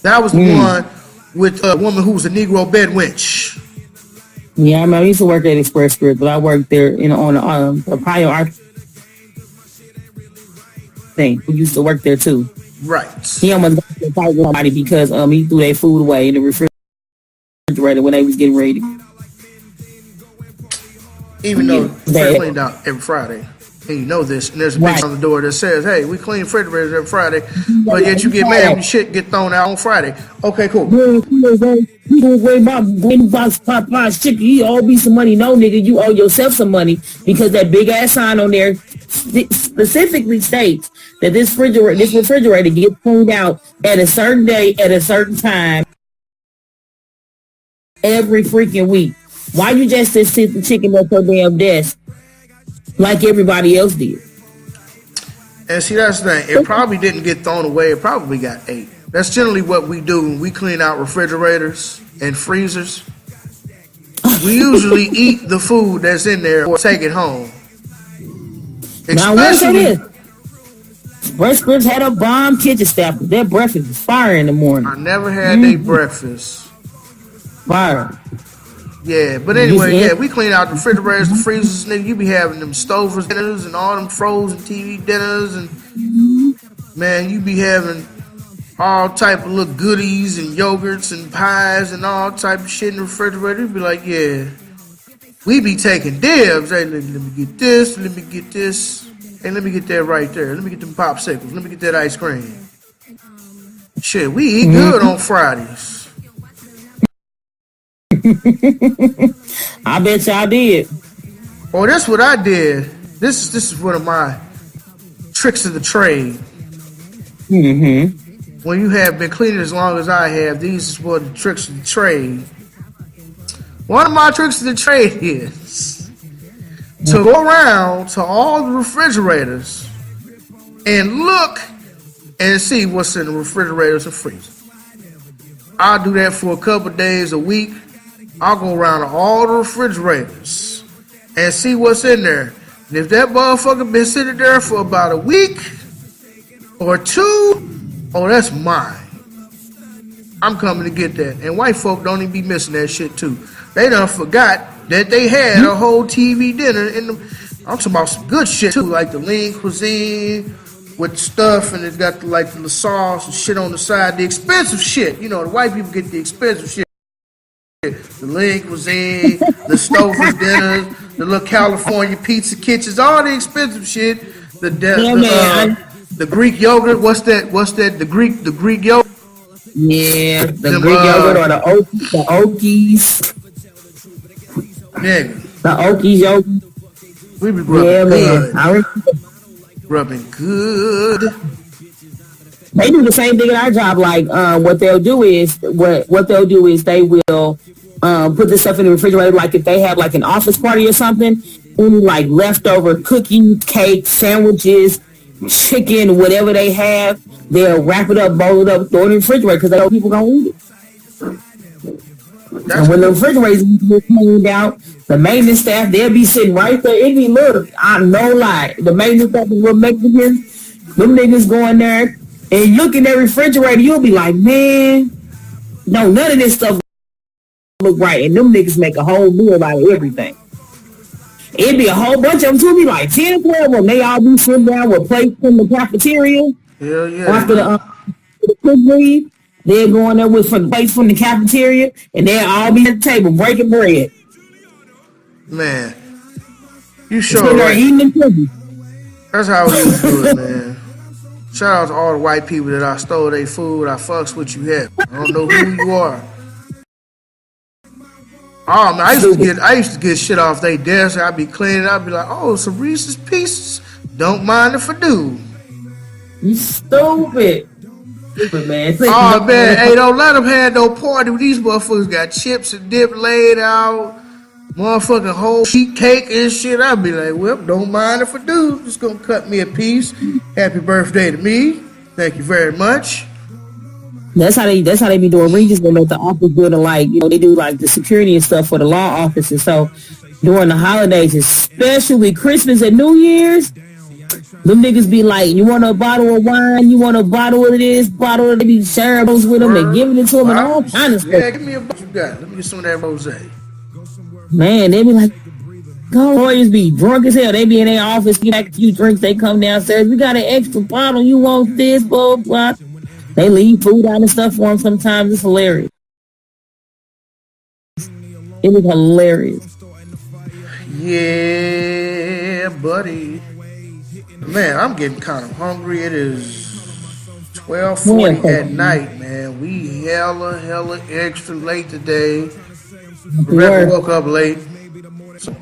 That was the one with a woman who was a Negro bed wench. Yeah, I remember I used to work at Express Scripts, but I worked there on the Ohio Art thing. We used to work there too. Right. He almost got to fight with somebody because he threw their food away in the refrigerator when they was getting ready. Even though they're cleaned out every Friday. And you know this, and there's a picture on the door that says, hey, we clean refrigerators every Friday, but yet you get mad when shit get thrown out on Friday. Okay, cool. We don't worry about going box Popeye's chicken. You owe me some money. No, nigga, you owe yourself some money because that big ass sign on there specifically states that this refrigerator gets cleaned out at a certain day, at a certain time, every freaking week. Why you just sit the chicken at your damn desk like everybody else did? And see, that's the thing. It probably didn't get thrown away. It probably got ate. That's generally what we do when we clean out refrigerators and freezers. We usually eat the food that's in there or take it home. Now, what is this? Express Scripts had a bomb kitchen staff. Their breakfast is fire in the morning. I never had their breakfast. Fire. Yeah, but anyway, yeah, we clean out the refrigerators, the freezers, nigga. You be having them Stover's dinners and all them frozen TV dinners, and man, you be having all type of little goodies and yogurts and pies and all type of shit in the refrigerator. You be like, yeah, we be taking dibs. Hey, let me get this, let me get this, hey, let me get that right there. Let me get them popsicles. Let me get that ice cream. Shit, we eat good on Fridays. I bet y'all did. Oh, that's what I did. This is one of my tricks of the trade. When you have been cleaning as long as I have, these is one of the tricks of the trade. One of my tricks of the trade is to go around to all the refrigerators and look and see what's in the refrigerators and freezers. I'll do that for a couple days, a week. I'll go around to all the refrigerators and see what's in there. And if that motherfucker been sitting there for about a week or 2, oh, that's mine. I'm coming to get that. And white folk don't even be missing that shit too. They done forgot that they had a whole TV dinner in them. I'm talking about some good shit too, like the lean cuisine with stuff, and it's got the sauce and shit on the side. The expensive shit. You know, the white people get the expensive shit. the leg cuisine, the Stouffer's dinners, the little California pizza kitchens, all the expensive shit. The Greek yogurt. What's that? The Greek yogurt. Yeah, the Greek yogurt or the Okies. Nigga. The Okies yogurt. We be rubbing good. Rubbing good. They do the same thing at our job. Like, what they'll do is they will put this stuff in the refrigerator. Like if they have like an office party or something, any like leftover cookies, cake, sandwiches, chicken, whatever they have, they'll wrap it up, bowl it up, throw it in the refrigerator because they know people gonna eat it. And when the refrigerator's cleaned out, the maintenance staff, they'll be sitting right there. It be, look, I'm no lie. The maintenance staff will make them niggas going there and look in that refrigerator, you'll be like, man, no, none of this stuff look right. And them niggas make a whole meal out of everything. It'd be a whole bunch of them too. It'd be like 10 or 12 of them. They all be sitting down with plates from the cafeteria. Hell yeah. After the cook leave, they're going there with some plates from the cafeteria, and they'll all be at the table breaking bread. Man, you sure right. Eating and cooking. That's how we used to do it, man. Shout out to all the white people that I stole their food. I fucks with you at. I don't know who you are. Oh man, I used to get shit off their desk. I'd be cleaning. I'd be like, oh, some Reese's Pieces. Don't mind if I do. You stupid. Stupid, man. Oh man, hey, don't let them have no party with these motherfuckers. Got chips and dip laid out. Motherfucking whole sheet cake and shit. I'd be like, well, don't mind if I do. Just gonna cut me a piece. Happy birthday to me. Thank you very much. That's how they be doing Regis. They make the office building like, you know, they do like the security and stuff for the law offices. So during the holidays, especially Christmas and New Year's, them niggas be like, you want a bottle of wine? You want a bottle of this? Bottle of, they be sharing those with them and giving it to them and all kind of stuff. Yeah, give me a bottle you got. Let me get some of that rosé. Man, they be like, lawyers be drunk as hell. They be in their office, get back a few drinks. They come downstairs. We got an extra bottle. You want this? Blah, blah. They leave food out and stuff for them sometimes. It's hilarious. It was hilarious. Yeah, buddy. Man, I'm getting kind of hungry. It is 12:40 at night, man. We hella extra late today. Rebecca woke up late. So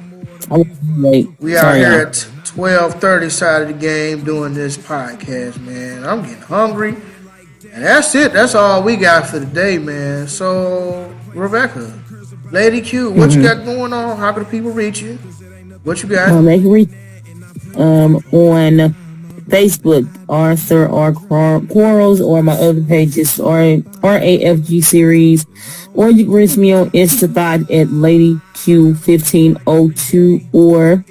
we out here at 12:30 side of the game doing this podcast, man. I'm getting hungry. And that's it. That's all we got for today, man. So, Rebecca, Lady Q, what you got going on? How can the people reach you? What you got? They can reach on Facebook, Arthur R. Quarles, or my other pages, RAFG series, or you can reach me on Instathot at LadyQ1502, or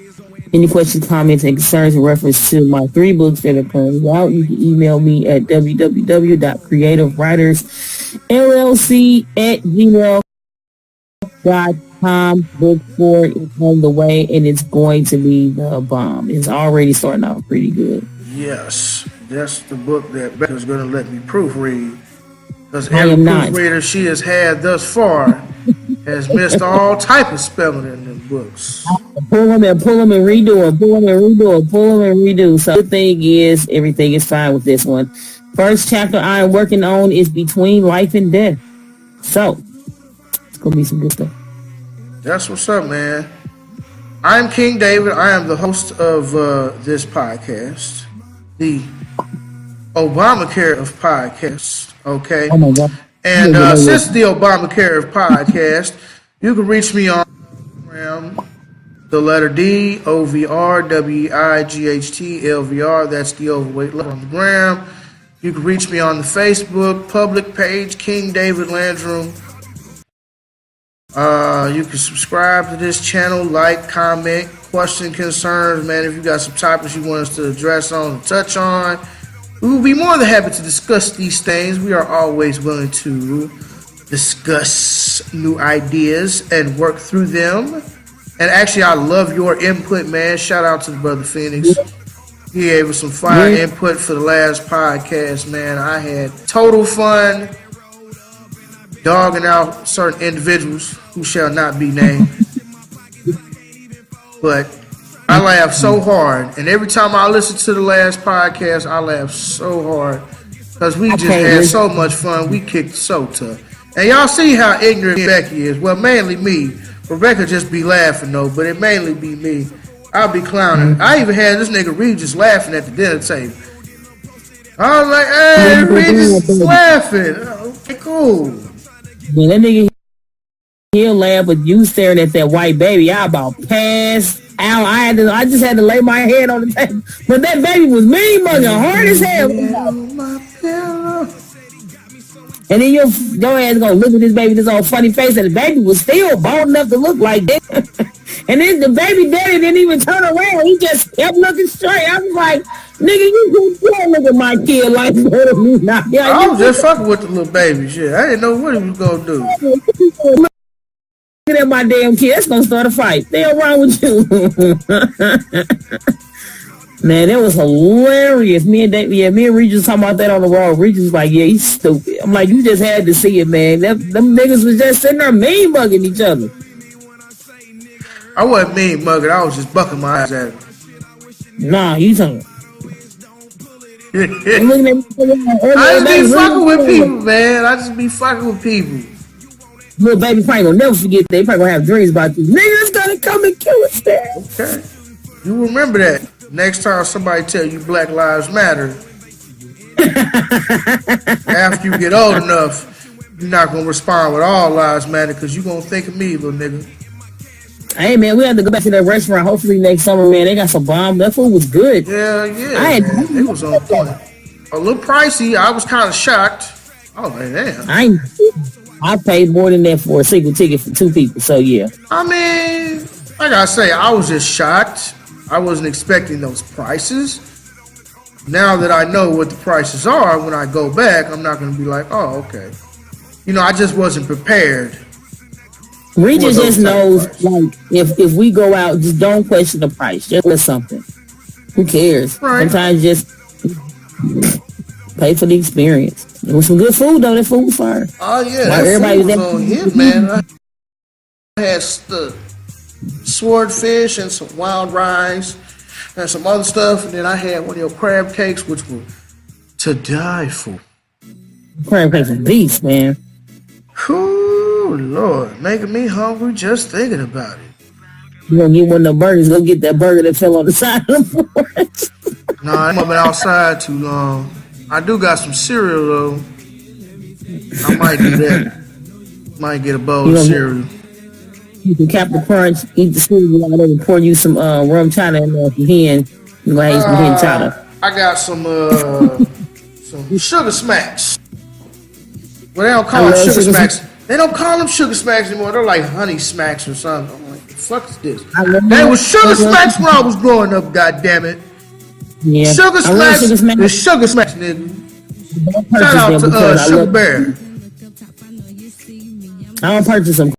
any questions, comments, and concerns in reference to my 3 books that are currently out, you can email me at www.creativewritersllc@gmail.com. Book 4 is on the way, and it's going to be the bomb. It's already starting out pretty good. Yes, that's the book that Becca's going to let me proofread. Because every proofreader she has had thus far has missed all type of spelling in them books. Pull them and redo them. Pull them and redo. So the thing is, everything is fine with this one. First chapter I am working on is Between Life and Death. So it's gonna be some good stuff. That's what's up, man. I'm King David. I am the host of this podcast, the Obamacare of podcasts. Okay. Oh my God. And since the Obamacare of podcast, you can reach me on Instagram, the letter D, OVR, WIGHT, LVR. That's the overweight level on the gram. You can reach me on the Facebook public page, King David Landrum. You can subscribe to this channel, like, comment, question, concerns, man. If you got some topics you want us to address on and touch on, we will be more than happy to discuss these things. We are always willing to discuss new ideas and work through them. And actually, I love your input, man. Shout out to the brother Phoenix. He gave us some fire input for the last podcast, man. I had total fun. dogging out certain individuals who shall not be named. But I laughed so hard, and every time I listen to the last podcast, I laugh so hard because we just had so much fun. We kicked so tough. And y'all see how ignorant Becky is. Well, mainly me. Rebecca just be laughing though, but it mainly be me. I'll be clowning. I even had this nigga Regis laughing at the dinner table. I was like, hey, Regis is laughing. Okay, cool. Yeah, that nigga, he'll laugh, but you staring at that white baby, I about passed out. I just had to lay my head on the table. But that baby was mean mugging, hard as hell. And then your ass gonna look at this baby, this old funny face, and the baby was still bold enough to look like that. And then the baby daddy didn't even turn around. He just kept looking straight. I was like, nigga, you can't look at my kid like that. I was just fucking with the little baby shit. I didn't know what he was gonna do. Look at my damn kid. That's gonna start a fight. The hell wrong with you? Man, that was hilarious. Me and Regis talking about that on the road. Regis was like, yeah, he's stupid. I'm like, you just had to see it, man. Them niggas was just sitting there mean mugging each other. I wasn't mean mugging. I was just bucking my eyes at him. Nah, you talking. I just be fucking with people, man. I just be fucking with people. Little baby probably gonna never forget. They probably gonna have dreams about you. Niggas gonna come and kill us there. Okay. You remember that. Next time somebody tell you Black Lives Matter, after you get old enough, you're not gonna respond with all lives matter because you're gonna think of me, little nigga. Hey man, we have to go back to that restaurant hopefully next summer, man. They got some bomb. That food was good. Yeah, it was on point. A little pricey. I was kind of shocked. Oh man, damn. I paid more than that for a single ticket for 2 people. So yeah. I mean, like I say, I was just shocked. I wasn't expecting those prices. Now that I know what the prices are, when I go back, I'm not going to be like, oh, okay. You know, I just wasn't prepared. Regis just knows, like, if we go out, just don't question the price. Just list something. Who cares? Right. Sometimes just pay for the experience. It was some good food, though. That food was fire. Oh, yeah. While That food was on him, man. I had the swordfish and some wild rice and some other stuff. And then I had one of your crab cakes, which were to die for. Crab cakes and beef, man. Ooh, Lord, making me hungry just thinking about it. You gonna get one of the burgers? Go get that burger that fell on the side of the porch. Nah, I'm up outside too long. I do got some cereal though. I might do that. Might get a bowl of cereal. You can cap the crunch, eat the cereal while they pour you some rum chata in there. If you can, you gonna have some hen chata. I got some sugar smacks. Well, they don't call them sugar smacks. They don't call them sugar smacks anymore. They're like honey smacks or something. I'm like, what the fuck is this? They was sugar smacks when I was growing up, goddammit. Yeah. Sugar smacks is sugar smacks, nigga. Shout out to Sugar Bear. I don't purchase them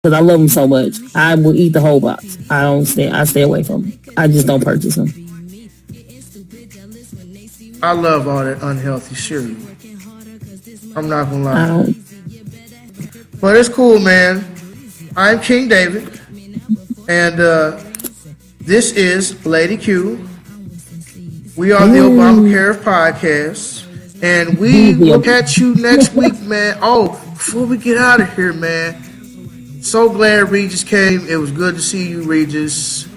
because I love them so much. I will eat the whole box. I stay away from them. I just don't purchase them. I love all that unhealthy cereal. I'm not gonna lie. But it's cool, man. I'm King David, and this is Lady Q. We are the Obamacare podcast, and we will catch you next week, man. Oh, before we get out of here, man, so glad Regis came. It was good to see you, Regis.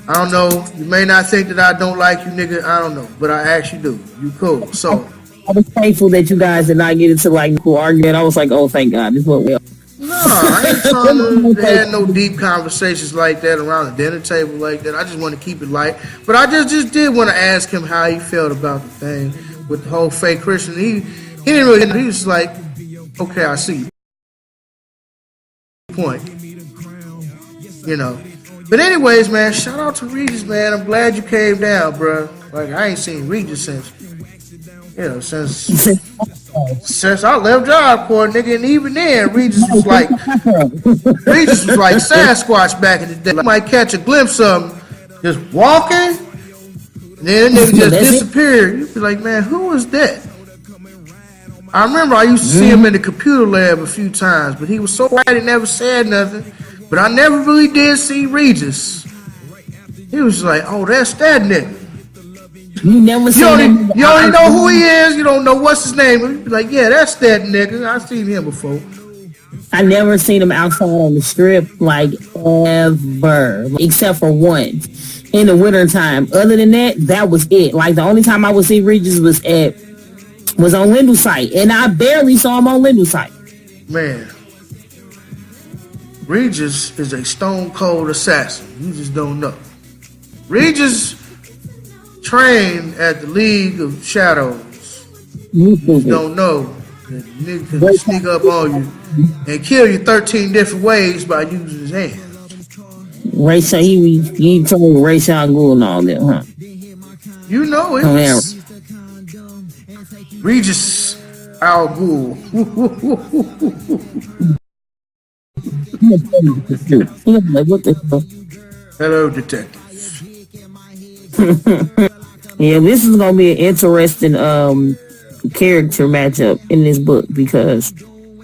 I don't know. You may not think that I don't like you, nigga. I don't know, but I actually do. You cool. So I was thankful that you guys did not get into like cool argument. I was like, oh, thank God, this went well. No, I ain't trying to have no deep conversations like that around the dinner table like that. I just want to keep it light. But I just did want to ask him how he felt about the thing with the whole fake Christian. He didn't really. He was like, okay, I see. Point. You know. But anyways, man, shout out to Regis, man. I'm glad you came down, bro. Like I ain't seen Regis since. You know, since I left Job Corps, nigga, and even then, Regis was like Sasquatch back in the day. You might catch a glimpse of him just walking, and then that nigga just disappeared. You'd be like, man, who was that? I remember I used to see him in the computer lab a few times, but he was so quiet he never said nothing. But I never really did see Regis. He was like, oh, that's that nigga. You never seen him. You don't even know who he is. You don't know what's his name. You be like, yeah, that's that nigga. I've seen him before. I never seen him outside on the strip, like, ever. Except for once. In the wintertime. Other than that, that was it. Like, the only time I would see Regis was on Lindell's site. And I barely saw him on Lindell's site. Man. Regis is a stone cold assassin. You just don't know. Regis trained at the League of Shadows. You don't know that nigga can sneak up on you and kill you 13 different ways by using his hands. Ray Sean, he told Ray Sean Gould and all that, huh? You know it. Regis Al Ghul. Like, what the hell? Hello, detective. Yeah, this is gonna be an interesting character matchup in this book because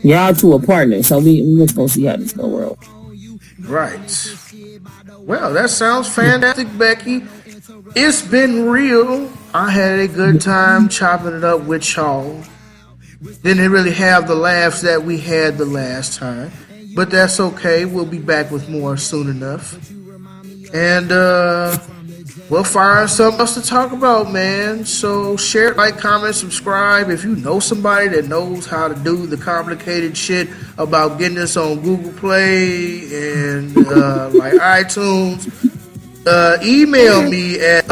y'all two are partners, so we're just gonna see how this gonna roll. Right. Well, that sounds fantastic, Becky. It's been real. I had a good time chopping it up with y'all. Didn't really have the laughs that we had the last time, but that's okay. We'll be back with more soon enough. And we'll find something else to talk about, man. So share, like, comment, subscribe. If you know somebody that knows how to do the complicated shit about getting us on Google Play and like iTunes, email me at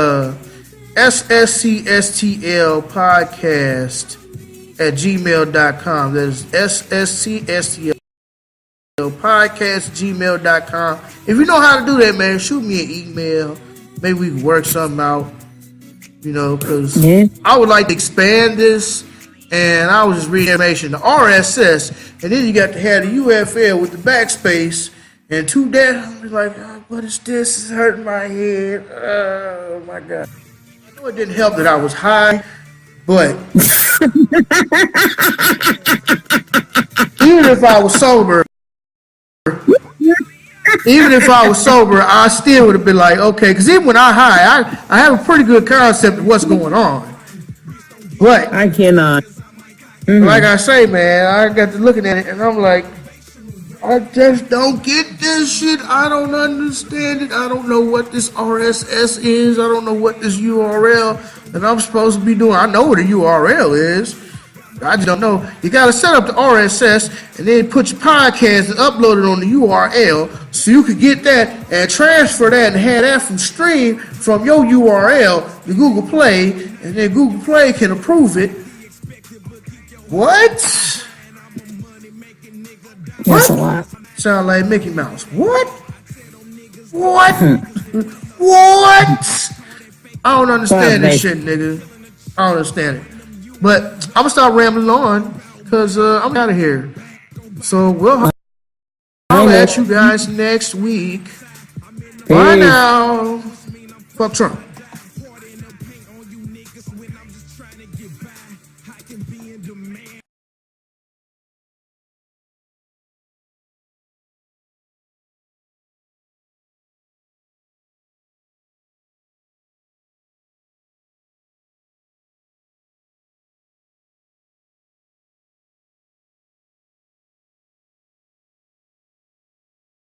sscstlpodcast@gmail.com. That is sscstlpodcast@gmail.com. If you know how to do that, man, shoot me an email. Maybe we can work something out, you know, because I would like to expand this. And I was just reading information, the RSS, and then you got to have the UFL with the backspace and two dash. I'm like, oh, what is this? It's hurting my head. Oh my God. I know it didn't help that I was high, but even if I was sober, I still would have been like, okay, because even when I'm high, I have a pretty good concept of what's going on. But I cannot. Like I say, man, I got to looking at it, and I'm like, I just don't get this shit. I don't understand it. I don't know what this RSS is. I don't know what this URL that I'm supposed to be doing. I know what a URL is. I just don't know. You got to set up the RSS and then put your podcast and upload it on the URL so you could get that and transfer that and have that from stream from your URL to Google Play, and then Google Play can approve it. What? That's a lot. Sound like Mickey Mouse. What? What? What? I don't understand this shit, nigga. I don't understand it. But I'm gonna stop rambling on because I'm out of here. So we'll holler at you guys next week. Bye now. Fuck Trump.